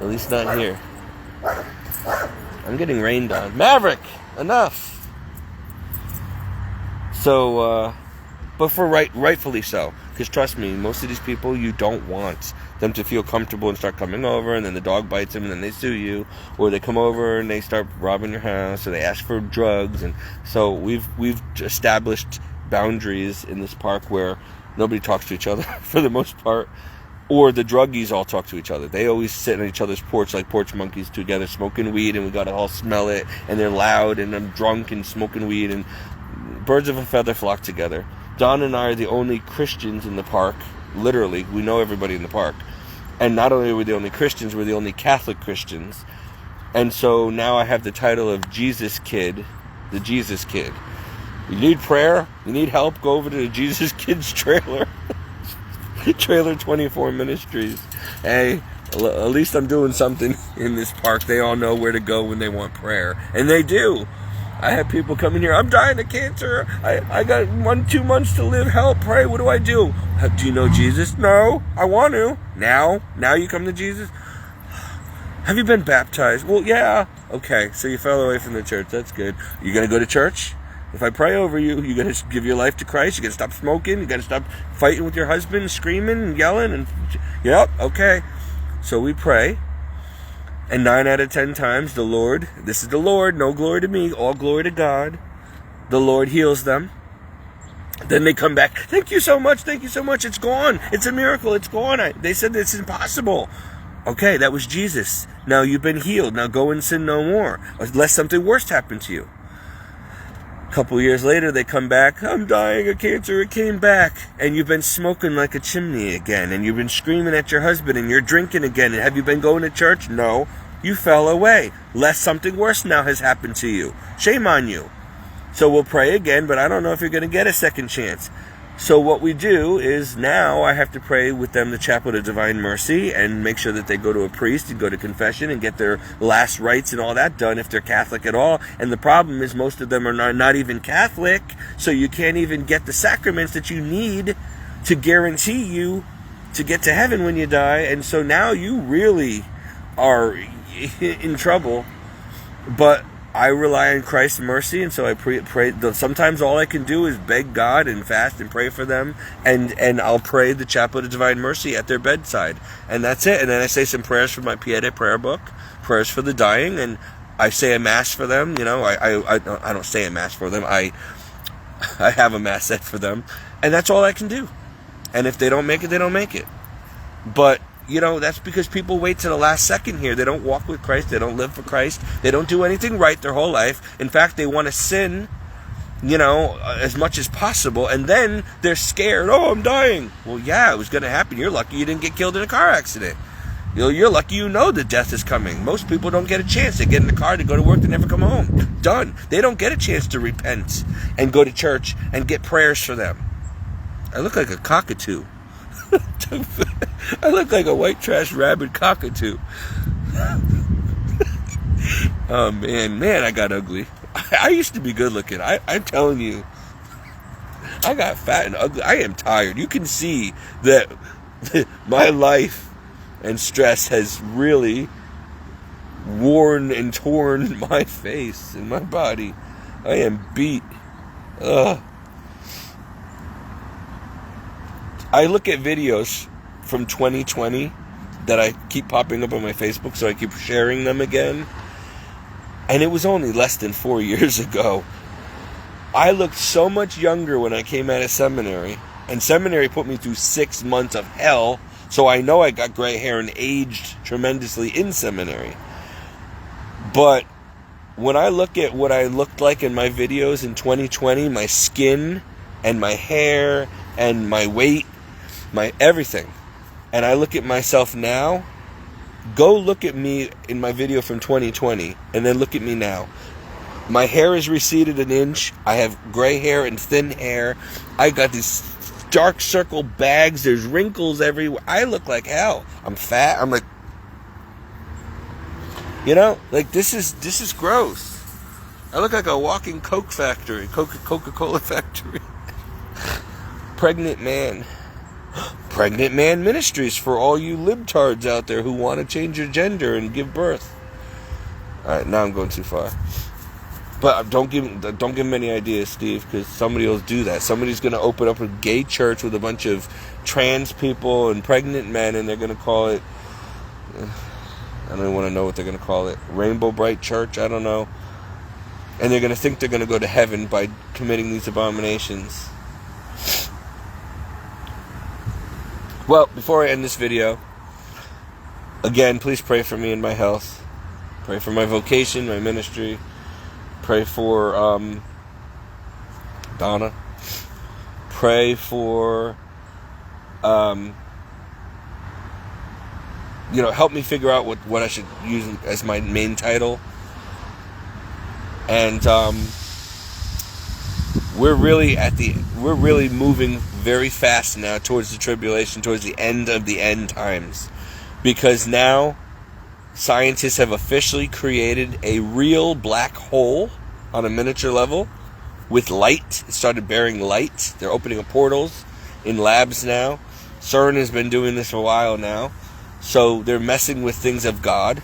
at least not here. I'm getting rained on. Maverick, enough. So, but for rightfully so, because trust me, most of these people, you don't want them to feel comfortable and start coming over, and then the dog bites them, and then they sue you, or they come over and they start robbing your house, or they ask for drugs. And so we've established boundaries in this park where nobody talks to each other for the most part, or the druggies all talk to each other. They always sit on each other's porch like porch monkeys together, smoking weed, and we gotta all smell it, and they're loud, and I'm drunk and smoking weed, and birds of a feather flock together. Don and I are the only Christians in the park. Literally, we know everybody in the park. And not only are we the only Christians, we're the only Catholic Christians. And so now I have the title of Jesus Kid, the Jesus Kid. You need prayer? You need help? Go over to the Jesus Kids trailer. Trailer 24 Ministries. Hey, at least I'm doing something in this park. They all know where to go when they want prayer. And they do. I have people coming here. I'm dying of cancer. I got 2 months to live. Help, pray. What do I do? Do you know Jesus? No, I want to. Now you come to Jesus? Have you been baptized? Well, yeah. Okay, so you fell away from the church. That's good. You going to go to church? If I pray over you, you got to give your life to Christ. You got to stop smoking. You got to stop fighting with your husband, screaming and yelling. And yep, okay. So we pray. And 9 out of 10 times, the Lord, this is the Lord, no glory to me, all glory to God. The Lord heals them. Then they come back, thank you so much, it's gone. It's a miracle, it's gone. They said it's impossible. Okay, that was Jesus. Now you've been healed. Now go and sin no more, unless something worse happened to you. A couple years later, they come back, I'm dying of cancer, it came back. And you've been smoking like a chimney again, and you've been screaming at your husband, and you're drinking again. And have you been going to church? No. You fell away. Lest something worse now has happened to you. Shame on you. So we'll pray again, but I don't know if you're going to get a second chance. So what we do is now I have to pray with them the Chaplet of Divine Mercy and make sure that they go to a priest and go to confession and get their last rites and all that done if they're Catholic at all. And the problem is most of them are not even Catholic, so you can't even get the sacraments that you need to guarantee you to get to heaven when you die. And so now you really are in trouble. But I rely on Christ's mercy, and so I pray. Sometimes all I can do is beg God and fast and pray for them, and I'll pray the Chaplet of Divine Mercy at their bedside, and that's it. And then I say some prayers from my Pieta prayer book, prayers for the dying, and I say a mass for them. You know, I don't say a mass for them. I have a mass set for them, and that's all I can do. And if they don't make it, they don't make it. But you know, that's because people wait to the last second here. They don't walk with Christ. They don't live for Christ. They don't do anything right their whole life. In fact, they want to sin, you know, as much as possible. And then they're scared. Oh, I'm dying. Well, yeah, it was going to happen. You're lucky you didn't get killed in a car accident. You're lucky you know that death is coming. Most people don't get a chance. They get in the car, they go to work, they never come home. Done. They don't get a chance to repent and go to church and get prayers for them. I look like a cockatoo. I look like a white trash rabid cockatoo. Oh man, I got ugly. I used to be good looking. I'm telling you, I got fat and ugly. I am tired. You can see that my life and stress has really worn and torn my face and my body. I am beat. Ugh. I look at videos from 2020 that I keep popping up on my Facebook, so I keep sharing them again. And it was only less than 4 years ago. I looked so much younger when I came out of seminary. And seminary put me through 6 months of hell, so I know I got gray hair and aged tremendously in seminary. But when I look at what I looked like in my videos in 2020, my skin and my hair and my weight, my everything, and I look at myself now, go look at me in my video from 2020 and then look at me now. My hair is receded an inch. I have gray hair and thin hair. I got these dark circle bags. There's wrinkles everywhere. I look like hell. I'm fat. I'm like, you know, like this is gross. I look like a walking Coke factory, Coca-Cola factory. Pregnant man. Pregnant Man Ministries for all you libtards out there who want to change your gender and give birth. Alright, now I'm going too far. But don't give him any ideas, Steve, because somebody will do that. Somebody's going to open up a gay church with a bunch of trans people and pregnant men, and they're going to call it, I don't even want to know what they're going to call it, Rainbow Bright Church, I don't know. And they're going to think they're going to go to heaven by committing these abominations. Well, before I end this video, again, please pray for me and my health. Pray for my vocation, my ministry. Pray for Donna. Pray for, help me figure out what I should use as my main title. And we're really moving very fast now towards the tribulation, towards the end of the end times. Because now scientists have officially created a real black hole on a miniature level with light. It started bearing light. They're opening up portals in labs now. CERN has been doing this for a while now. So they're messing with things of God.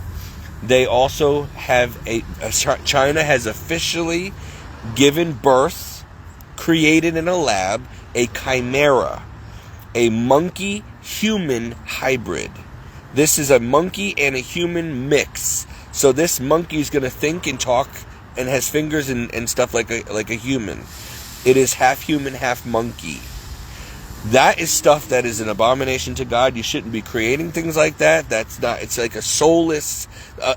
They also have China has officially given birth, created in a lab, a chimera, a monkey-human hybrid. This is a monkey and a human mix. So this monkey is going to think and talk and has fingers and stuff like a human. It is half human, half monkey. That is stuff that is an abomination to God. You shouldn't be creating things like that. That's not. It's like a soulless.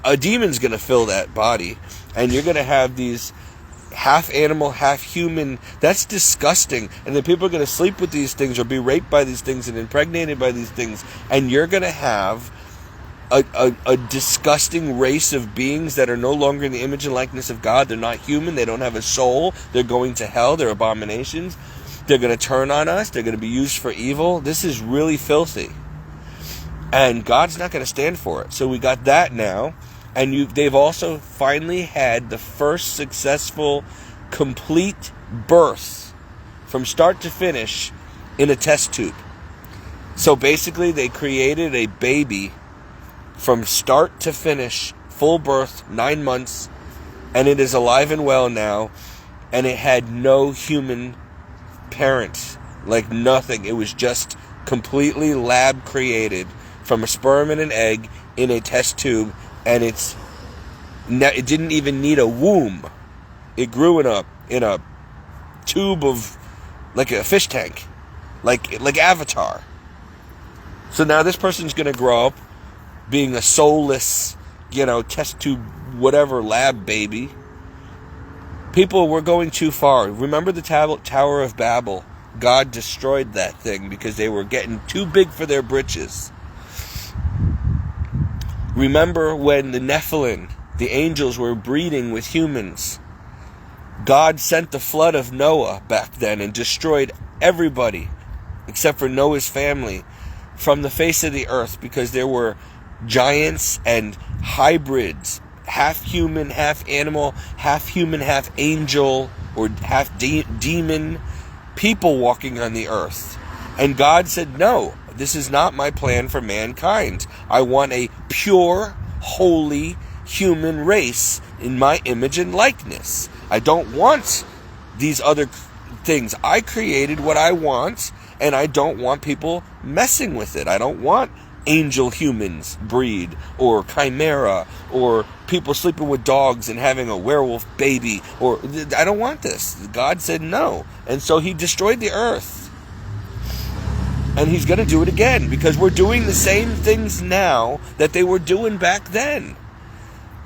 A demon's going to fill that body, and you're going to have these half animal, half human. That's disgusting. And then people are going to sleep with these things or be raped by these things and impregnated by these things, and you're going to have a disgusting race of beings that are no longer in the image and likeness of God. They're not human. They don't have a soul. They're going to hell. They're abominations. They're going to turn on us. They're going to be used for evil. This is really filthy. And God's not going to stand for it. So we got that now. And they've also finally had the first successful, complete birth from start to finish in a test tube. So basically they created a baby from start to finish, full birth, 9 months, and it is alive and well now, and it had no human parents, like nothing. It was just completely lab created from a sperm and an egg in a test tube, and it didn't even need a womb. It grew in a tube of, like a fish tank, like Avatar. So now this person's gonna grow up being a soulless, test tube, whatever, lab baby. People were going too far. Remember the Tower of Babel? God destroyed that thing because they were getting too big for their britches. Remember when the Nephilim, the angels, were breeding with humans? God sent the flood of Noah back then and destroyed everybody except for Noah's family from the face of the earth because there were giants and hybrids, half human, half animal, half human, half angel, or half demon people walking on the earth. And God said, no, this is not my plan for mankind. I want a pure, holy human race in my image and likeness. I don't want these other things. I created what I want, and I don't want people messing with it. I don't want angel humans breed, or chimera, or people sleeping with dogs and having a werewolf baby, or I don't want this. God said no, and so he destroyed the earth, and he's going to do it again because we're doing the same things now that they were doing back then.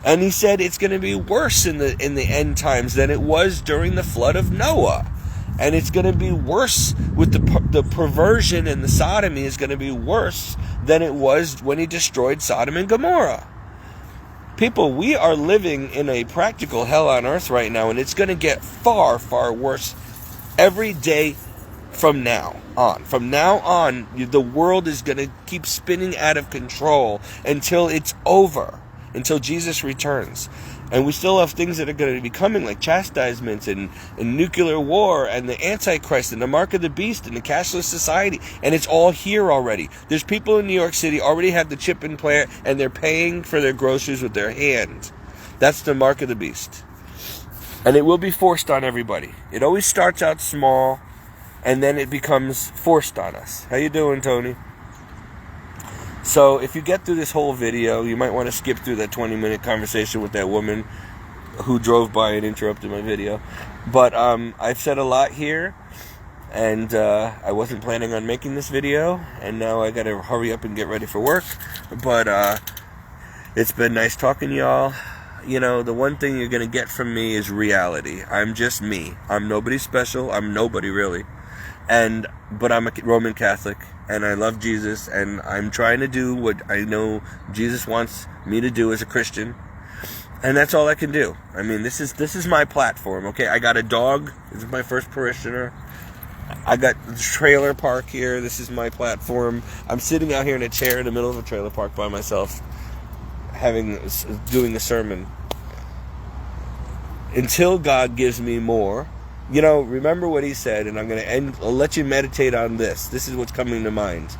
And he said it's going to be worse in the end times than it was during the flood of Noah. And it's going to be worse with the perversion, and the sodomy is going to be worse than it was when he destroyed Sodom and Gomorrah. People, we are living in a practical hell on earth right now, and it's going to get far, far worse every day from now on. From now on, the world is going to keep spinning out of control until it's over, until Jesus returns. And we still have things that are going to be coming, like chastisements and nuclear war and the Antichrist and the mark of the beast and the cashless society. And it's all here already. There's people in New York City already have the chip implant, and they're paying for their groceries with their hand. That's the mark of the beast. And it will be forced on everybody. It always starts out small, and then it becomes forced on us. How you doing, Tony? So if you get through this whole video, you might want to skip through that 20-minute conversation with that woman who drove by and interrupted my video. But I've said a lot here, and I wasn't planning on making this video, and now I got to hurry up and get ready for work. But it's been nice talking to y'all. The one thing you're going to get from me is reality. I'm just me. I'm nobody special. I'm nobody, really. But I'm a Roman Catholic, and I love Jesus, and I'm trying to do what I know Jesus wants me to do as a Christian, and that's all I can do. I mean, this is my platform, okay? I got a dog. This is my first parishioner. I got the trailer park here. This is my platform. I'm sitting out here in a chair in the middle of a trailer park by myself, doing a sermon. Until God gives me more. Remember what he said, and I'll let you meditate on this. This is what's coming to mind.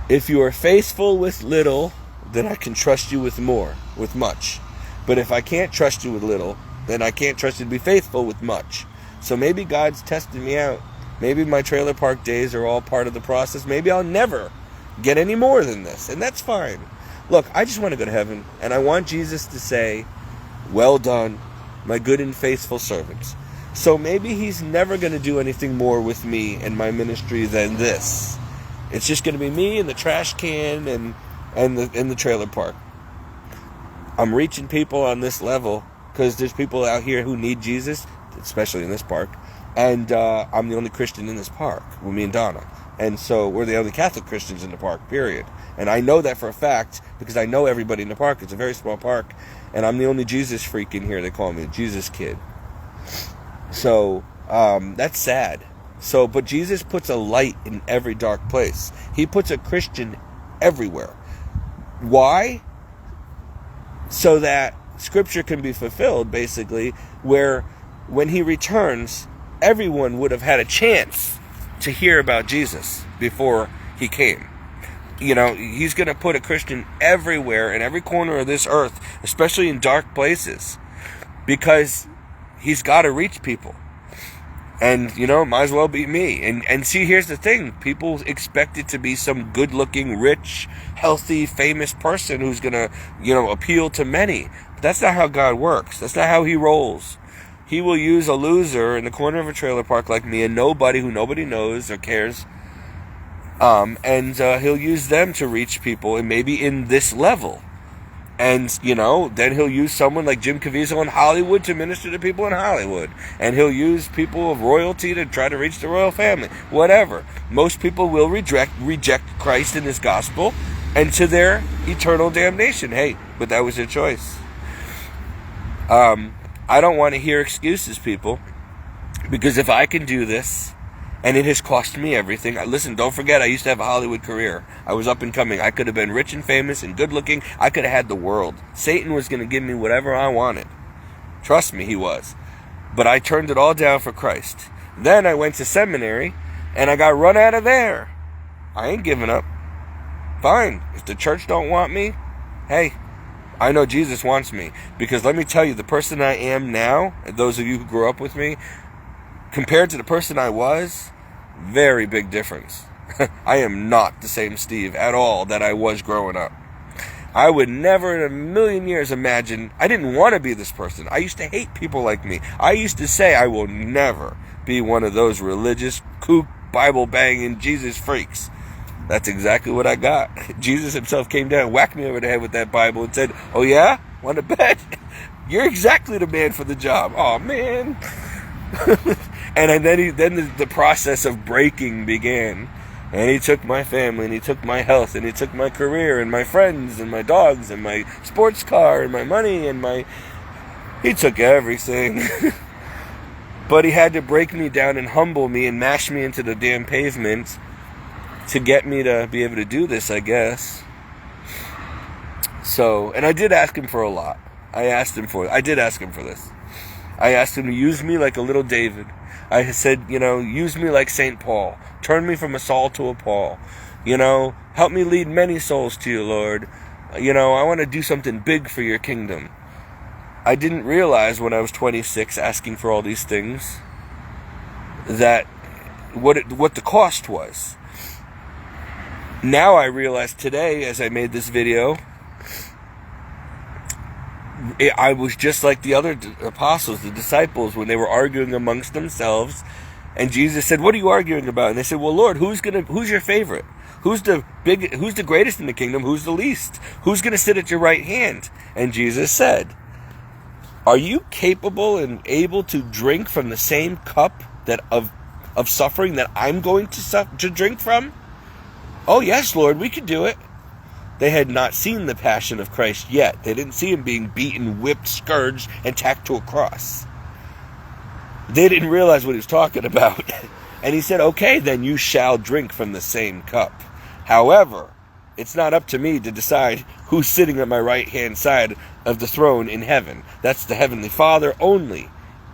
If you are faithful with little, then I can trust you with much. But if I can't trust you with little, then I can't trust you to be faithful with much. So maybe God's testing me out. Maybe my trailer park days are all part of the process. Maybe I'll never get any more than this, and that's fine. Look, I just want to go to heaven, and I want Jesus to say, well done, my good and faithful servants. So maybe he's never going to do anything more with me and my ministry than this. It's just going to be me and the trash can and the trailer park. I'm reaching people on this level because there's people out here who need Jesus, especially in this park. And I'm the only Christian in this park, with me and Donna. And so we're the only Catholic Christians in the park, period. And I know that for a fact because I know everybody in the park. It's a very small park. And I'm the only Jesus freak in here. They call me Jesus kid. So, that's sad. But Jesus puts a light in every dark place. He puts a Christian everywhere. Why? So that Scripture can be fulfilled, basically, where when he returns, everyone would have had a chance to hear about Jesus before he came. He's going to put a Christian everywhere, in every corner of this earth, especially in dark places. because he's got to reach people. And, might as well be me. And see, here's the thing. People expect it to be some good-looking, rich, healthy, famous person who's going to, appeal to many. But that's not how God works. That's not how he rolls. He will use a loser in the corner of a trailer park like me, and nobody who nobody knows or cares. And he'll use them to reach people, and maybe in this level. And, then he'll use someone like Jim Caviezel in Hollywood to minister to people in Hollywood. And he'll use people of royalty to try to reach the royal family. Whatever. Most people will reject Christ and his gospel and to their eternal damnation. Hey, but that was their choice. I don't want to hear excuses, people. Because if I can do this, and it has cost me everything. Listen, don't forget, I used to have a Hollywood career. I was up and coming. I could have been rich and famous and good looking. I could have had the world. Satan was going to give me whatever I wanted. Trust me, he was. But I turned it all down for Christ. Then I went to seminary, and I got run out of there. I ain't giving up. Fine. If the church don't want me, hey, I know Jesus wants me. Because let me tell you, the person I am now, and those of you who grew up with me, compared to the person I was, very big difference. I am not the same Steve at all that I was growing up. I would never in a million years imagine, I didn't want to be this person. I used to hate people like me. I used to say I will never be one of those religious, kook, Bible-banging Jesus freaks. That's exactly what I got. Jesus himself came down, whacked me over the head with that Bible and said, "Oh yeah? Want to bet? You're exactly the man for the job." Oh man. And then the process of breaking began. And he took my family, and he took my health, and he took my career, and my friends, and my dogs, and my sports car, and my money, and he took everything. But he had to break me down and humble me and mash me into the damn pavement to get me to be able to do this, I guess. So, and I did ask him for a lot. I did ask him for this. I asked him to use me like a little David. I said, use me like St. Paul. Turn me from a Saul to a Paul. Help me lead many souls to you, Lord. I want to do something big for your kingdom. I didn't realize when I was 26 asking for all these things that what the cost was. Now I realize today, as I made this video, I was just like the other apostles, the disciples, when they were arguing amongst themselves, and Jesus said, "What are you arguing about?" And they said, "Well, Lord, who's your favorite? Who's the greatest in the kingdom? Who's the least? Who's going to sit at your right hand?" And Jesus said, "Are you capable and able to drink from the same cup of suffering that I'm going to drink from?" "Oh, yes, Lord, we could do it." They had not seen the passion of Christ yet. They didn't see him being beaten, whipped, scourged, and tacked to a cross. They didn't realize what he was talking about. And he said, "Okay, then you shall drink from the same cup. However, it's not up to me to decide who's sitting at my right-hand side of the throne in heaven. That's the Heavenly Father only.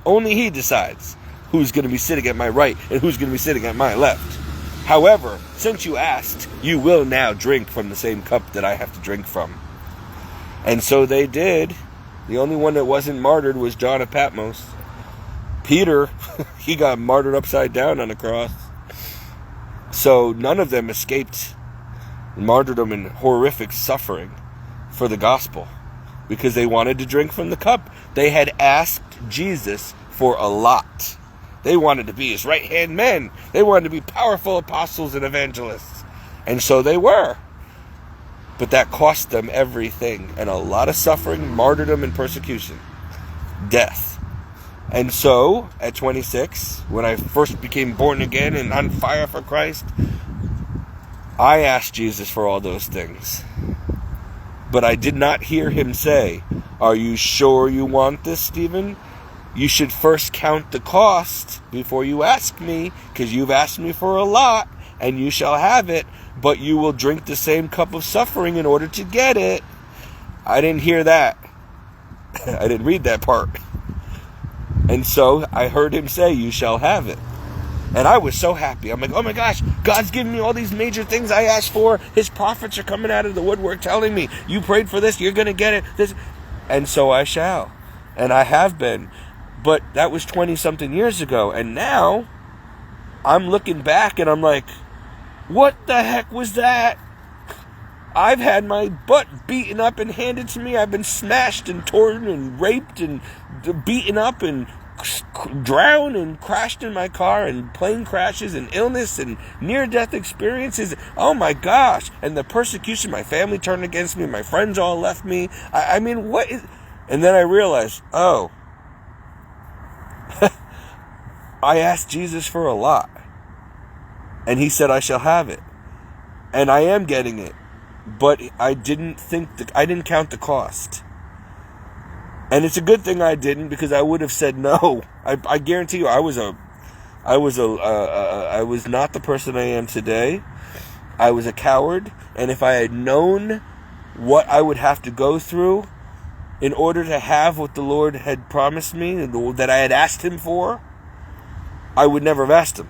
Only he decides who's going to be sitting at my right and who's going to be sitting at my left. However, since you asked, you will now drink from the same cup that I have to drink from." And so they did. The only one that wasn't martyred was John of Patmos. Peter, he got martyred upside down on the cross. So none of them escaped martyrdom and horrific suffering for the gospel because they wanted to drink from the cup. They had asked Jesus for a lot. They wanted to be his right-hand men. They wanted to be powerful apostles and evangelists. And so they were. But that cost them everything. And a lot of suffering, martyrdom, and persecution. Death. And so, at 26, when I first became born again and on fire for Christ, I asked Jesus for all those things. But I did not hear him say, "Are you sure you want this, Stephen? You should first count the cost before you ask me, because you've asked me for a lot, and you shall have it, but you will drink the same cup of suffering in order to get it." I didn't hear that. I didn't read that part. And so I heard him say, "You shall have it." And I was so happy. I'm like, oh my gosh, God's giving me all these major things I asked for. His prophets are coming out of the woodwork telling me, "You prayed for this, you're going to get it." And so I shall. And I have been. But that was 20-something years ago. And now, I'm looking back and I'm like, what the heck was that? I've had my butt beaten up and handed to me. I've been smashed and torn and raped and beaten up and drowned and crashed in my car, and plane crashes and illness and near-death experiences. Oh my gosh. And the persecution, my family turned against me, my friends all left me. I mean, what is... And then I realized, oh, I asked Jesus for a lot, and he said I shall have it, and I am getting it, but I didn't count the cost. And it's a good thing I didn't, because I would have said no. I guarantee you, I was not the person I am today. I was a coward, and if I had known what I would have to go through in order to have what the Lord had promised me, that I had asked him for, I would never have asked him.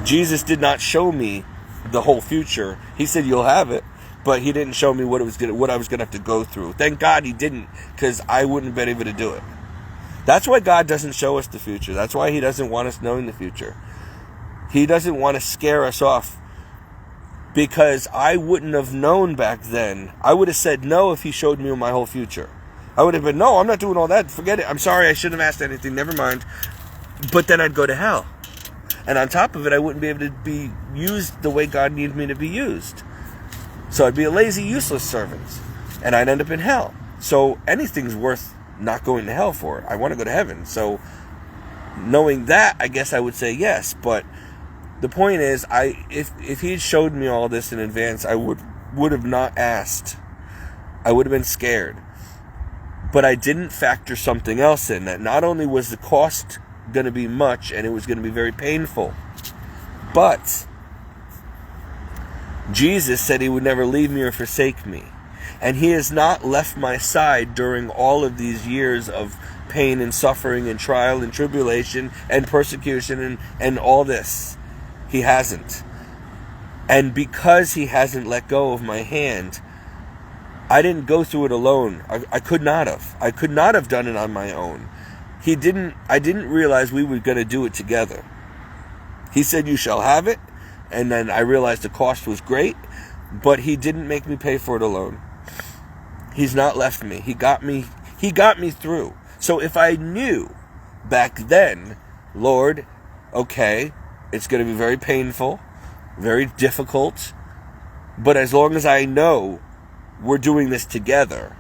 Jesus did not show me the whole future. He said, you'll have it. But he didn't show me what I was gonna have to go through. Thank God he didn't, because I wouldn't have been able to do it. That's why God doesn't show us the future. That's why he doesn't want us knowing the future. He doesn't want to scare us off, because I wouldn't have known back then. I would have said no if he showed me my whole future. I would have been, no, I'm not doing all that. Forget it. I'm sorry, I shouldn't have asked anything. Never mind. But then I'd go to hell. And on top of it, I wouldn't be able to be used the way God needed me to be used. So I'd be a lazy, useless servant, and I'd end up in hell. So anything's worth not going to hell for. I want to go to heaven. So knowing that, I guess I would say yes. But the point is, if he had showed me all this in advance, I would have not asked. I would have been scared. But I didn't factor something else in, that not only was the cost going to be much, and it was going to be very painful, but Jesus said he would never leave me or forsake me. And he has not left my side during all of these years of pain and suffering and trial and tribulation and persecution and all this. He hasn't. And because he hasn't let go of my hand, I didn't go through it alone. I could not have. I could not have done it on my own. I didn't realize we were going to do it together. He said, you shall have it. And then I realized the cost was great, but he didn't make me pay for it alone. He's not left me. He got me through. So if I knew back then, Lord, okay, it's going to be very painful, very difficult, but as long as I know we're doing this together,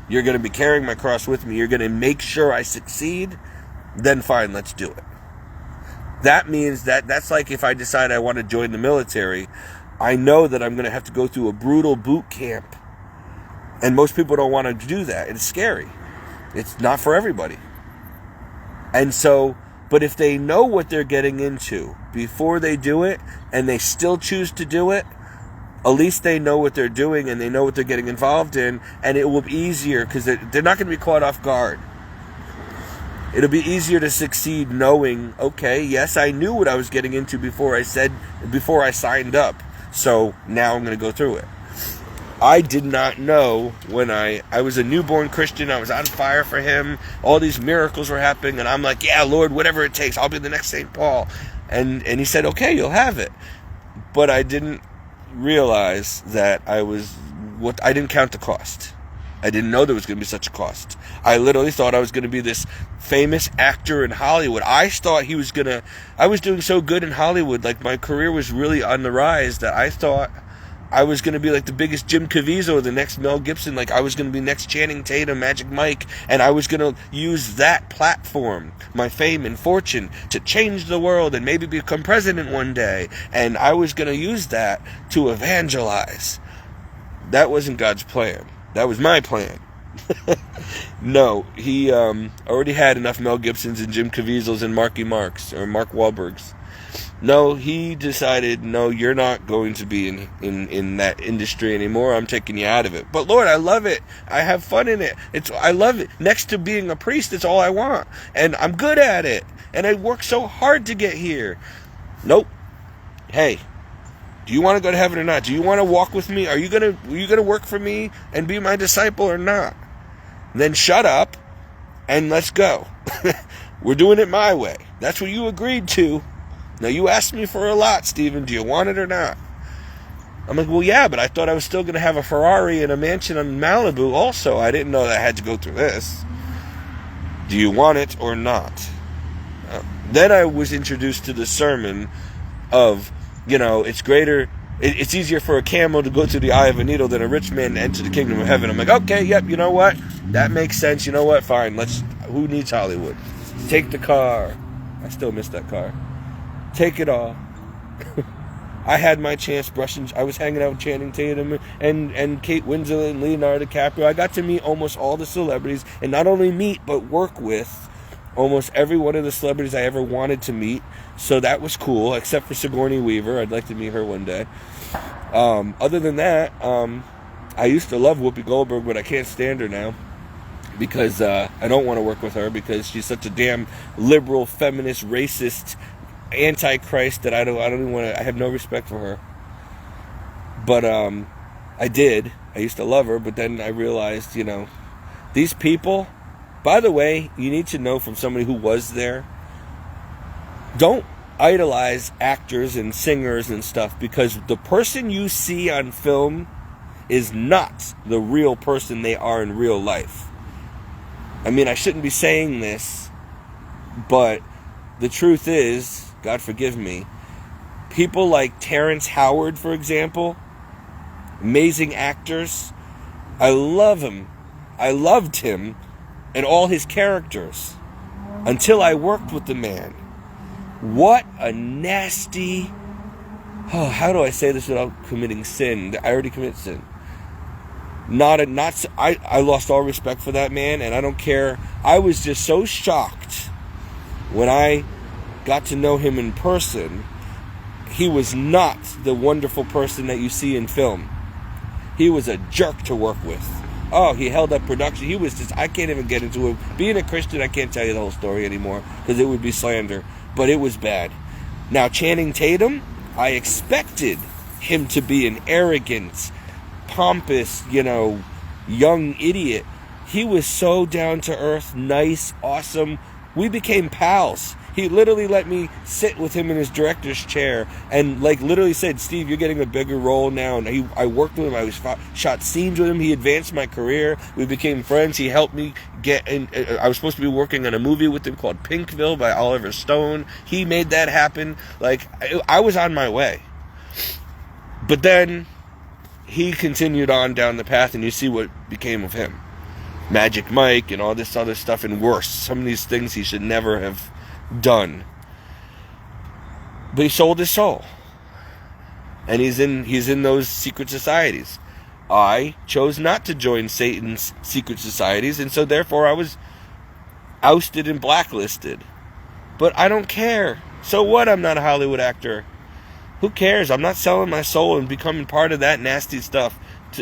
you're going to be carrying my cross with me, you're going to make sure I succeed, then fine, let's do it. That means that's like if I decide I want to join the military, I know that I'm going to have to go through a brutal boot camp. And most people don't want to do that. It's scary. It's not for everybody. And so, but if they know what they're getting into before they do it, and they still choose to do it, at least they know what they're doing and they know what they're getting involved in, and it will be easier because they're not going to be caught off guard. It'll be easier to succeed knowing, okay, yes, I knew what I was getting into before I signed up, so now I'm going to go through it. I did not know when I was a newborn Christian. I was on fire for him. All these miracles were happening, and I'm like, yeah, Lord, whatever it takes, I'll be the next St. Paul. And he said, okay, you'll have it. But I didn't realize that I didn't count the cost. I didn't know there was going to be such a cost. I literally thought I was going to be this famous actor in Hollywood. I thought I was doing so good in Hollywood, like my career was really on the rise, that I thought I was going to be like the biggest Jim Caviezel, the next Mel Gibson, like I was going to be next Channing Tatum, Magic Mike, and I was going to use that platform, my fame and fortune, to change the world and maybe become president one day, and I was going to use that to evangelize. That wasn't God's plan. That was my plan. No, he already had enough Mel Gibsons and Jim Caviezel's and Marky Marks or Mark Wahlbergs. No, he decided, no, you're not going to be in that industry anymore. I'm taking you out of it. But Lord, I love it. I have fun in it. I love it. Next to being a priest, it's all I want. And I'm good at it. And I worked so hard to get here. Nope. Hey, do you want to go to heaven or not? Do you want to walk with me? Are you gonna work for me and be my disciple or not? then shut up and let's go. We're doing it my way. That's what you agreed to. Now, you asked me for a lot, Stephen. Do you want it or not? I'm like, well, yeah, but I thought I was still going to have a Ferrari and a mansion in Malibu also. I didn't know that I had to go through this. Do you want it or not? Then I was introduced to the sermon of, it's easier for a camel to go through the eye of a needle than a rich man to enter the kingdom of heaven. I'm like, okay, yep, you know what? That makes sense. You know what? Fine. Who needs Hollywood? Take the car. I still miss that car. Take it all. I had my chance I was hanging out with Channing Tatum and Kate Winslet and Leonardo DiCaprio. I got to meet almost all the celebrities, and not only meet, but work with almost every one of the celebrities I ever wanted to meet. So that was cool, except for Sigourney Weaver. I'd like to meet her one day. Other than that, I used to love Whoopi Goldberg, but I can't stand her now because I don't want to work with her because she's such a damn liberal, feminist, racist antichrist that I don't even want to. I have no respect for her. But I used to love her, but then I realized, these people, by the way, you need to know from somebody who was there, don't idolize actors and singers and stuff, because the person you see on film is not the real person they are in real life. I mean, I shouldn't be saying this, but the truth is, God forgive me, people like Terrence Howard, for example, amazing actors, I love him. I loved him and all his characters until I worked with the man. What a nasty... how do I say this without committing sin? I already commit sin. I lost all respect for that man, and I don't care. I was just so shocked when I got to know him in person. He was not the wonderful person that you see in film. He was a jerk to work with. Oh, he held up production. He was just, I can't even get into it. Being a Christian, I can't tell you the whole story anymore because it would be slander. But it was bad. Now, Channing Tatum, I expected him to be an arrogant, pompous, young idiot. He was so down to earth, nice, awesome. We became pals. He literally let me sit with him in his director's chair and literally said, Steve, you're getting a bigger role now. And I worked with him. I shot scenes with him. He advanced my career. We became friends. He helped me get in. I was supposed to be working on a movie with him called Pinkville by Oliver Stone. He made that happen. I was on my way. But then he continued on down the path, and you see what became of him. Magic Mike and all this other stuff, and worse. Some of these things he should never have done. But he sold his soul. And he's in those secret societies. I chose not to join Satan's secret societies, and so therefore I was ousted and blacklisted. But I don't care. So what? I'm not a Hollywood actor. Who cares? I'm not selling my soul and becoming part of that nasty stuff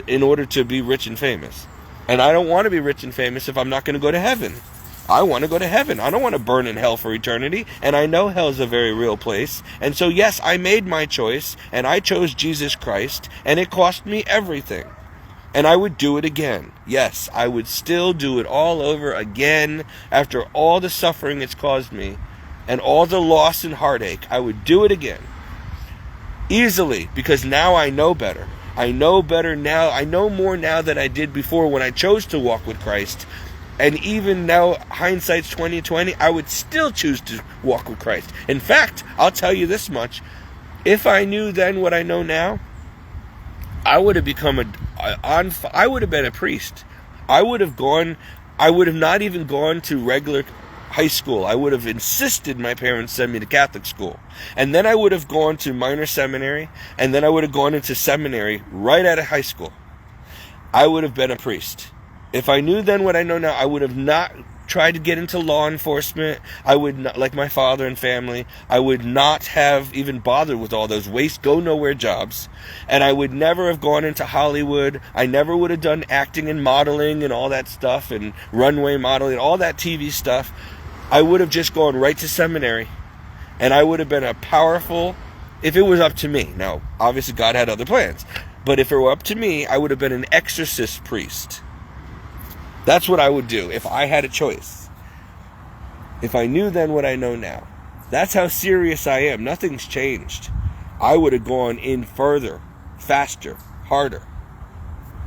in order to be rich and famous. And I don't want to be rich and famous if I'm not going to go to heaven. I want to go to heaven. I don't want to burn in hell for eternity. And I know hell's a very real place. And so, yes, I made my choice. And I chose Jesus Christ. And it cost me everything. And I would do it again. Yes, I would still do it all over again after all the suffering it's caused me. And all the loss and heartache. I would do it again. Easily. Because now I know better. I know better now. I know more now than I did before when I chose to walk with Christ. And even now, hindsight's 20/20, I would still choose to walk with Christ. In fact, I'll tell you this much. If I knew then what I know now, I would have I would have been a priest. I would have not even gone to regular high school. I would have insisted my parents send me to Catholic school. And then I would have gone to minor seminary, and then I would have gone into seminary right out of high school. I would have been a priest. If I knew then what I know now, I would have not tried to get into law enforcement. I would not, like my father and family, I would not have even bothered with all those go-nowhere jobs. And I would never have gone into Hollywood. I never would have done acting and modeling and all that stuff and runway modeling, all that TV stuff. I would have just gone right to seminary. And I would have been a powerful, if it was up to me. Now, obviously God had other plans. But if it were up to me, I would have been an exorcist priest. That's what I would do if I had a choice. If I knew then what I know now. That's how serious I am. Nothing's changed. I would have gone in further, faster, harder.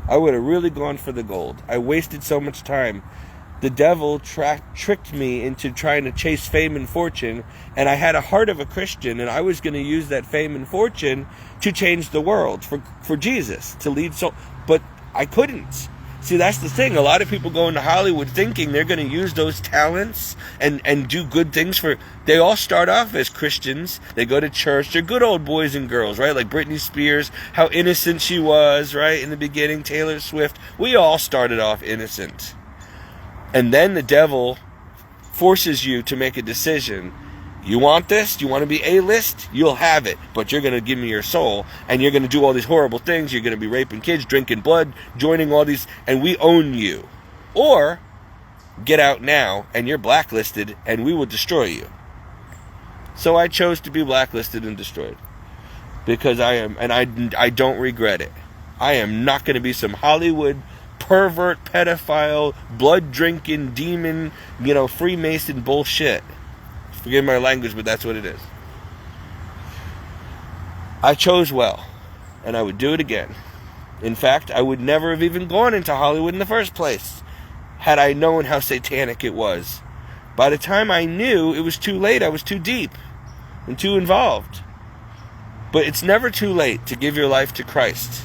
I would have really gone for the gold. I wasted so much time. The devil tricked me into trying to chase fame and fortune, and I had a heart of a Christian, and I was going to use that fame and fortune to change the world for Jesus, to lead soul. But I couldn't. See, that's the thing. A lot of people go into Hollywood thinking they're going to use those talents and do good things for... They all start off as Christians. They go to church. They're good old boys and girls, right? Like Britney Spears, how innocent she was, right? In the beginning, Taylor Swift. We all started off innocent. And then the devil forces you to make a decision. You want this? You want to be A-list? You'll have it. But you're going to give me your soul. And you're going to do all these horrible things. You're going to be raping kids, drinking blood, joining all these. And we own you. Or get out now and you're blacklisted and we will destroy you. So I chose to be blacklisted and destroyed. Because I am. And I don't regret it. I am not going to be some Hollywood pervert, pedophile, blood-drinking, demon, Freemason bullshit. Forgive my language, but that's what it is. I chose well, and I would do it again. In fact, I would never have even gone into Hollywood in the first place, had I known how satanic it was. By the time I knew, it was too late. I was too deep and too involved. But it's never too late to give your life to Christ,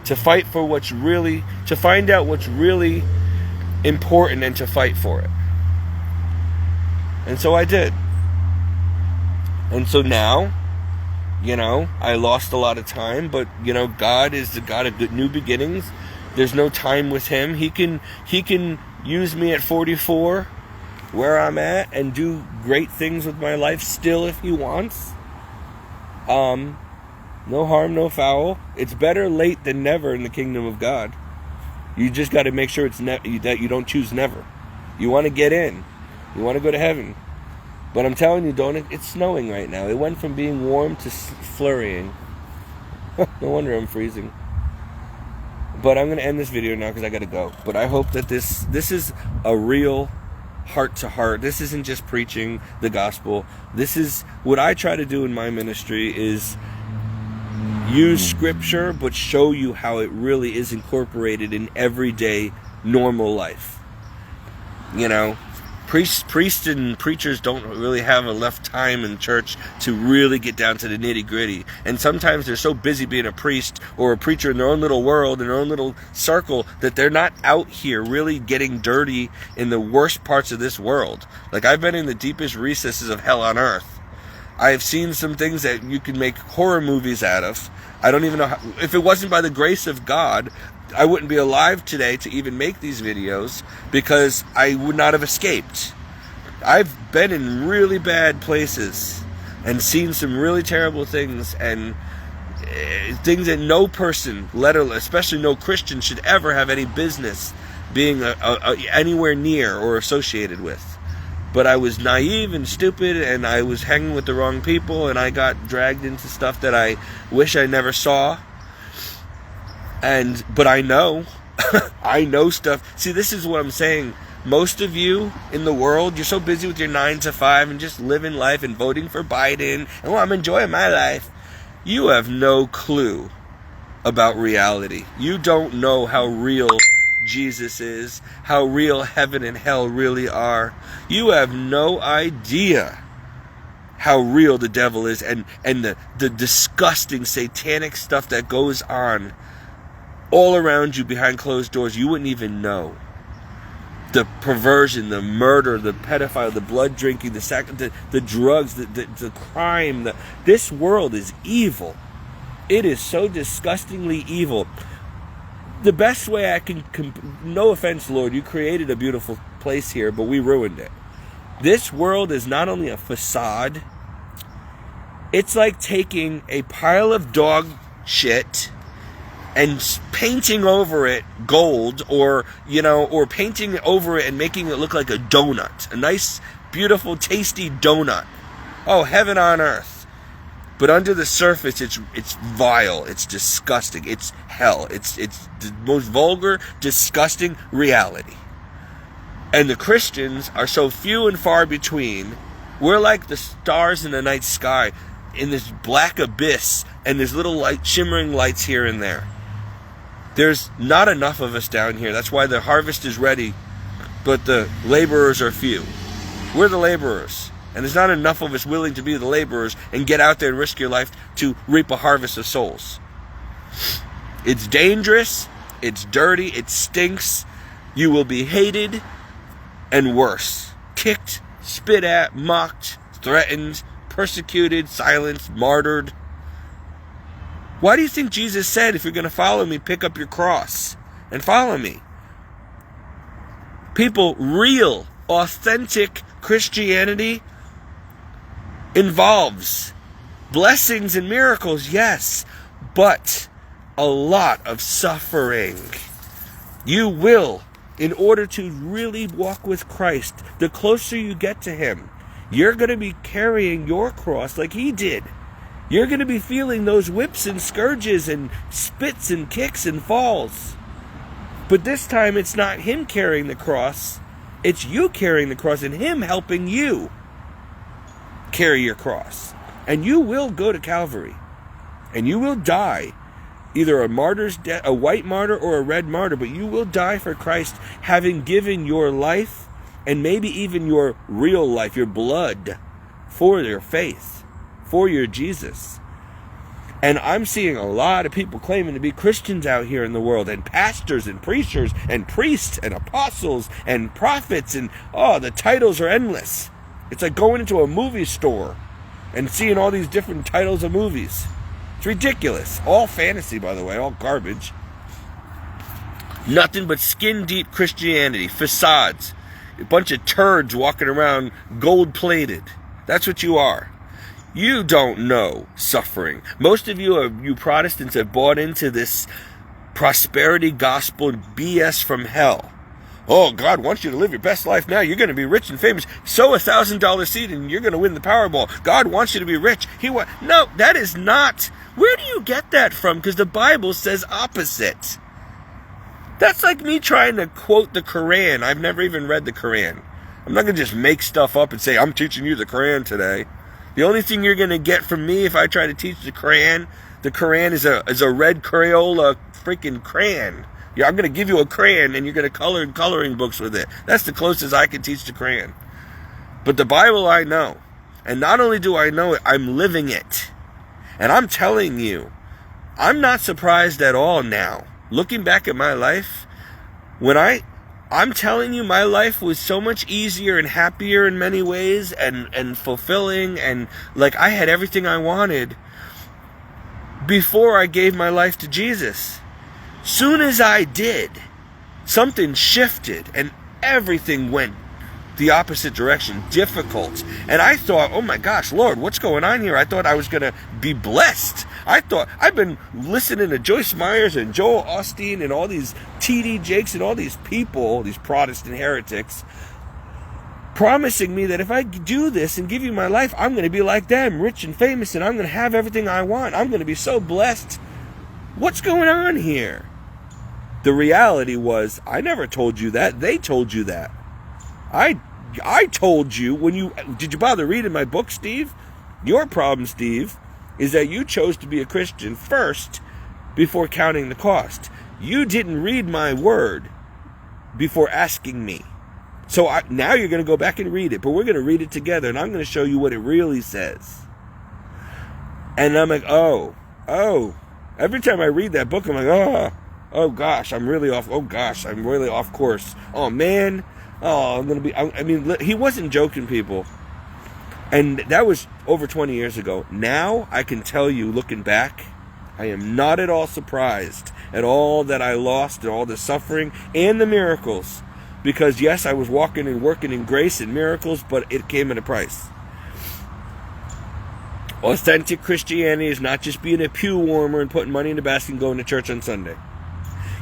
to fight for to find out what's really important and to fight for it. And so I did. And so now, I lost a lot of time, but, God is the God of new beginnings. There's no time with Him. He can use me at 44, where I'm at, and do great things with my life still if He wants. No harm, no foul. It's better late than never in the kingdom of God. You just got to make sure that you don't choose never. You want to get in. You want to go to heaven. But I'm telling you, it's snowing right now. It went from being warm to flurrying. No wonder I'm freezing. But I'm going to end this video now because I got to go. But I hope that this is a real heart-to-heart. This isn't just preaching the gospel. This is what I try to do in my ministry is use scripture, but show you how it really is incorporated in everyday normal life. Priests and preachers don't really have enough time in church to really get down to the nitty-gritty. And sometimes they're so busy being a priest or a preacher in their own little world, in their own little circle, that they're not out here really getting dirty in the worst parts of this world. Like, I've been in the deepest recesses of hell on earth. I've seen some things that you can make horror movies out of. I don't even know how, if it wasn't by the grace of God, I wouldn't be alive today to even make these videos because I would not have escaped. I've been in really bad places and seen some really terrible things and things that no person, especially no Christian, should ever have any business being anywhere near or associated with. But I was naive and stupid, and I was hanging with the wrong people, and I got dragged into stuff that I wish I never saw. But I know. I know stuff. See, this is what I'm saying. Most of you in the world, you're so busy with your 9 to 5 and just living life and voting for Biden. And I'm enjoying my life. You have no clue about reality. You don't know how real Jesus is, how real heaven and hell really are. You have no idea how real the devil is and the disgusting satanic stuff that goes on all around you behind closed doors. You wouldn't even know. The perversion, the murder, the pedophile, the blood drinking, the drugs, the crime. This world is evil. It is so disgustingly evil. The best way I can, no offense, Lord, you created a beautiful place here, but we ruined it. This world is not only a facade, it's like taking a pile of dog shit and painting over it gold, or painting over it and making it look like a donut, a nice, beautiful, tasty donut. Oh, heaven on earth. But under the surface, it's vile, it's disgusting, it's hell, it's the most vulgar, disgusting reality. And the Christians are so few and far between. We're like the stars in the night sky in this black abyss, and there's little light, shimmering lights here and there. There's not enough of us down here. That's why the harvest is ready, but the laborers are few. We're the laborers, and there's not enough of us willing to be the laborers and get out there and risk your life to reap a harvest of souls. It's dangerous, it's dirty, it stinks. You will be hated and worse. Kicked, spit at, mocked, threatened, persecuted, silenced, martyred. Why do you think Jesus said, if you're going to follow me, pick up your cross and follow me? People, real, authentic Christianity involves blessings and miracles, yes, but a lot of suffering. You will, in order to really walk with Christ, the closer you get to Him, you're going to be carrying your cross like He did. You're going to be feeling those whips and scourges and spits and kicks and falls. But this time it's not Him carrying the cross, it's you carrying the cross and Him helping you carry your cross. And you will go to Calvary. And you will die. Either a martyr's death, a white martyr or a red martyr, but you will die for Christ, having given your life and maybe even your real life, your blood, for your faith, for your Jesus. And I'm seeing a lot of people claiming to be Christians out here in the world, and pastors and preachers and priests and apostles and prophets, and the titles are endless. It's like going into a movie store and seeing all these different titles of movies. It's ridiculous. All fantasy, by the way, all garbage. Nothing but skin-deep Christianity, facades, a bunch of turds walking around gold-plated. That's what you are. You don't know suffering. Most of you Protestants have bought into this prosperity gospel BS from hell. Oh, God wants you to live your best life now. You're going to be rich and famous. Sow $1,000 seed and you're going to win the Powerball. God wants you to be rich. No, that is not. Where do you get that from? Because the Bible says opposite. That's like me trying to quote the Quran. I've never even read the Quran. I'm not going to just make stuff up and say, I'm teaching you the Quran today. The only thing you're going to get from me if I try to teach the Quran is a red Crayola freaking crayon. Yeah, I'm going to give you a crayon and you're going to color in coloring books with it. That's the closest I can teach the Quran. But the Bible I know. And not only do I know it, I'm living it. And I'm telling you, I'm not surprised at all now. Looking back at my life, I'm telling you, my life was so much easier and happier in many ways and fulfilling, and like I had everything I wanted before I gave my life to Jesus. Soon as I did, something shifted and everything went the opposite direction, difficult. And I thought, oh my gosh, Lord, what's going on here? I thought I was going to be blessed. I've been listening to Joyce Myers and Joel Osteen and all these T.D. Jakes and all these people, these Protestant heretics, promising me that if I do this and give you my life, I'm going to be like them, rich and famous, and I'm going to have everything I want. I'm going to be so blessed. What's going on here? The reality was, I never told you that. They told you that. I told you did you bother reading my book, Steve? Your problem, Steve, is that you chose to be a Christian first before counting the cost. You didn't read my word before asking me. So now you're going to go back and read it, but we're going to read it together, and I'm going to show you what it really says. And I'm like, oh. Every time I read that book, I'm like, oh gosh, I'm really off. Oh gosh, I'm really off course. Oh man. Oh, I'm going to be... I mean, he wasn't joking, people. And that was over 20 years ago. Now, I can tell you, looking back, I am not at all surprised at all that I lost and all the suffering and the miracles. Because, yes, I was walking and working in grace and miracles, but it came at a price. Authentic Christianity is not just being a pew warmer and putting money in the basket and going to church on Sunday.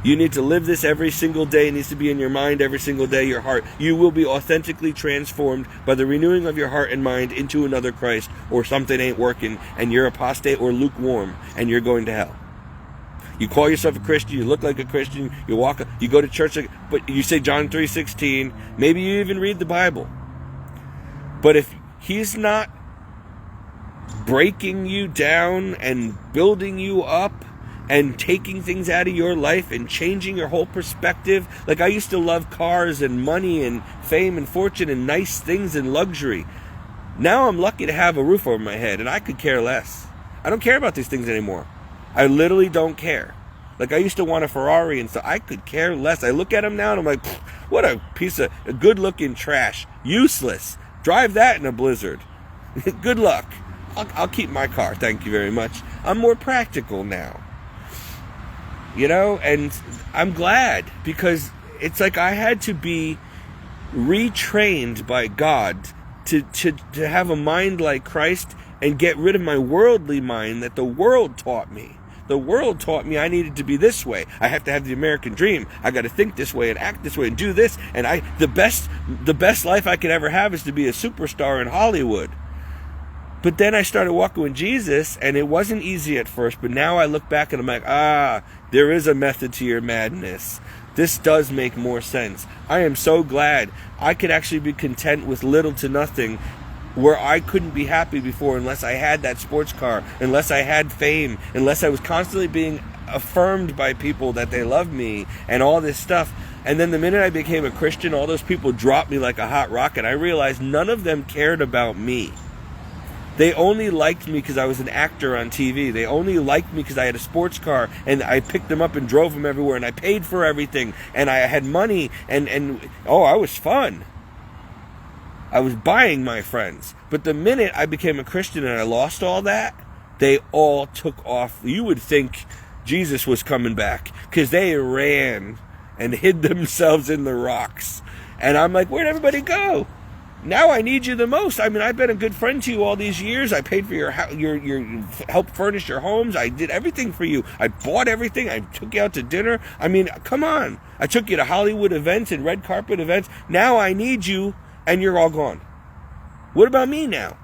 You need to live this every single day. It needs to be in your mind every single day, your heart. You will be authentically transformed by the renewing of your heart and mind into another Christ, or something ain't working and you're apostate or lukewarm and you're going to hell. You call yourself a Christian, you look like a Christian, you go to church, but you say John 3:16, maybe you even read the Bible. But if he's not breaking you down and building you up and taking things out of your life and changing your whole perspective, like I used to love cars and money and fame and fortune and nice things and luxury. Now I'm lucky to have a roof over my head, and I could care less. I don't care about these things anymore. I literally don't care. Like I used to want a Ferrari and stuff. I could care less. I look at them now and I'm like, what a piece of good-looking trash. Useless. Drive that in a blizzard. Good luck. I'll keep my car, thank you very much. I'm more practical now. You know, and I'm glad, because it's like I had to be retrained by God to have a mind like Christ and get rid of my worldly mind that the world taught me. The world taught me I needed to be this way. I have to have the American dream. I got to think this way and act this way and do this. And the best life I could ever have is to be a superstar in Hollywood. But then I started walking with Jesus, and it wasn't easy at first. But now I look back and I'm like, there is a method to your madness. This does make more sense. I am so glad I could actually be content with little to nothing, where I couldn't be happy before unless I had that sports car, unless I had fame, unless I was constantly being affirmed by people that they love me and all this stuff. And then the minute I became a Christian, all those people dropped me like a hot rocket. I realized none of them cared about me. They only liked me because I was an actor on TV. They only liked me because I had a sports car and I picked them up and drove them everywhere and I paid for everything and I had money and I was fun. I was buying my friends. But the minute I became a Christian and I lost all that, they all took off. You would think Jesus was coming back, because they ran and hid themselves in the rocks. And I'm like, where'd everybody go? Now I need you the most. I mean, I've been a good friend to you all these years. I paid for your helped furnish your homes. I did everything for you. I bought everything. I took you out to dinner. I mean, come on. I took you to Hollywood events and red carpet events. Now I need you, and you're all gone. What about me now?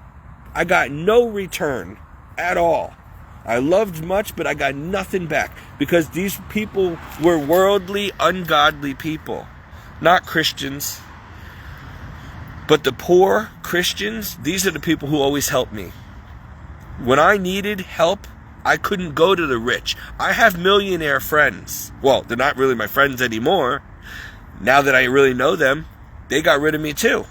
I got no return at all. I loved much, but I got nothing back, because these people were worldly, ungodly people, not Christians. But the poor Christians, these are the people who always help me. When I needed help, I couldn't go to the rich. I have millionaire friends. Well, they're not really my friends anymore. Now that I really know them, they got rid of me too.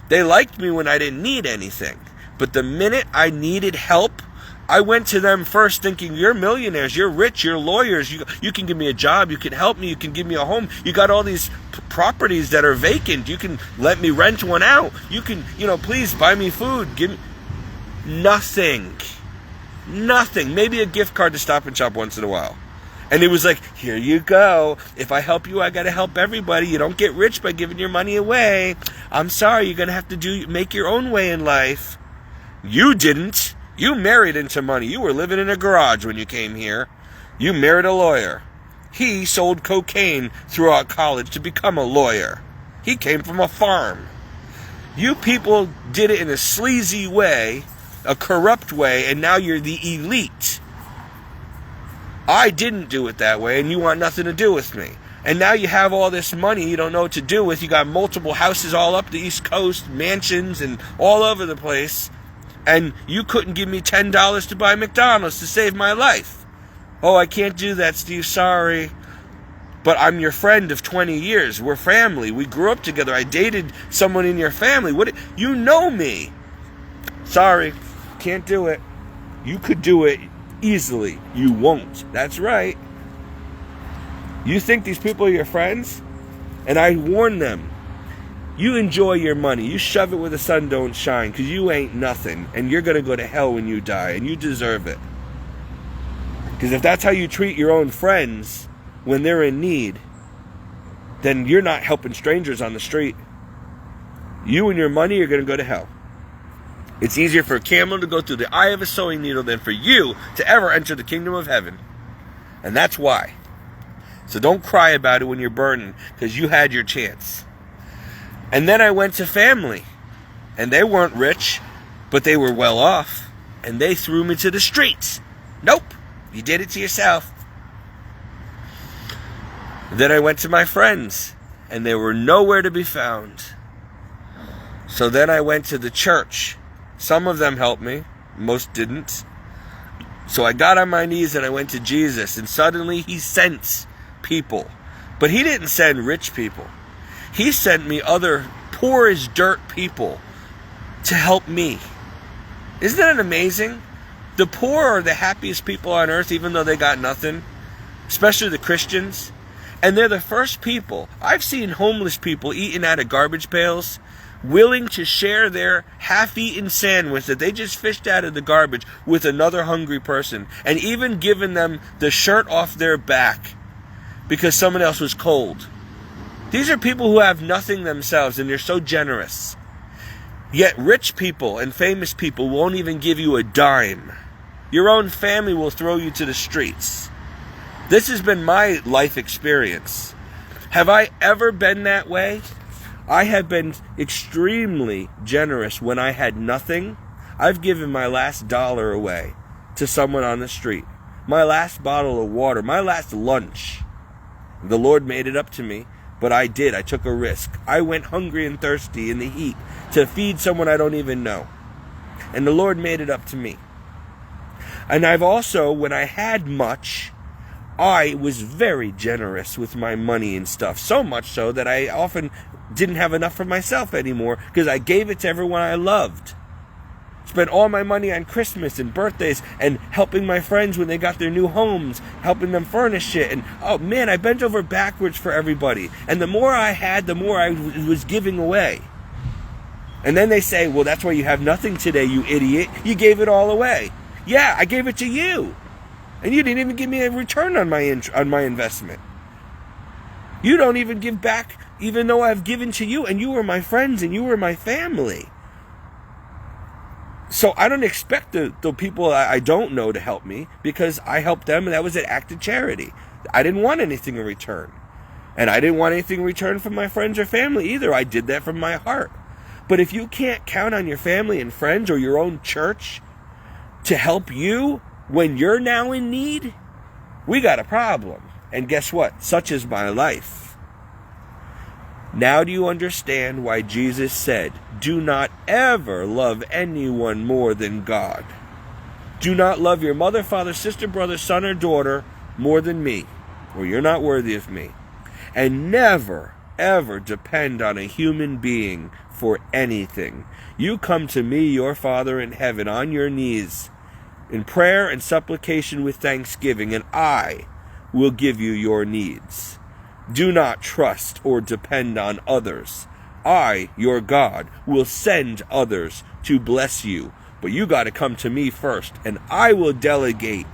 They liked me when I didn't need anything. But the minute I needed help, I went to them first, thinking, you're millionaires, you're rich, you're lawyers, you can give me a job, you can help me, you can give me a home, you got all these properties that are vacant, you can let me rent one out, you can, please buy me food, give me... Nothing. Maybe a gift card to Stop and Shop once in a while. And it was like, here you go. If I help you, I got to help everybody. You don't get rich by giving your money away. I'm sorry, you're going to have to make your own way in life. You didn't. You married into money. You were living in a garage when you came here. You married a lawyer. He sold cocaine throughout college to become a lawyer. He came from a farm. You people did it in a sleazy way, a corrupt way, and now you're the elite. I didn't do it that way, and you want nothing to do with me. And now you have all this money you don't know what to do with. You got multiple houses all up the East Coast, mansions, and all over the place. And you couldn't give me $10 to buy McDonald's to save my life. Oh, I can't do that, Steve. Sorry. But I'm your friend of 20 years. We're family. We grew up together. I dated someone in your family. You know me. Sorry. Can't do it. You could do it easily. You won't. That's right. You think these people are your friends? And I warn them. You enjoy your money. You shove it where the sun don't shine, because you ain't nothing. And you're going to go to hell when you die. And you deserve it. Because if that's how you treat your own friends when they're in need, then you're not helping strangers on the street. You and your money are going to go to hell. It's easier for a camel to go through the eye of a sewing needle than for you to ever enter the kingdom of heaven. And that's why. So don't cry about it when you're burning, because you had your chance. And then I went to family. And they weren't rich, but they were well off. And they threw me to the streets. Nope. You did it to yourself. Then I went to my friends, and they were nowhere to be found. So then I went to the church. Some of them helped me, most didn't. So I got on my knees and I went to Jesus, and suddenly he sent people. But he didn't send rich people. He sent me other poor as dirt people to help me. Isn't that amazing? The poor are the happiest people on earth, even though they got nothing, especially the Christians. And they're the first people. I've seen homeless people eating out of garbage pails, willing to share their half-eaten sandwich that they just fished out of the garbage with another hungry person, and even giving them the shirt off their back because someone else was cold. These are people who have nothing themselves, and they're so generous. Yet rich people and famous people won't even give you a dime. Your own family will throw you to the streets. This has been my life experience. Have I ever been that way? I have been extremely generous when I had nothing. I've given my last dollar away to someone on the street. My last bottle of water, my last lunch. The Lord made it up to me, but I did. I took a risk. I went hungry and thirsty in the heat to feed someone I don't even know. And the Lord made it up to me. And I've also, when I had much, I was very generous with my money and stuff. So much so that I often didn't have enough for myself anymore because I gave it to everyone I loved. Spent all my money on Christmas and birthdays and helping my friends when they got their new homes, helping them furnish it. And oh man, I bent over backwards for everybody. And the more I had, the more I was giving away. And then they say, well, that's why you have nothing today, you idiot. You gave it all away. Yeah, I gave it to you. And you didn't even give me a return on my investment. You don't even give back, even though I've given to you, and you were my friends and you were my family. So I don't expect the people I don't know to help me, because I helped them, and that was an act of charity. I didn't want anything in return. And I didn't want anything in return from my friends or family either. I did that from my heart. But if you can't count on your family and friends or your own church to help you when you're now in need, we got a problem. And guess what? Such is my life. Now do you understand why Jesus said, do not ever love anyone more than God? Do not love your mother, father, sister, brother, son, or daughter more than me, or you're not worthy of me. And never, ever depend on a human being for anything. You come to me, your Father in heaven, on your knees, in prayer and supplication with thanksgiving, and I will give you your needs. Do not trust or depend on others. I, your God, will send others to bless you, but you got to come to me first, and I will delegate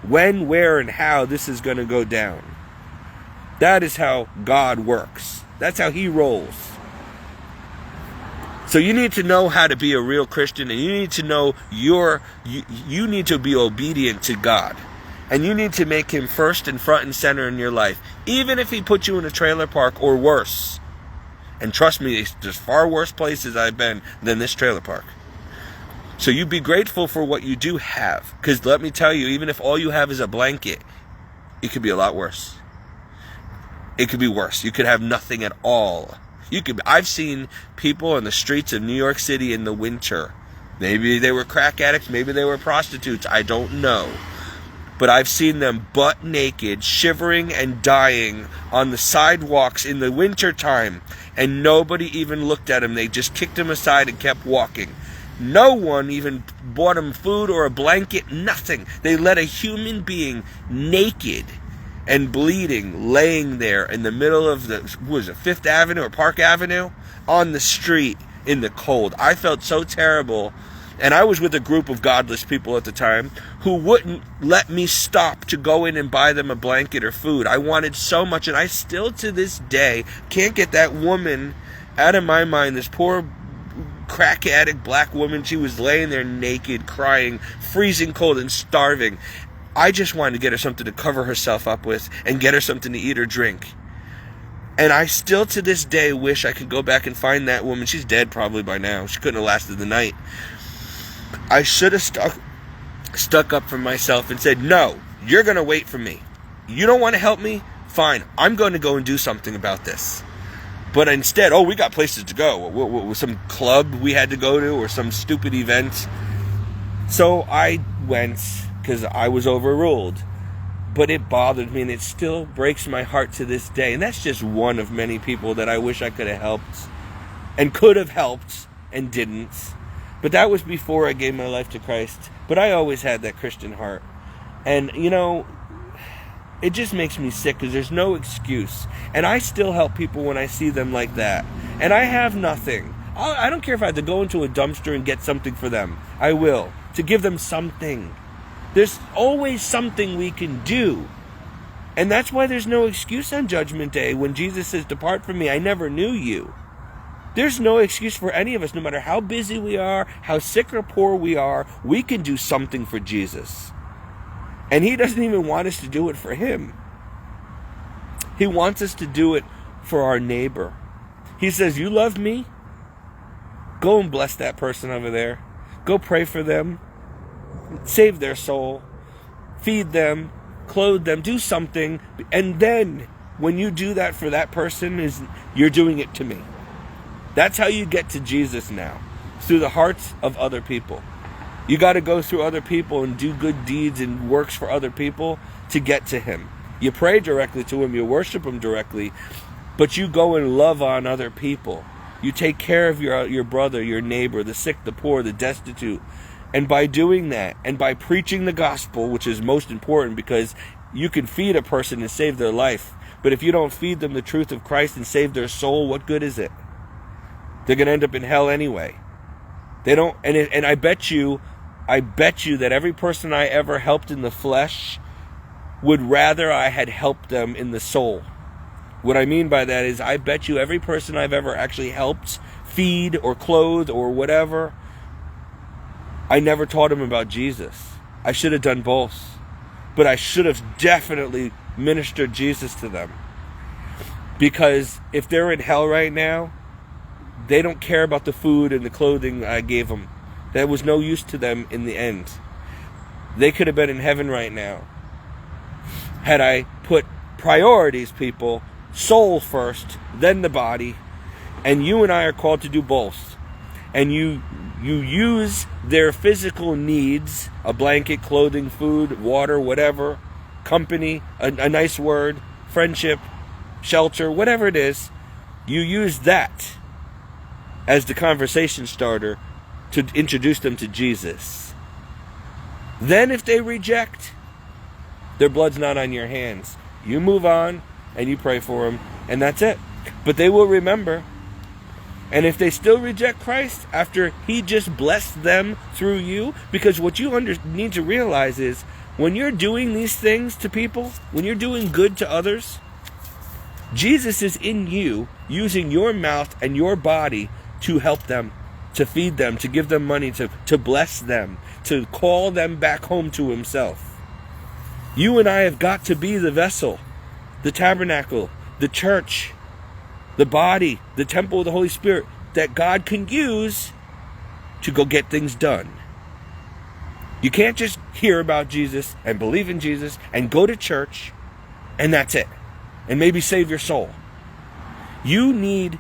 when, where, and how this is going to go down. That is how God works. That's how he rolls. So you need to know how to be a real Christian, and you need to know you need to be obedient to God. And you need to make him first and front and center in your life, even if he puts you in a trailer park or worse. And trust me, there's far worse places I've been than this trailer park. So you be grateful for what you do have. Because let me tell you, even if all you have is a blanket, it could be a lot worse. It could be worse. You could have nothing at all. I've seen people on the streets of New York City in the winter. Maybe they were crack addicts, maybe they were prostitutes, I don't know. But I've seen them butt naked, shivering and dying on the sidewalks in the wintertime, and nobody even looked at them. They just kicked them aside and kept walking. No one even bought them food or a blanket, nothing. They let a human being naked and bleeding, laying there in the middle of Fifth Avenue or Park Avenue, on the street in the cold. I felt so terrible. And I was with a group of godless people at the time who wouldn't let me stop to go in and buy them a blanket or food. I wanted so much, and I still to this day can't get that woman out of my mind. This poor crack addict black woman, she was laying there naked, crying, freezing cold and starving. I just wanted to get her something to cover herself up with and get her something to eat or drink. And I still to this day wish I could go back and find that woman. She's dead probably by now. She couldn't have lasted the night. I should have stuck up for myself and said, no, you're going to wait for me. You don't want to help me? fine, I'm going to go and do something about this. But instead, we got places to go. Some club we had to go to or some stupid event. So I went because I was overruled. But it bothered me, and it still breaks my heart to this day. And that's just one of many people that I wish I could have helped and could have helped and didn't. But that was before I gave my life to Christ. But I always had that Christian heart. And, it just makes me sick because there's no excuse. And I still help people when I see them like that. And I have nothing. I don't care if I have to go into a dumpster and get something for them. I will. To give them something. There's always something we can do. And that's why there's no excuse on Judgment Day when Jesus says, "Depart from me, I never knew you." There's no excuse for any of us, no matter how busy we are, how sick or poor we are, we can do something for Jesus. And he doesn't even want us to do it for him. He wants us to do it for our neighbor. He says, "You love me? Go and bless that person over there. Go pray for them. Save their soul. Feed them. Clothe them. Do something. And then, when you do that for that person, you're doing it to me." That's how you get to Jesus now. Through the hearts of other people. You got to go through other people and do good deeds and works for other people to get to him. You pray directly to him. You worship him directly. But you go and love on other people. You take care of your brother, your neighbor, the sick, the poor, the destitute. And by doing that, and by preaching the gospel, which is most important because you can feed a person and save their life. But if you don't feed them the truth of Christ and save their soul, what good is it? They're going to end up in hell anyway. They don't, and I bet you that every person I ever helped in the flesh would rather I had helped them in the soul. What I mean by that is I bet you every person I've ever actually helped feed or clothe or whatever, I never taught them about Jesus. I should have done both. But I should have definitely ministered Jesus to them. Because if they're in hell right now, they don't care about the food and the clothing I gave them. That was no use to them in the end. They could have been in heaven right now. Had I put priorities, people, soul first, then the body, and you and I are called to do both. And you use their physical needs, a blanket, clothing, food, water, whatever, company, a nice word, friendship, shelter, whatever it is, you use that as the conversation starter to introduce them to Jesus. Then if they reject, their blood's not on your hands. You move on and you pray for them, and that's it. But they will remember. And if they still reject Christ after he just blessed them through you, because what you need to realize is when you're doing these things to people, when you're doing good to others, Jesus is in you using your mouth and your body to help them, to feed them, to give them money, to bless them, to call them back home to himself. You and I have got to be the vessel, the tabernacle, the church, the body, the temple of the Holy Spirit that God can use to go get things done. You can't just hear about Jesus and believe in Jesus and go to church and that's it. And maybe save your soul. You need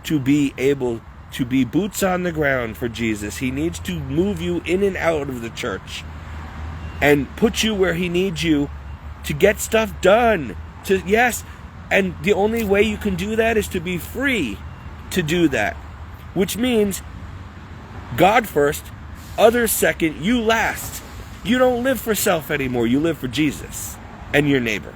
to be able to be boots on the ground for Jesus. He needs to move you in and out of the church and put you where he needs you to get stuff done. And the only way you can do that is to be free to do that. Which means God first, others second, you last. You don't live for self anymore. You live for Jesus and your neighbor.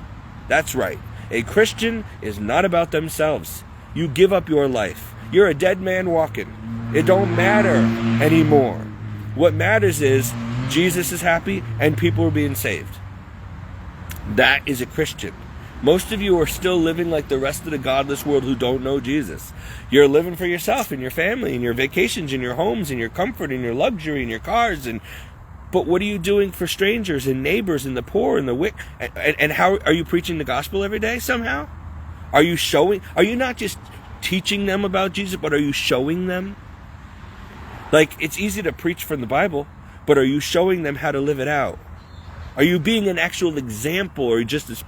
That's right. A Christian is not about themselves. You give up your life. You're a dead man walking. It don't matter anymore. What matters is Jesus is happy and people are being saved. That is a Christian. Most of you are still living like the rest of the godless world who don't know Jesus. You're living for yourself and your family and your vacations and your homes and your comfort and your luxury and your cars. But what are you doing for strangers and neighbors and the poor and the wick? And how are you preaching the gospel every day somehow? Are you not just teaching them about Jesus, but are you showing them? Like, it's easy to preach from the Bible, but are you showing them how to live it out? Are you being an actual example, or just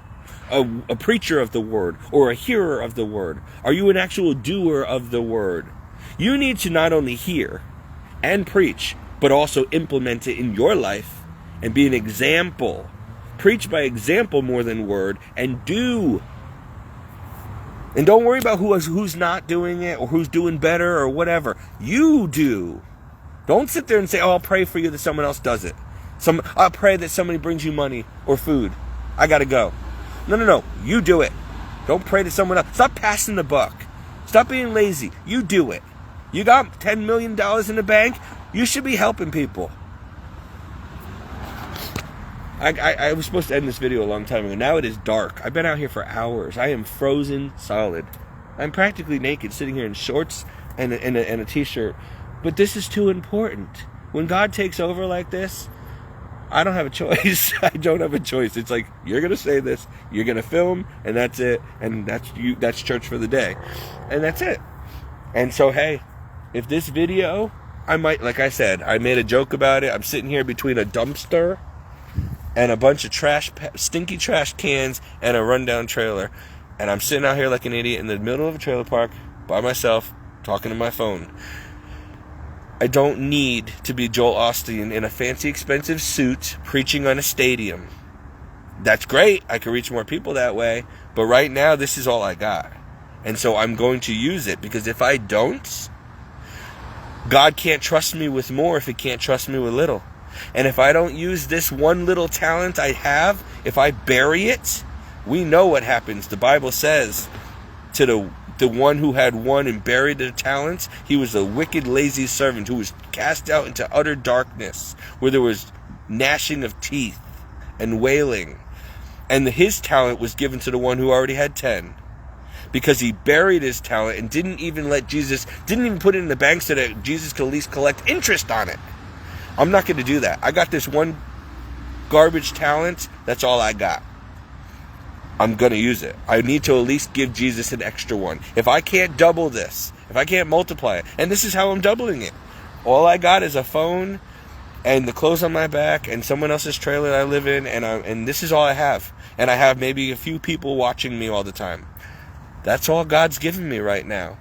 a preacher of the word or a hearer of the word? Are you an actual doer of the word? You need to not only hear and preach, but also implement it in your life and be an example. Preach by example more than word, and do. And don't worry about who's not doing it or who's doing better or whatever. You do. Don't sit there and say, oh, I'll pray for you that someone else does it. I'll pray that somebody brings you money or food. I gotta go. No. You do it. Don't pray to someone else. Stop passing the buck. Stop being lazy. You do it. You got $10 million in the bank. You should be helping people. I was supposed to end this video a long time ago. Now it is dark. I've been out here for hours. I am frozen solid. I'm practically naked, sitting here in shorts and a t-shirt. But this is too important. When God takes over like this, I don't have a choice. I don't have a choice. It's like, you're going to say this, you're going to film, and that's it. And that's church for the day. And that's it. And so, hey, if this video, I might, like I said, I made a joke about it. I'm sitting here between a dumpster and a bunch of stinky trash cans and a rundown trailer. And I'm sitting out here like an idiot in the middle of a trailer park by myself, talking to my phone. I don't need to be Joel Osteen in a fancy, expensive suit preaching on a stadium. That's great. I can reach more people that way. But right now, this is all I got. And so I'm going to use it, because if I don't, God can't trust me with more if He can't trust me with little. And if I don't use this one little talent I have, if I bury it, we know what happens. The Bible says to the one who had one and buried the talents, he was a wicked, lazy servant who was cast out into utter darkness, where there was gnashing of teeth and wailing. And his talent was given to the one who already had 10. Because he buried his talent and didn't even put it in the bank so that Jesus could at least collect interest on it. I'm not going to do that. I got this one garbage talent. That's all I got. I'm going to use it. I need to at least give Jesus an extra one. If I can't double this, if I can't multiply it, and this is how I'm doubling it. All I got is a phone and the clothes on my back and someone else's trailer that I live in, and this is all I have. And I have maybe a few people watching me all the time. That's all God's given me right now.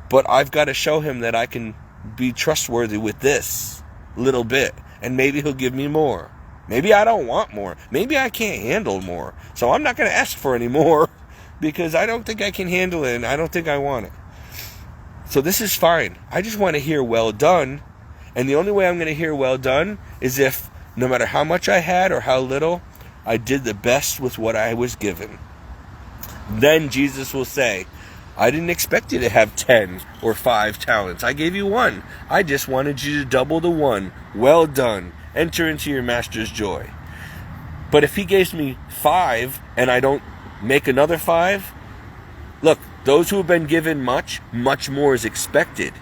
But I've got to show Him that I can be trustworthy with this little bit, and maybe He'll give me more. Maybe I don't want more. Maybe I can't handle more. So I'm not going to ask for any more, because I don't think I can handle it, and I don't think I want it. So this is fine. I just want to hear well done, and the only way I'm going to hear well done is if, no matter how much I had or how little, I did the best with what I was given. Then Jesus will say, I didn't expect you to have 10 or 5 talents. I gave you 1. I just wanted you to double the 1. Well done. Enter into your master's joy. But if He gives me 5 and I don't make another 5, look, those who have been given much, much more is expected.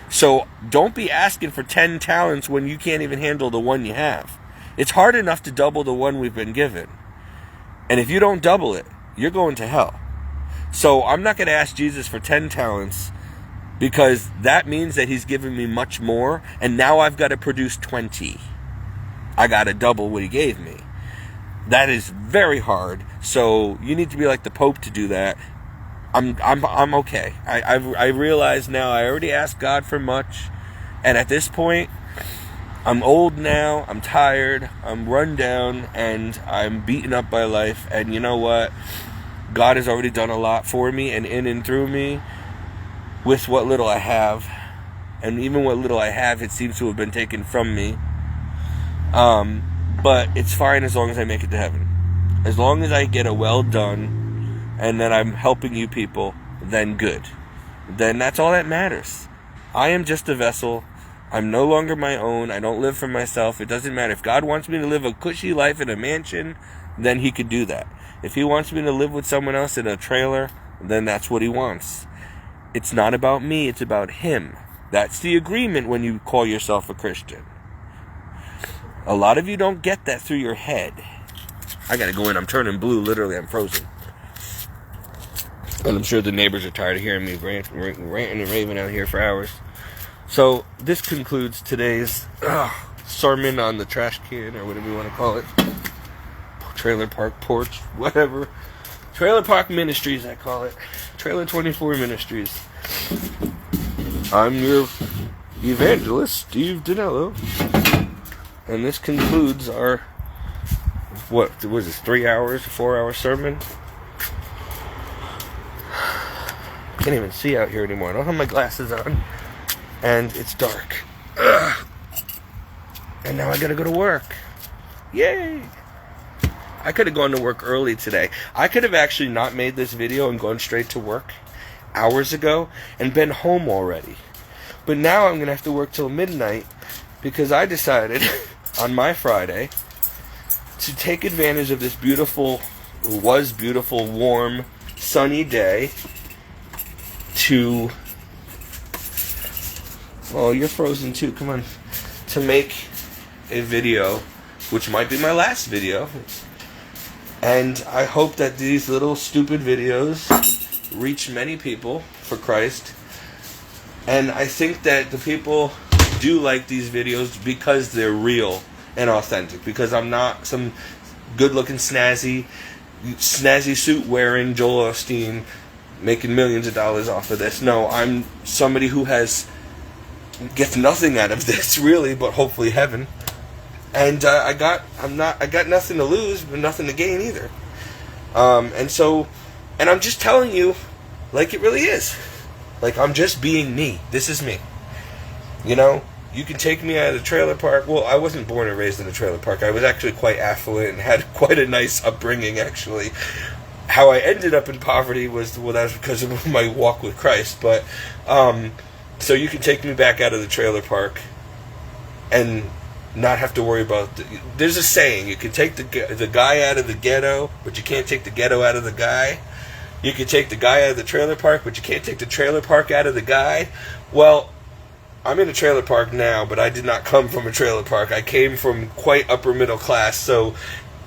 So don't be asking for 10 talents when you can't even handle the 1 you have. It's hard enough to double the 1 we've been given. And if you don't double it, you're going to hell. So I'm not going to ask Jesus for 10 talents, because that means that He's given me much more, and now I've got to produce 20. I got to double what He gave me. That is very hard. So you need to be like the Pope to do that. I'm okay. I realize now I already asked God for much, and at this point, I'm old now, I'm tired, I'm run down, and I'm beaten up by life. And you know what? God has already done a lot for me and in and through me with what little I have. And even what little I have, it seems to have been taken from me. But it's fine as long as I make it to heaven. As long as I get a well done and that I'm helping you people, then good. Then that's all that matters. I am just a vessel. I'm no longer my own. I don't live for myself. It doesn't matter. If God wants me to live a cushy life in a mansion, then He could do that. If He wants me to live with someone else in a trailer, then that's what He wants. It's not about me, it's about Him. That's the agreement when you call yourself a Christian. A lot of you don't get that through your head. I gotta go in, I'm turning blue, literally, I'm frozen. And I'm sure the neighbors are tired of hearing me ranting and raving out here for hours. So, this concludes today's sermon on the trash can, or whatever you want to call it. Trailer park porch, whatever. Trailer Park Ministries, I call it. Trailer 24 Ministries. I'm your evangelist, Steve Danello. And this concludes our, what was this, 3 hours, 4 hour sermon? Can't even see out here anymore. I don't have my glasses on. And it's dark. Ugh. And now I gotta go to work. Yay! I could have gone to work early today. I could have actually not made this video and gone straight to work hours ago and been home already. But now I'm gonna have to work till midnight because I decided on my Friday to take advantage of this beautiful, warm, sunny day to... Oh, you're frozen too. Come on. To make a video, which might be my last video. And I hope that these little stupid videos reach many people for Christ. And I think that the people do like these videos because they're real and authentic. Because I'm not some good-looking, snazzy suit wearing Joel Osteen making millions of dollars off of this. No, I'm somebody who gets nothing out of this, really, but hopefully heaven. And I got nothing to lose, but nothing to gain either. And I'm just telling you, like it really is. Like, I'm just being me. This is me. You know, you can take me out of the trailer park. Well, I wasn't born and raised in a trailer park. I was actually quite affluent and had quite a nice upbringing, actually. How I ended up in poverty that was because of my walk with Christ. But, so you can take me back out of the trailer park and not have to worry about... There's a saying, you can take the guy out of the ghetto, but you can't take the ghetto out of the guy. You can take the guy out of the trailer park, but you can't take the trailer park out of the guy. Well, I'm in a trailer park now, but I did not come from a trailer park. I came from quite upper middle class, so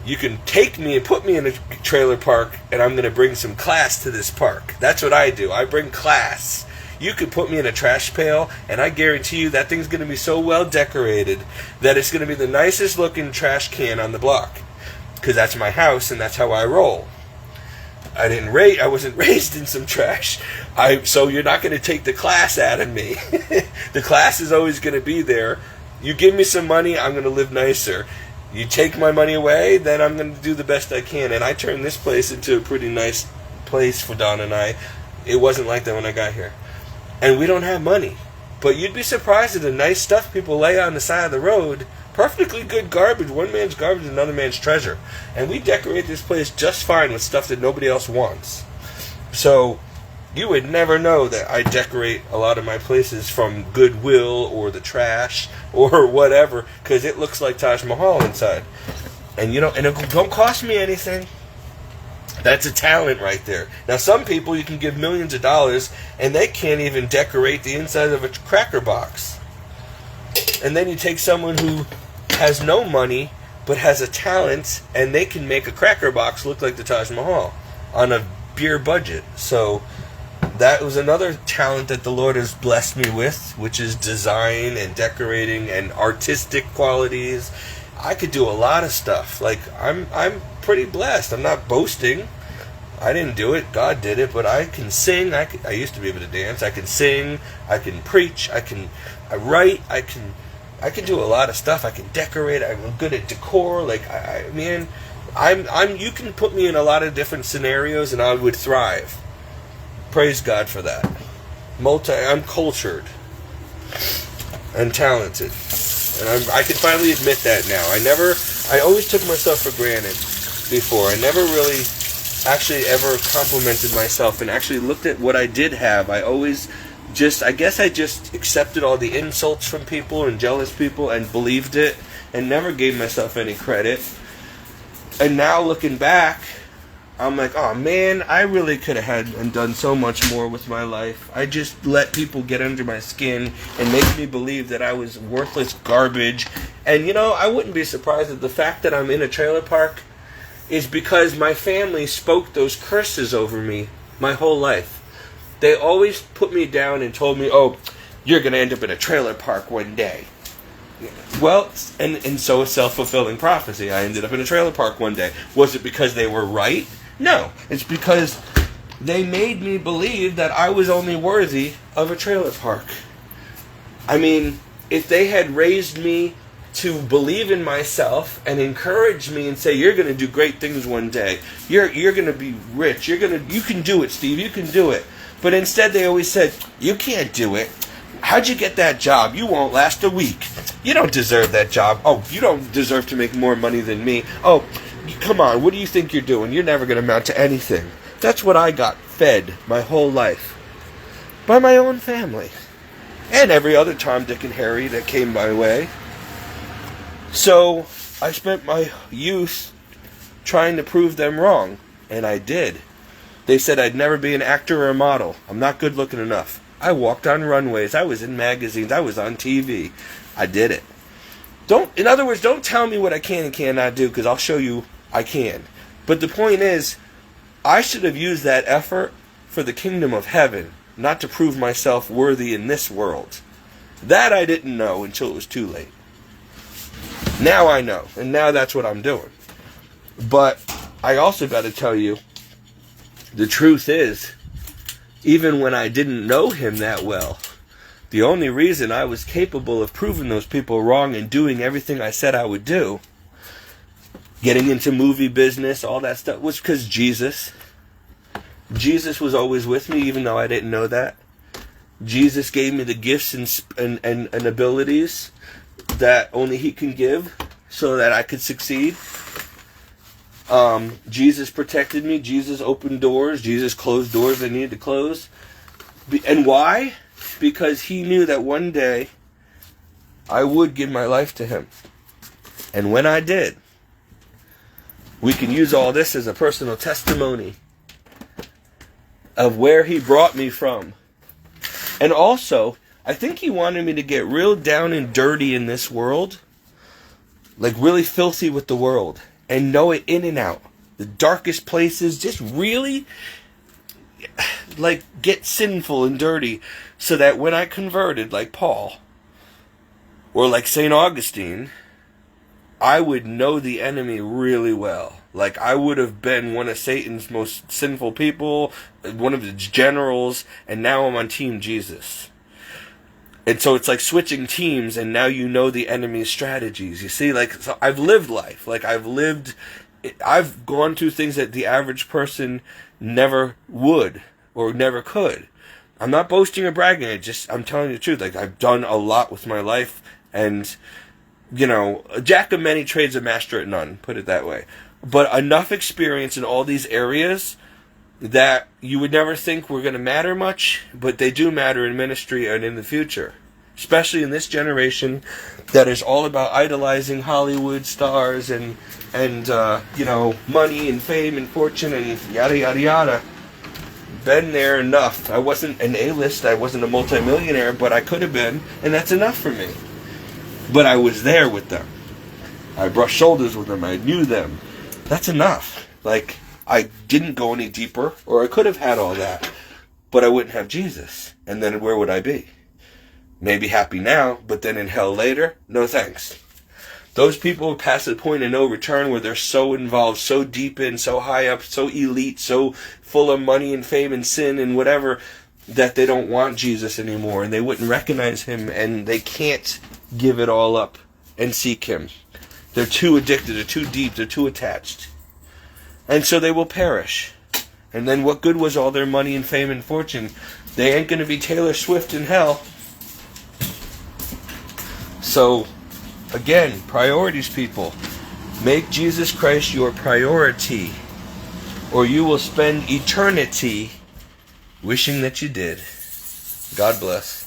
you can take me and put me in a trailer park, and I'm going to bring some class to this park. That's what I do. I bring class. You could put me in a trash pail, and I guarantee you that thing's going to be so well decorated that it's going to be the nicest looking trash can on the block. Because that's my house, and that's how I roll. I wasn't raised in some trash. So you're not going to take the class out of me. The class is always going to be there. You give me some money, I'm going to live nicer. You take my money away, then I'm going to do the best I can. And I turned this place into a pretty nice place for Don and I. It wasn't like that when I got here. And we don't have money. But you'd be surprised at the nice stuff people lay on the side of the road. Perfectly good garbage. One man's garbage is another man's treasure. And we decorate this place just fine with stuff that nobody else wants. So you would never know that I decorate a lot of my places from Goodwill or the trash or whatever, because it looks like Taj Mahal inside. And and it don't cost me anything. That's a talent right there. Now, some people you can give millions of dollars and they can't even decorate the inside of a cracker box. And then you take someone who has no money but has a talent and they can make a cracker box look like the Taj Mahal on a beer budget. So that was another talent that the Lord has blessed me with, which is design and decorating and artistic qualities. I could do a lot of stuff. Like, I'm pretty blessed. I'm not boasting. I didn't do it. God did it. But I can sing. I used to be able to dance. I can sing. I can preach. I write. I can do a lot of stuff. I can decorate. I'm good at decor. Like, you can put me in a lot of different scenarios and I would thrive. Praise God for that. I'm cultured and talented. And I can finally admit that now. I always took myself for granted before. I never really actually ever complimented myself and actually looked at what I did have. I guess I just accepted all the insults from people and jealous people and believed it and never gave myself any credit. And now looking back, I'm like, oh man, I really could have had and done so much more with my life. I just let people get under my skin and make me believe that I was worthless garbage. And I wouldn't be surprised that the fact that I'm in a trailer park is because my family spoke those curses over me my whole life. They always put me down and told me, oh, you're going to end up in a trailer park one day. Well, and so a self-fulfilling prophecy. I ended up in a trailer park one day. Was it because they were right? No, it's because they made me believe that I was only worthy of a trailer park. I mean, if they had raised me to believe in myself and encourage me and say, you're going to do great things one day. You're going to be rich. You can do it, Steve. You can do it. But instead they always said, you can't do it. How'd you get that job? You won't last a week. You don't deserve that job. Oh, you don't deserve to make more money than me. Oh, come on. What do you think you're doing? You're never going to amount to anything. That's what I got fed my whole life. By my own family. And every other Tom, Dick, and Harry that came my way. So, I spent my youth trying to prove them wrong. And I did. They said I'd never be an actor or a model. I'm not good looking enough. I walked on runways. I was in magazines. I was on TV. I did it. In other words, don't tell me what I can and cannot do, because I'll show you I can. But the point is, I should have used that effort for the kingdom of heaven, not to prove myself worthy in this world. That I didn't know until it was too late. Now I know, and now that's what I'm doing. But I also got to tell you, the truth is, even when I didn't know him that well, the only reason I was capable of proving those people wrong and doing everything I said I would do, getting into movie business, all that stuff, was because Jesus was always with me, even though I didn't know that. Jesus gave me the gifts and abilities that only he can give so that I could succeed. Jesus protected me. Jesus opened doors. Jesus closed doors I needed to close. And why? Because he knew that one day I would give my life to him. And when I did, we can use all this as a personal testimony of where he brought me from. And also, I think he wanted me to get real down and dirty in this world. Like really filthy with the world. And know it in and out. The darkest places, just really like get sinful and dirty. So that when I converted, like Paul, or like St. Augustine, I would know the enemy really well. Like I would have been one of Satan's most sinful people, one of his generals, and now I'm on Team Jesus. And so it's like switching teams, and now you know the enemy's strategies. You see, like, so I've lived life. Like, I've gone through things that the average person never would or never could. I'm not boasting or bragging. I'm telling you the truth. Like, I've done a lot with my life, and, you know, a jack of many trades, a master at none, put it that way. But enough experience in all these areas that you would never think were going to matter much, but they do matter in ministry and in the future. Especially in this generation that is all about idolizing Hollywood stars and you know, money and fame and fortune and yada yada yada. Been there enough. I wasn't an A-list, I wasn't a multimillionaire, but I could have been, and that's enough for me. But I was there with them. I brushed shoulders with them, I knew them. That's enough. Like, I didn't go any deeper, or I could have had all that, but I wouldn't have Jesus. And then where would I be? Maybe happy now, but then in hell later? No thanks. Those people pass the point of no return where they're so involved, so deep in, so high up, so elite, so full of money and fame and sin and whatever, that they don't want Jesus anymore, and they wouldn't recognize him, and they can't give it all up and seek him. They're too addicted, they're too deep, they're too attached. And so they will perish. And then what good was all their money and fame and fortune? They ain't going to be Taylor Swift in hell. So, again, priorities, people. Make Jesus Christ your priority, or you will spend eternity wishing that you did. God bless.